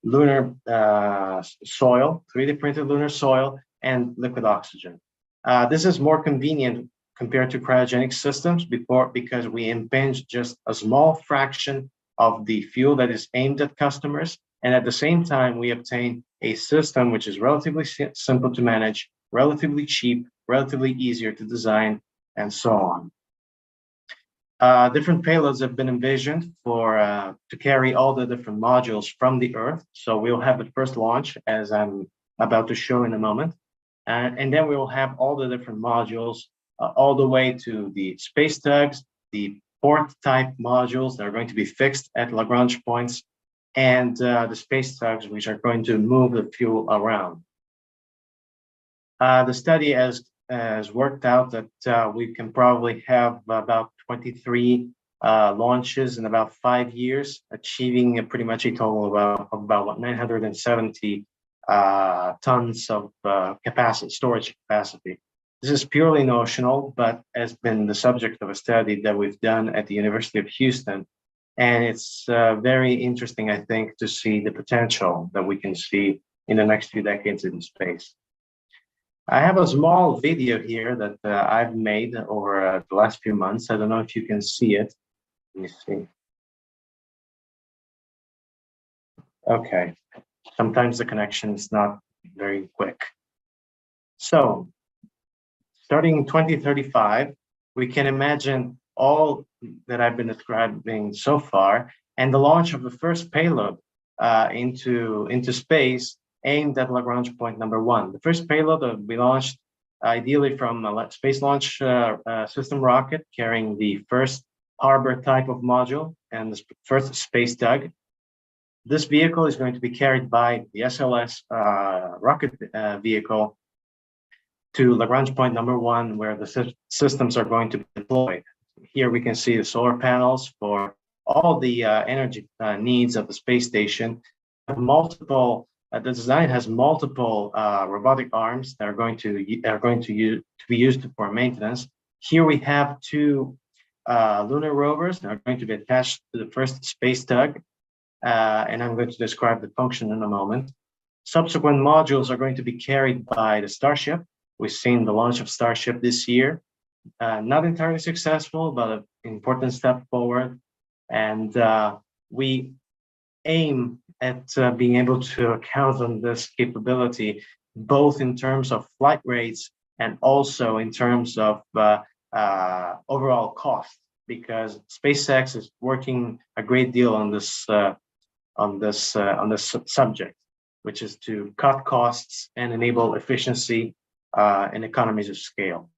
lunar soil, 3D printed lunar soil, and liquid oxygen. This is more convenient compared to cryogenic systems because we impinge just a small fraction of the fuel that is aimed at customers. And at the same time, we obtain a system which is relatively simple to manage, relatively cheap, relatively easier to design, and so on. Different payloads have been envisioned to carry all the different modules from the Earth. So we'll have the first launch, as I'm about to show in a moment. And then we will have all the different modules all the way to the space tugs, the port type modules that are going to be fixed at Lagrange points, and the space tugs, which are going to move the fuel around. The study has worked out that we can probably have about 23 launches in about 5 years, achieving pretty much a total of about 970 tons of storage capacity. This is purely notional, but has been the subject of a study that we've done at the University of Houston. And it's very interesting, I think, to see the potential that we can see in the next few decades in space. I have a small video here that I've made over the last few months. I don't know if you can see it. Let me see. Okay, sometimes the connection is not very quick. So, starting in 2035, we can imagine all that I've been describing so far, and the launch of the first payload into space aimed at Lagrange point number 1. The first payload will be launched ideally from a Space Launch System rocket carrying the first Harbor type of module and the first Space Tug. This vehicle is going to be carried by the SLS rocket vehicle to Lagrange point number 1, where the systems are going to be deployed. Here we can see the solar panels for all the energy needs of the space station. Multiple the design has multiple robotic arms that are going to be used for maintenance. Here we have 2 lunar rovers that are going to be attached to the first Space Tug, and I'm going to describe the function in a moment. Subsequent modules are going to be carried by the Starship. We've seen the launch of Starship this year. Not entirely successful, but an important step forward. And we aim at being able to count on this capability, both in terms of flight rates and also in terms of overall cost, because SpaceX is working a great deal on this subject, which is to cut costs and enable efficiency and economies of scale.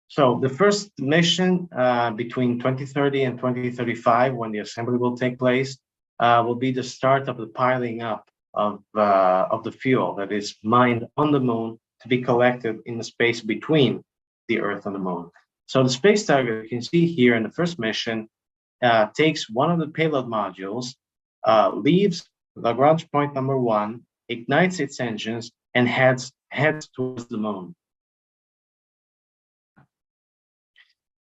So the first mission between 2030 and 2035, when the assembly will take place, will be the start of the piling up of the fuel that is mined on the moon to be collected in the space between the Earth and the moon. So the Space Tug, you can see here in the first mission, takes one of the payload modules, leaves Lagrange point number 1, ignites its engines, and heads towards the moon.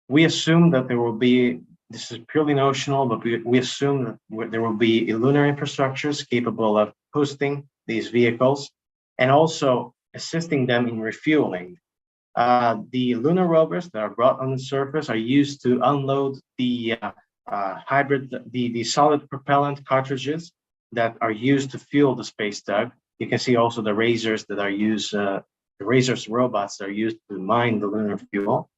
We assume that there will be, this is purely notional, but we assume that there will be lunar infrastructures capable of hosting these vehicles and also assisting them in refueling. The lunar rovers that are brought on the surface are used to unload the the solid propellant cartridges that are used to fuel the Space Tug. You can see also the razors that are used, the razors robots that are used to mine the lunar fuel.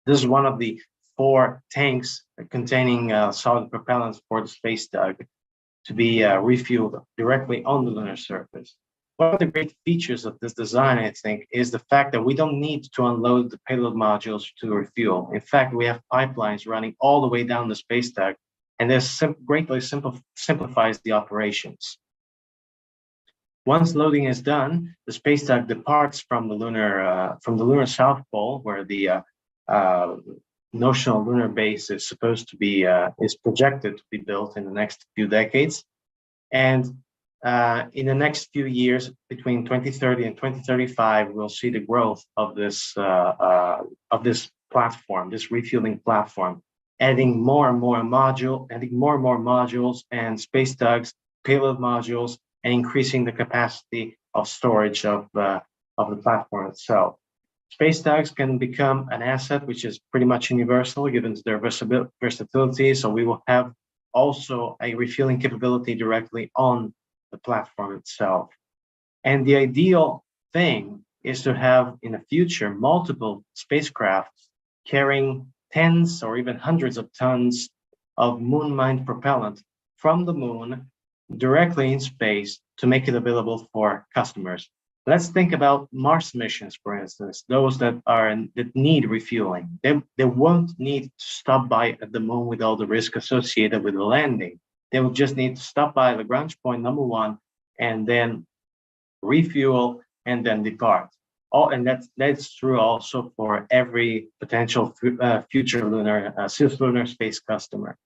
This is one of the 4 tanks containing solid propellants for the Space Tug to be refueled directly on the lunar surface. One of the great features of this design, I think, is the fact that we don't need to unload the payload modules to refuel. In fact, we have pipelines running all the way down the Space Tug, and this greatly simplifies the operations. Once loading is done, the Space Tug departs from the lunar South Pole, where the notional lunar base is supposed to be is projected to be built in the next few decades, and in the next few years, between 2030 and 2035, we'll see the growth of this platform, this refueling platform, adding more and more modules and Space Tugs, payload modules, and increasing the capacity of storage of the platform itself. Space Tugs can become an asset which is pretty much universal given their versatility. So we will have also a refueling capability directly on the platform itself. And the ideal thing is to have in the future multiple spacecraft carrying tens or even hundreds of tons of moon-mined propellant from the moon directly in space to make it available for customers. Let's think about Mars missions, for instance, those that need refueling. They won't need to stop by at the moon with all the risk associated with the landing. They will just need to stop by Lagrange point number 1 and then refuel and then depart. And that's true also for every potential future lunar cislunar space customer.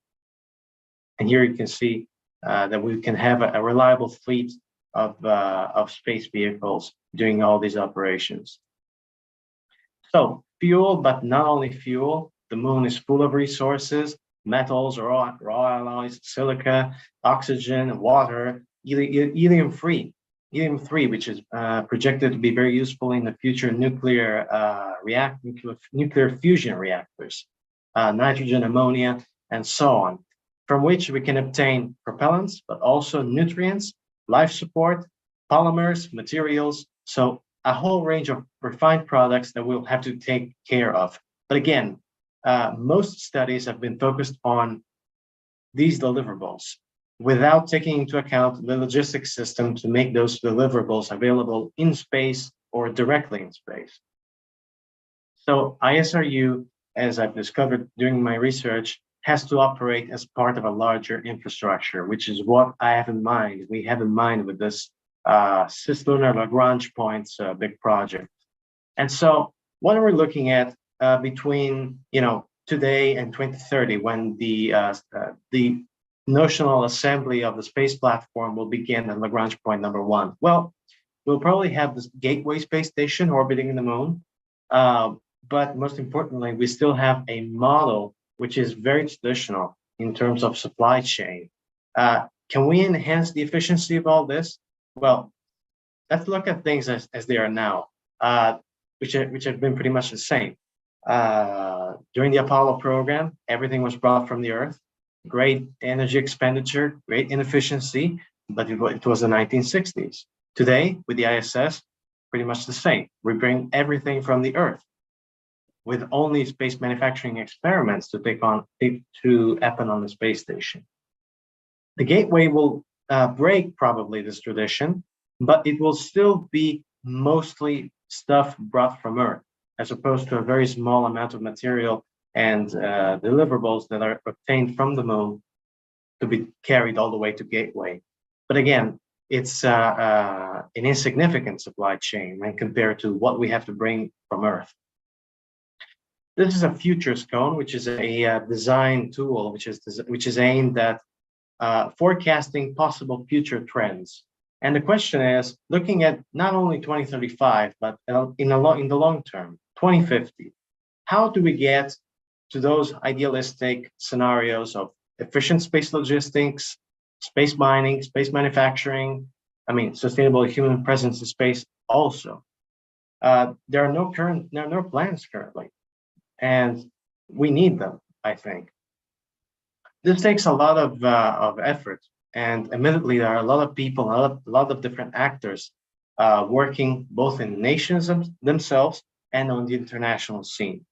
And here you can see that we can have a reliable fleet of space vehicles doing all these operations. So fuel, but not only fuel. The moon is full of resources: metals, raw alloys, silica, oxygen, water, helium-3, which is projected to be very useful in the future nuclear fusion reactors, nitrogen, ammonia, and so on, from which we can obtain propellants, but also nutrients, life support, polymers, materials. So a whole range of refined products that we'll have to take care of. But again, most studies have been focused on these deliverables without taking into account the logistics system to make those deliverables available in space or directly in space. So ISRU, as I've discovered during my research, has to operate as part of a larger infrastructure, which is what I have in mind. We have in mind with this cislunar Lagrange points big project. And so what are we looking at between today and 2030, when the notional assembly of the space platform will begin at Lagrange point number 1? Well, we'll probably have this Gateway space station orbiting the moon, but most importantly, we still have a model which is very traditional in terms of supply chain. Can we enhance the efficiency of all this? Well, let's look at things as they are now, which have been pretty much the same. During the Apollo program, everything was brought from the Earth. Great energy expenditure, great inefficiency, but it was the 1960s. Today, with the ISS, pretty much the same. We bring everything from the Earth, with only space manufacturing experiments to happen on the space station. The Gateway will break probably this tradition, but it will still be mostly stuff brought from Earth, as opposed to a very small amount of material and deliverables that are obtained from the moon to be carried all the way to Gateway. But again, it's an insignificant supply chain when compared to what we have to bring from Earth. This is a futures cone, which is a design tool, which is aimed at forecasting possible future trends. And the question is, looking at not only 2035, but in the long term, 2050, how do we get to those idealistic scenarios of efficient space logistics, space mining, space manufacturing, sustainable human presence in space also? There are no plans currently, and we need them, I think. This takes a lot of effort, and admittedly, there are a lot of people, a lot of different actors working both in nations themselves and on the international scene.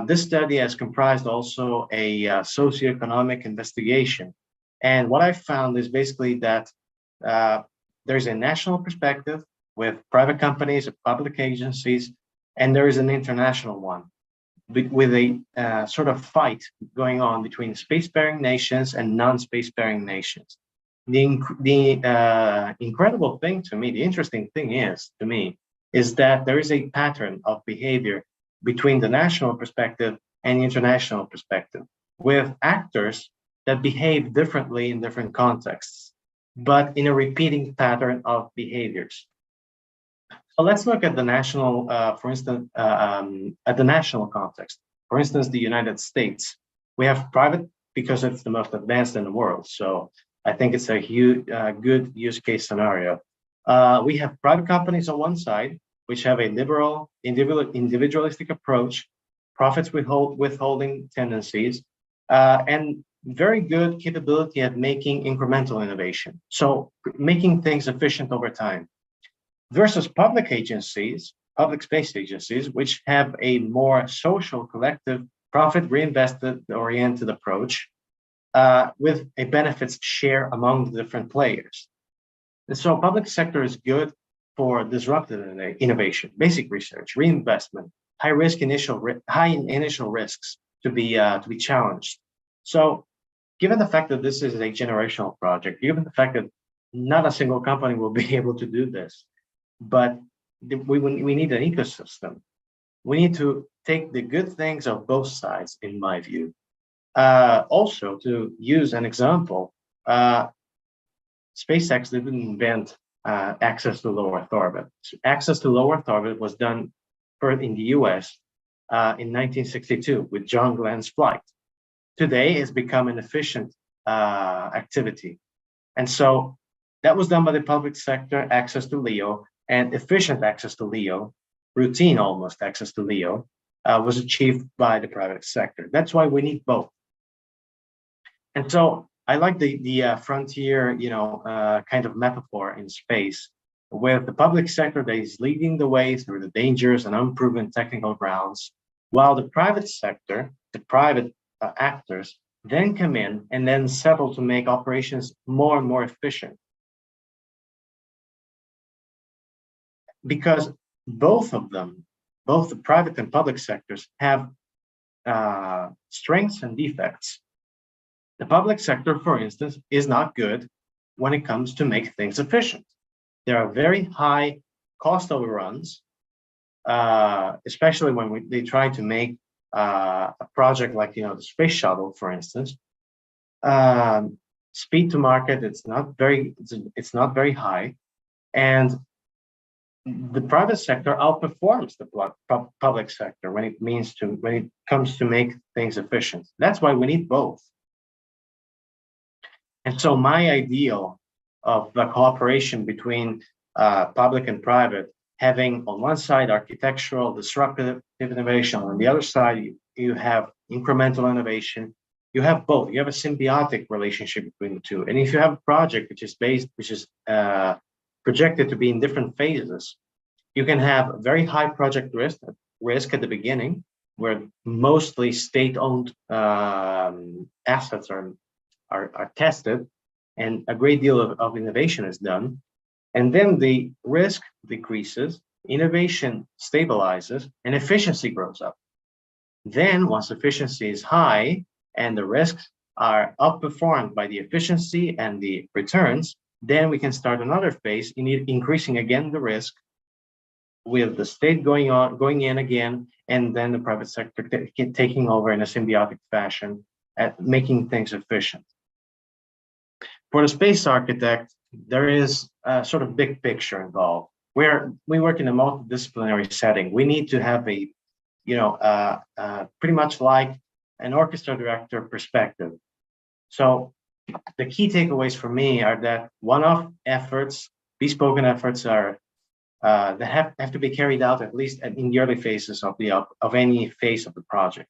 This study has comprised also a socioeconomic investigation. And what I found is basically that there's a national perspective with private companies, public agencies, and there is an international one with a sort of fight going on between spacefaring nations and non-spacefaring nations. The incredible thing to me, the interesting thing is that there is a pattern of behavior between the national perspective and the international perspective, with actors that behave differently in different contexts, but in a repeating pattern of behaviors. So let's look at the national, for instance, at the national context. For instance, the United States. We have private because it's the most advanced in the world. So I think it's a huge, good use case scenario. We have private companies on one side, which have a liberal, individualistic approach, profits withholding tendencies, and very good capability at making incremental innovation. So making things efficient over time. Versus public agencies, public space agencies, which have a more social, collective, profit reinvested oriented approach with a benefits share among the different players. And so public sector is good for disruptive innovation, basic research, reinvestment, high initial risks to be challenged. So given the fact that this is a generational project, given the fact that not a single company will be able to do this, but we need an ecosystem. We need to take the good things of both sides, in my view. Also, to use an example, SpaceX didn't invent access to low Earth orbit. Access to low Earth orbit was done first in the US in 1962 with John Glenn's flight. Today, it's become an efficient activity. And so that was done by the public sector, access to LEO, and efficient access to LEO, routine almost access to LEO, was achieved by the private sector. That's why we need both. And so I like the frontier, kind of metaphor in space, where the public sector that is leading the way through the dangerous and unproven technical grounds, while the private sector, the private actors, then come in and then settle to make operations more and more efficient. Because both of them, both the private and public sectors, have strengths and defects. The public sector, for instance, is not good when it comes to make things efficient. There are very high cost overruns, especially when they try to make a project like the space shuttle, for instance. Speed to market, it's not very high, and the private sector outperforms the public sector when it comes to make things efficient. That's why we need both. And so my ideal of the cooperation between public and private, having on one side architectural disruptive innovation, on the other side you have incremental innovation. You have both. You have a symbiotic relationship between the two. And if you have a project which is projected to be in different phases, you can have very high project risk at the beginning, where mostly state-owned assets are tested, and a great deal of innovation is done. And then the risk decreases, innovation stabilizes, and efficiency grows up. Then once efficiency is high and the risks are outperformed by the efficiency and the returns, then we can start another phase in increasing again the risk, with the state going in again, and then the private sector taking over in a symbiotic fashion at making things efficient. For the space architect, there is a sort of big picture involved, where we work in a multidisciplinary setting. We need to have a, pretty much like an orchestra director perspective. So the key takeaways for me are that one-off efforts, bespoke efforts, are that have to be carried out at least in the early phases of any phase of the project.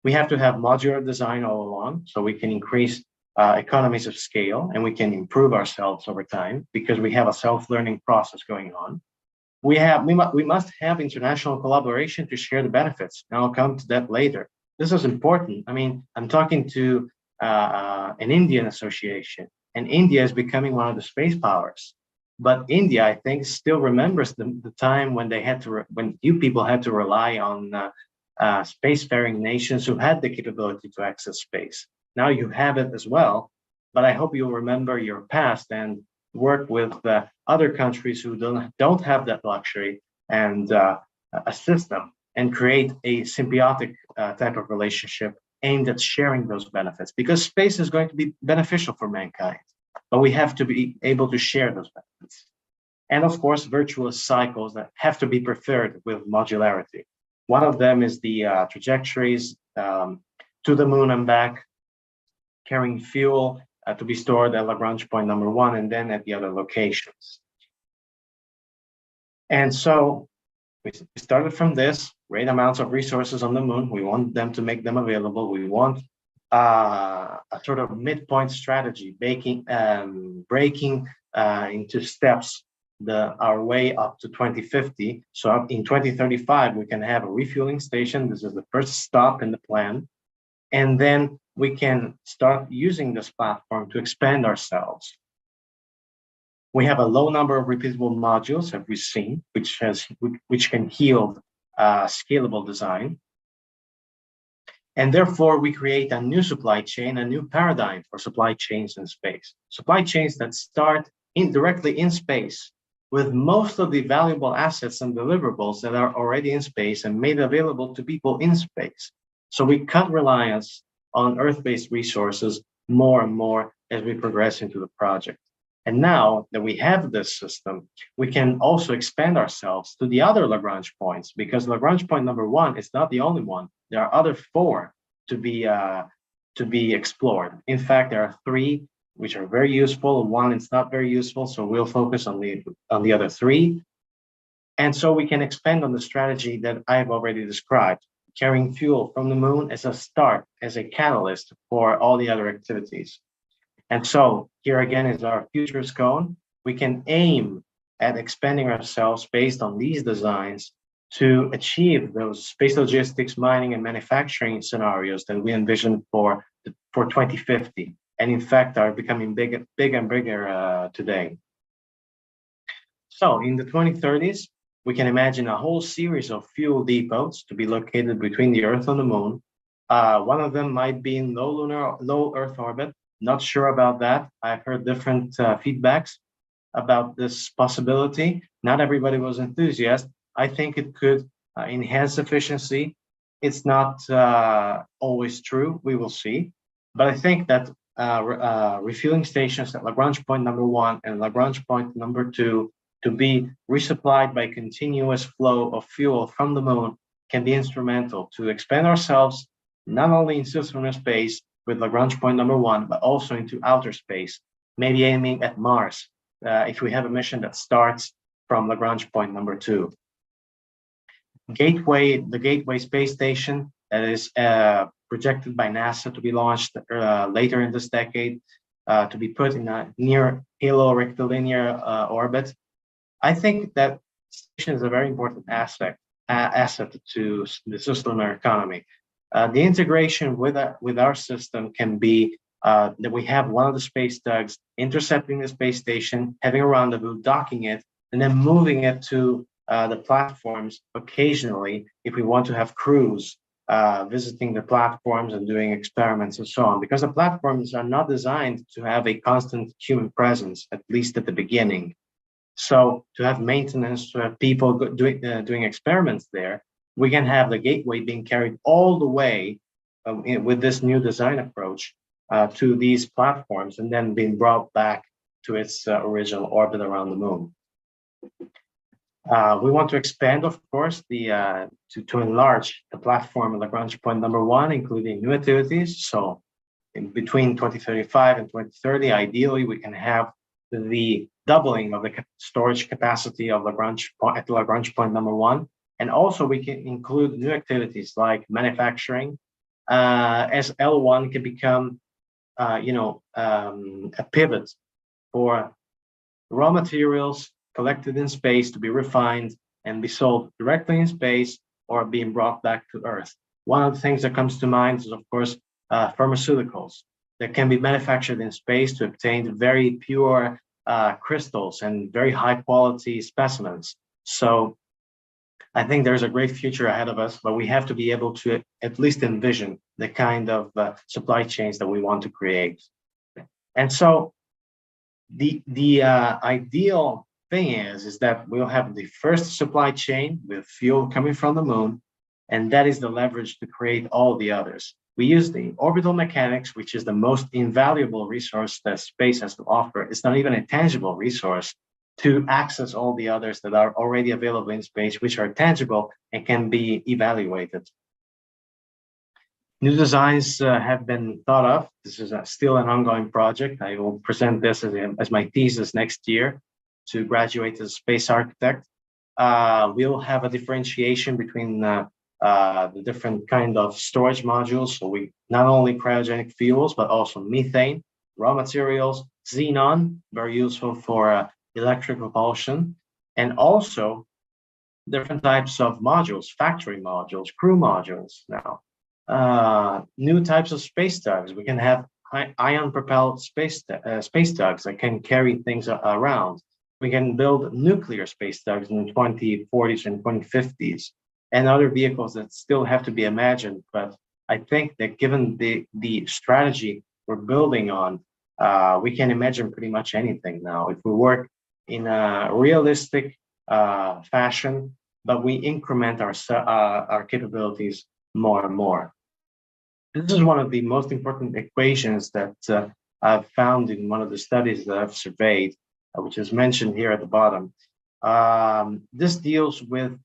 We have to have modular design all along, so we can increase economies of scale, and we can improve ourselves over time because we have a self-learning process going on. We must have international collaboration to share the benefits, and I'll come to that later. This is important. I mean, I'm talking to an Indian association, and India is becoming one of the space powers. But India, I think, still remembers the time when when you people had to rely on spacefaring nations who had the capability to access space. Now you have it as well, but I hope you'll remember your past and work with other countries who don't have that luxury and assist them and create a symbiotic type of relationship aimed at sharing those benefits, because space is going to be beneficial for mankind, but we have to be able to share those benefits. And of course, virtuous cycles that have to be preferred with modularity. One of them is the trajectories to the moon and back, carrying fuel to be stored at Lagrange point number 1 and then at the other locations. And so we started from this, great amounts of resources on the moon. We want them to make them available. We want a sort of midpoint strategy, breaking into steps our way up to 2050. So in 2035, we can have a refueling station. This is the first stop in the plan. And then we can start using this platform to expand ourselves. We have a low number of repeatable modules, have we seen, which can yield scalable design. And therefore, we create a new supply chain, a new paradigm for supply chains in space. Supply chains that start directly in space with most of the valuable assets and deliverables that are already in space and made available to people in space. So we cut reliance on Earth-based resources more and more as we progress into the project. And now that we have this system, we can also expand ourselves to the other Lagrange points, because Lagrange point number 1 is not the only one. There are other 4 to be explored. In fact, there are 3 which are very useful. 1 is not very useful, so we'll focus on the other 3. And so we can expand on the strategy that I've already described, carrying fuel from the moon as a start, as a catalyst for all the other activities. And so here again is our futures cone. We can aim at expanding ourselves based on these designs to achieve those space logistics, mining, and manufacturing scenarios that we envision for 2050, and in fact are becoming bigger and bigger today. So in the 2030s, we can imagine a whole series of fuel depots to be located between the Earth and the Moon. One of them might be in low Earth orbit. Not sure about that. I've heard different feedbacks about this possibility. Not everybody was enthusiastic. I think it could enhance efficiency. It's not always true. We will see. But I think that refueling stations at Lagrange point number 1 and Lagrange point number 2 to be resupplied by continuous flow of fuel from the moon can be instrumental to expand ourselves, not only in cislunar space with Lagrange point number 1, but also into outer space, maybe aiming at Mars, if we have a mission that starts from Lagrange point number 2. The Gateway space station that is projected by NASA to be launched later in this decade, to be put in a near halo rectilinear orbit. I think that station is a very important asset to the cislunar economy. The integration with our system can be that we have one of the space tugs intercepting the space station, having a rendezvous, docking it, and then moving it to the platforms occasionally if we want to have crews visiting the platforms and doing experiments and so on, because the platforms are not designed to have a constant human presence, at least at the beginning. So to have maintenance, to have people doing experiments there, we can have the Gateway being carried all the way with this new design approach to these platforms and then being brought back to its original orbit around the moon. We want to expand, of course, to enlarge the platform at Lagrange point number 1, including new activities. So in between 2035 and 2030, ideally, we can have the doubling of the storage capacity of Lagrange point number 1. And also we can include new activities like manufacturing, as L1 can become, a pivot for raw materials collected in space to be refined and be sold directly in space or being brought back to Earth. One of the things that comes to mind is, of course, pharmaceuticals that can be manufactured in space to obtain very pure crystals and very high quality specimens. So I think there's a great future ahead of us, but we have to be able to at least envision the kind of supply chains that we want to create. And so the ideal thing is that we'll have the first supply chain with fuel coming from the moon, and that is the leverage to create all the others. We use the orbital mechanics, which is the most invaluable resource that space has to offer. It's not even a tangible resource, to access all the others that are already available in space, which are tangible and can be evaluated. New designs have been thought of. This is still an ongoing project. I will present this as my thesis next year to graduate as a space architect. We'll have a differentiation between the different kind of storage modules. So we not only cryogenic fuels, but also methane, raw materials, xenon, very useful for electric propulsion, and also different types of modules, factory modules, crew modules now. New types of space tugs. We can have ion-propelled space tugs that can carry things around. We can build nuclear space tugs in the 2040s and 2050s, and other vehicles that still have to be imagined. But I think that given the strategy we're building on, we can imagine pretty much anything now. If we work in a realistic fashion, but we increment our capabilities more and more. This is one of the most important equations that I've found in one of the studies that I've surveyed, which is mentioned here at the bottom. This deals with,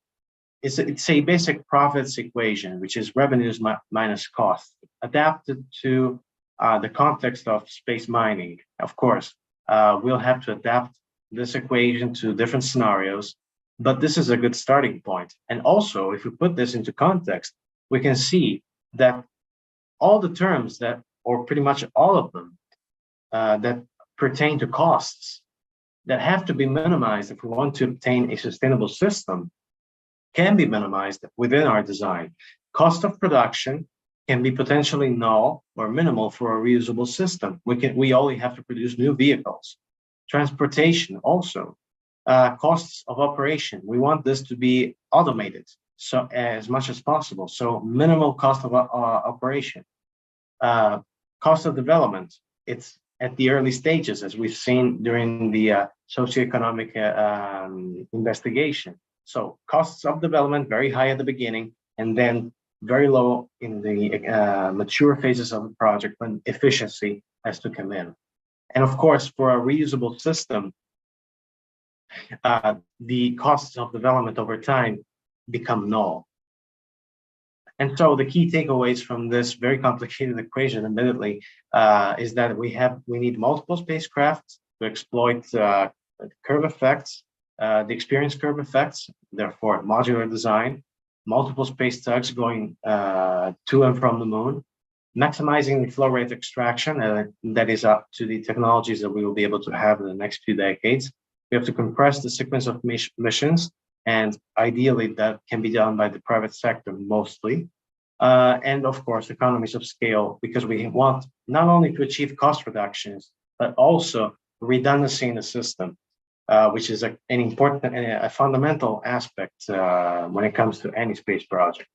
it's a basic profits equation, which is revenues minus costs, adapted to the context of space mining. Of course, we'll have to adapt this equation to different scenarios, but this is a good starting point. And also, if we put this into context, we can see that all the terms that, or pretty much all of them, that pertain to costs that have to be minimized if we want to obtain a sustainable system can be minimized within our design. Cost of production can be potentially null or minimal for a reusable system. We only have to produce new vehicles. Transportation also. Costs of operation. We want this to be automated so as much as possible. So minimal cost of operation. Cost of development. It's at the early stages, as we've seen during the socioeconomic investigation. So costs of development very high at the beginning, and then very low in the mature phases of the project when efficiency has to come in. And of course, for a reusable system, the costs of development over time become null. And so the key takeaways from this very complicated equation, admittedly, is that we need multiple spacecraft to exploit curve effects, the experience curve effects, therefore modular design, multiple space tugs going to and from the moon, maximizing the flow rate extraction, that is up to the technologies that we will be able to have in the next few decades. We have to compress the sequence of missions, and ideally that can be done by the private sector mostly. And of course, economies of scale, because we want not only to achieve cost reductions, but also redundancy in the system, which is an important and a fundamental aspect when it comes to any space project.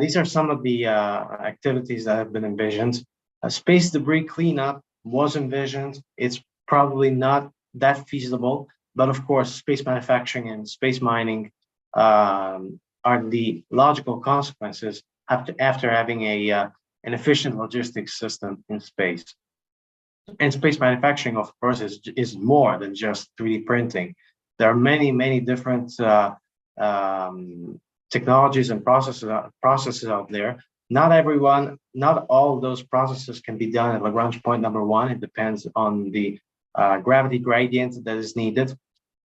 These are some of the activities that have been envisioned. Space debris cleanup was envisioned. It's probably not that feasible, but of course, space manufacturing and space mining are the logical consequences after having an efficient logistics system in space. And space manufacturing, of course, is more than just 3D printing. There are many, many different technologies and processes out there. Not all of those processes can be done at Lagrange point number 1. It depends on the gravity gradient that is needed.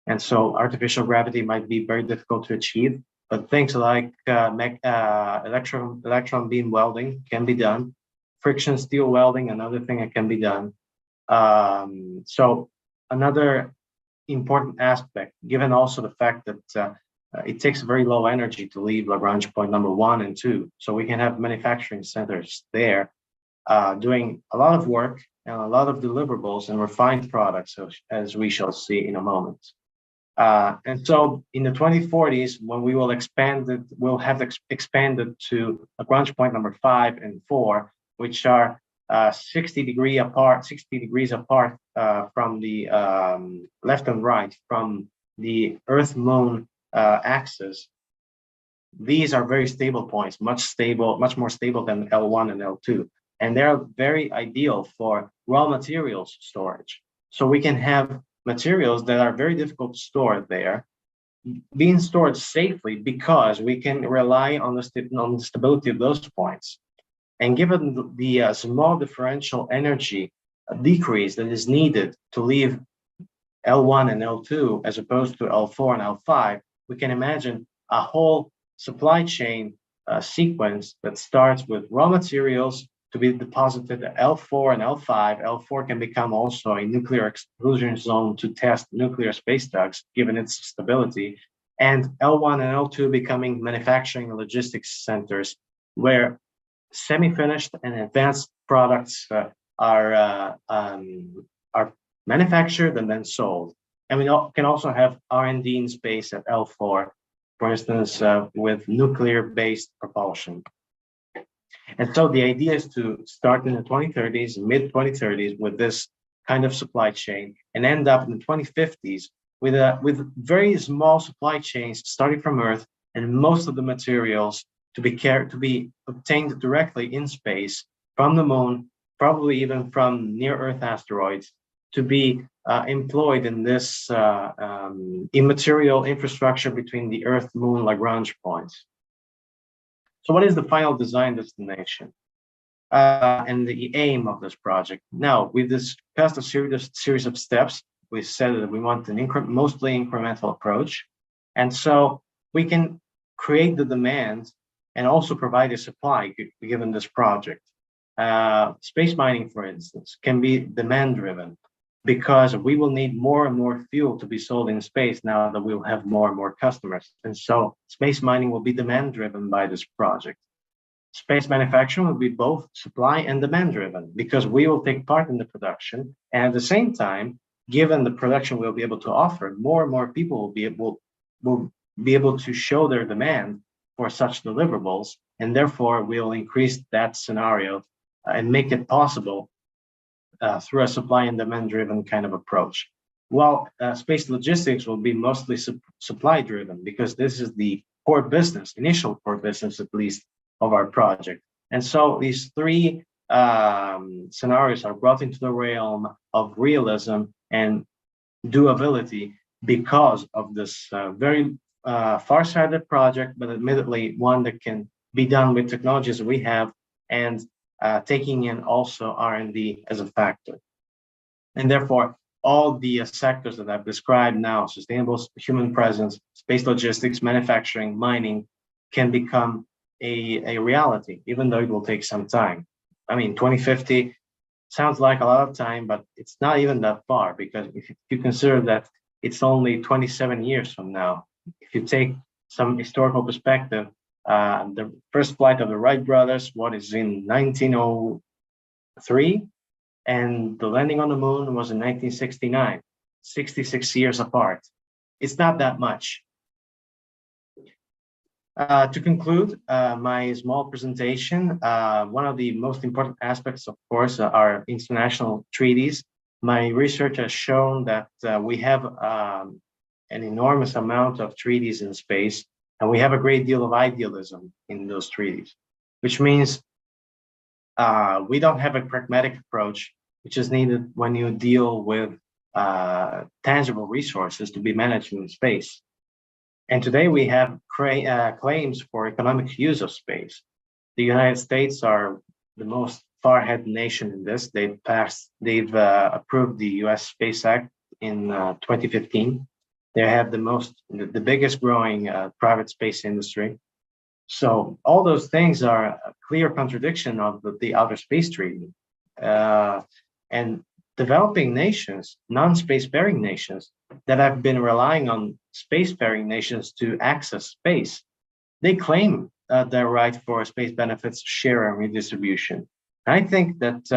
And so artificial gravity might be very difficult to achieve, but things like electron beam welding can be done. Friction steel welding, another thing that can be done. So another important aspect, given also the fact that it takes very low energy to leave Lagrange point number 1 and 2. So we can have manufacturing centers there doing a lot of work and a lot of deliverables and refined products, as we shall see in a moment. And so in the 2040s, when we will expand it, we'll have expanded to Lagrange point number 5 and 4, which are 60 degrees apart from the left and right from the Earth-Moon axis. These are very stable points, much more stable than L1 and L2, and they're very ideal for raw materials storage. So we can have materials that are very difficult to store there being stored safely because we can rely on the stability of those points. And given the small differential energy decrease that is needed to leave L1 and L2 as opposed to L4 and L5, we can imagine a whole supply chain sequence that starts with raw materials to be deposited at L4 and L5. L4 can become also a nuclear exclusion zone to test nuclear space tugs, given its stability, and L1 and L2 becoming manufacturing and logistics centers where semi-finished and advanced products are manufactured and then sold. And we can also have R&D in space at L4, for instance, with nuclear-based propulsion. And so the idea is to start in the 2030s, mid-2030s, with this kind of supply chain and end up in the 2050s with very small supply chains starting from Earth, and most of the materials to be obtained directly in space from the moon, probably even from near Earth asteroids, to be employed in this immaterial infrastructure between the Earth, Moon, Lagrange points. So what is the final design destination and the aim of this project? Now, we've discussed a series of steps. We said that we want an mostly incremental approach. And so we can create the demand and also provide a supply given this project. Space mining, for instance, can be demand driven because we will need more and more fuel to be sold in space now that we'll have more and more customers. And so space mining will be demand driven by this project. Space manufacturing will be both supply and demand driven because we will take part in the production. And at the same time, given the production we'll be able to offer, more and more people will be able to show their demand for such deliverables. And therefore, we'll increase that scenario and make it possible through a supply and demand driven kind of approach. While space logistics will be mostly supply driven because this is the core business, initial core business at least, of our project. And so these three scenarios are brought into the realm of realism and doability because of this very far-sighted project, but admittedly one that can be done with technologies we have and taking in also R&D as a factor. And therefore, all the sectors that I've described now, sustainable human presence, space logistics, manufacturing, mining, can become a reality, even though it will take some time. I mean, 2050 sounds like a lot of time, but it's not even that far because if you consider that it's only 27 years from now, if you take some historical perspective, the first flight of the Wright brothers, what is in 1903, and the landing on the moon was in 1969, 66 years apart. It's not that much. To conclude my small presentation, one of the most important aspects, of course, are international treaties. My research has shown that we have an enormous amount of treaties in space, and we have a great deal of idealism in those treaties, which means we don't have a pragmatic approach, which is needed when you deal with tangible resources to be managed in space. And today we have claims for economic use of space. The United States are the most far-ahead nation in this. They've approved the U.S. Space Act in 2015. They have the biggest growing private space industry. So all those things are a clear contradiction of the Outer Space Treaty. And developing nations, non-spacefaring nations that have been relying on spacefaring nations to access space, they claim their right for space benefits share and redistribution. I think that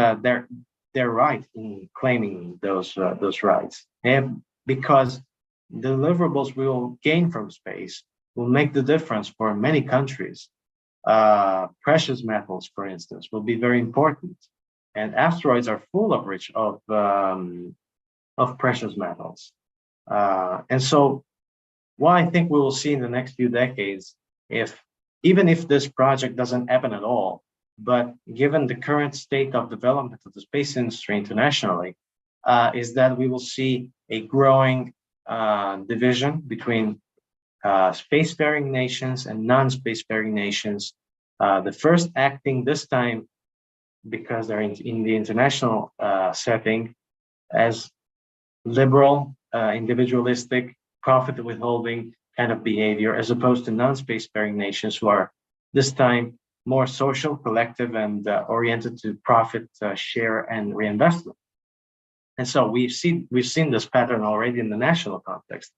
they're right in claiming those rights, and because deliverables we will gain from space will make the difference for many countries. Precious metals, for instance, will be very important. And asteroids are full of precious metals. And so what I think we will see in the next few decades, even if this project doesn't happen at all, but given the current state of development of the space industry internationally, is that we will see a growing division between spacefaring nations and non-spacefaring nations. The first acting this time, because they're in the international setting, as liberal, individualistic, profit withholding kind of behavior, as opposed to non-spacefaring nations who are this time more social, collective, and oriented to profit share and reinvestment. And so we've seen this pattern already in the national context.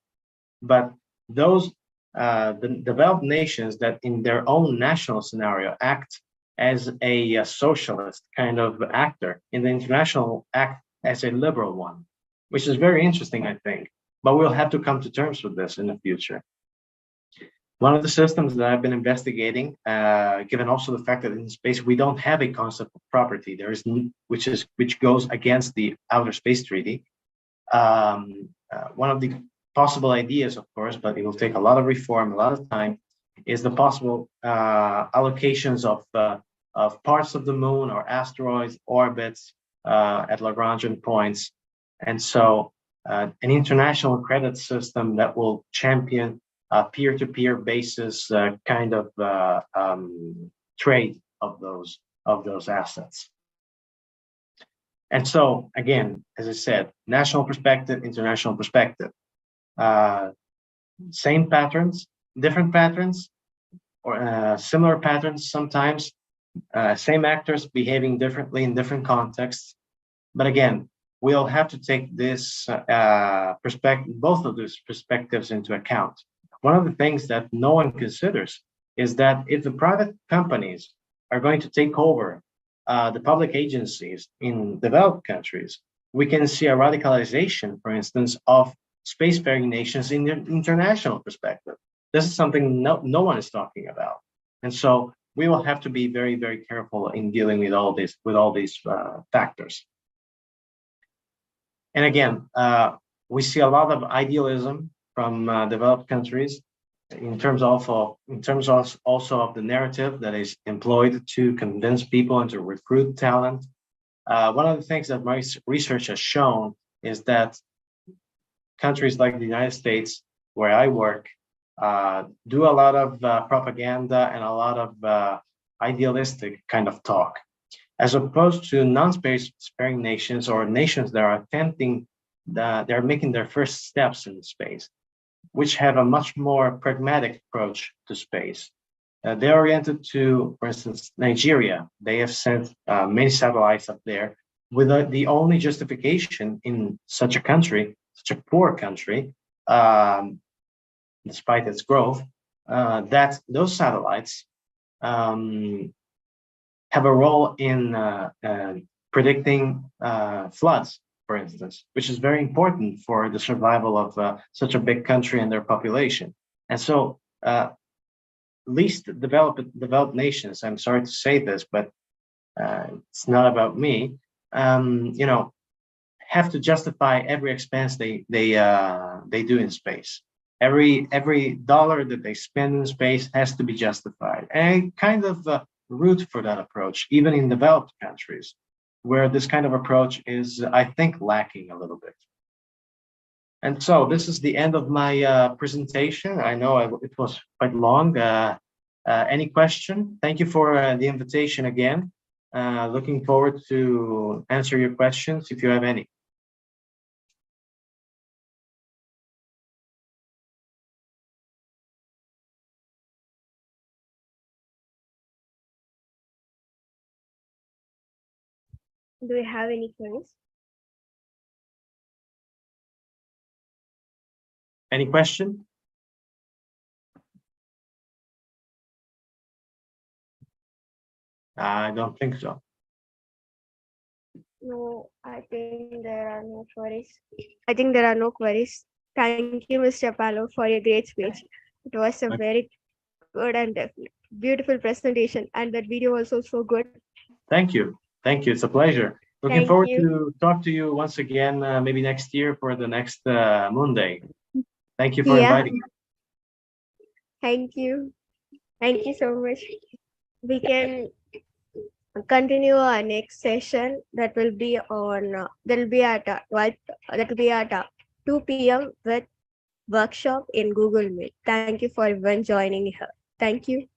But those the developed nations that in their own national scenario act as a socialist kind of actor, in the international act as a liberal one, which is very interesting, I think. But we'll have to come to terms with this in the future. One of the systems that I've been investigating, given also the fact that in space we don't have a concept of property, which goes against the Outer Space Treaty. One of the possible ideas, of course, but it will take a lot of reform, a lot of time, is the possible allocations of parts of the moon or asteroids, orbits at Lagrangian points. And so an international credit system that will champion peer-to-peer basis kind of trade of those assets. And so, again, as I said, national perspective, international perspective, same patterns, different patterns, or similar patterns sometimes, same actors behaving differently in different contexts. But again, we'll have to take this both of these perspectives into account. One of the things that no one considers is that if the private companies are going to take over the public agencies in developed countries, we can see a radicalization, for instance, of spacefaring nations in the international perspective. This is something no one is talking about. And so we will have to be very, very careful in dealing with all these factors. And again, we see a lot of idealism from developed countries in terms also of the narrative that is employed to convince people and to recruit talent. One of the things that my research has shown is that countries like the United States, where I work, do a lot of propaganda and a lot of idealistic kind of talk, as opposed to non-space-faring nations or nations that are they're making their first steps in space, which have a much more pragmatic approach to space. They're oriented to, for instance, Nigeria. They have sent many satellites up there with the only justification in such a country, such a poor country, despite its growth, that those satellites have a role in predicting floods, for instance, which is very important for the survival of such a big country and their population. And so least developed nations, I'm sorry to say this, but it's not about me, have to justify every expense they do in space. Every dollar that they spend in space has to be justified. And I kind of root for that approach, even in developed countries, where this kind of approach is, I think, lacking a little bit. And so this is the end of my presentation. I know it was quite long. Any question? Thank you for the invitation again. Looking forward to answer your questions if you have any. Do we have any queries? Any question? I don't think so. No, I think there are no queries. Thank you, Mr. Palo, for your great speech. It was a very good and beautiful presentation, and that video was also good. Thank you. Thank you. It's a pleasure. Looking forward to talk to you once again, maybe next year for the next Moon Day. Thank you for inviting me. Thank you. Thank you so much. We can continue our next session. That will be on. That will be at 2 p.m. with workshop in Google Meet. Thank you for everyone joining here. Thank you.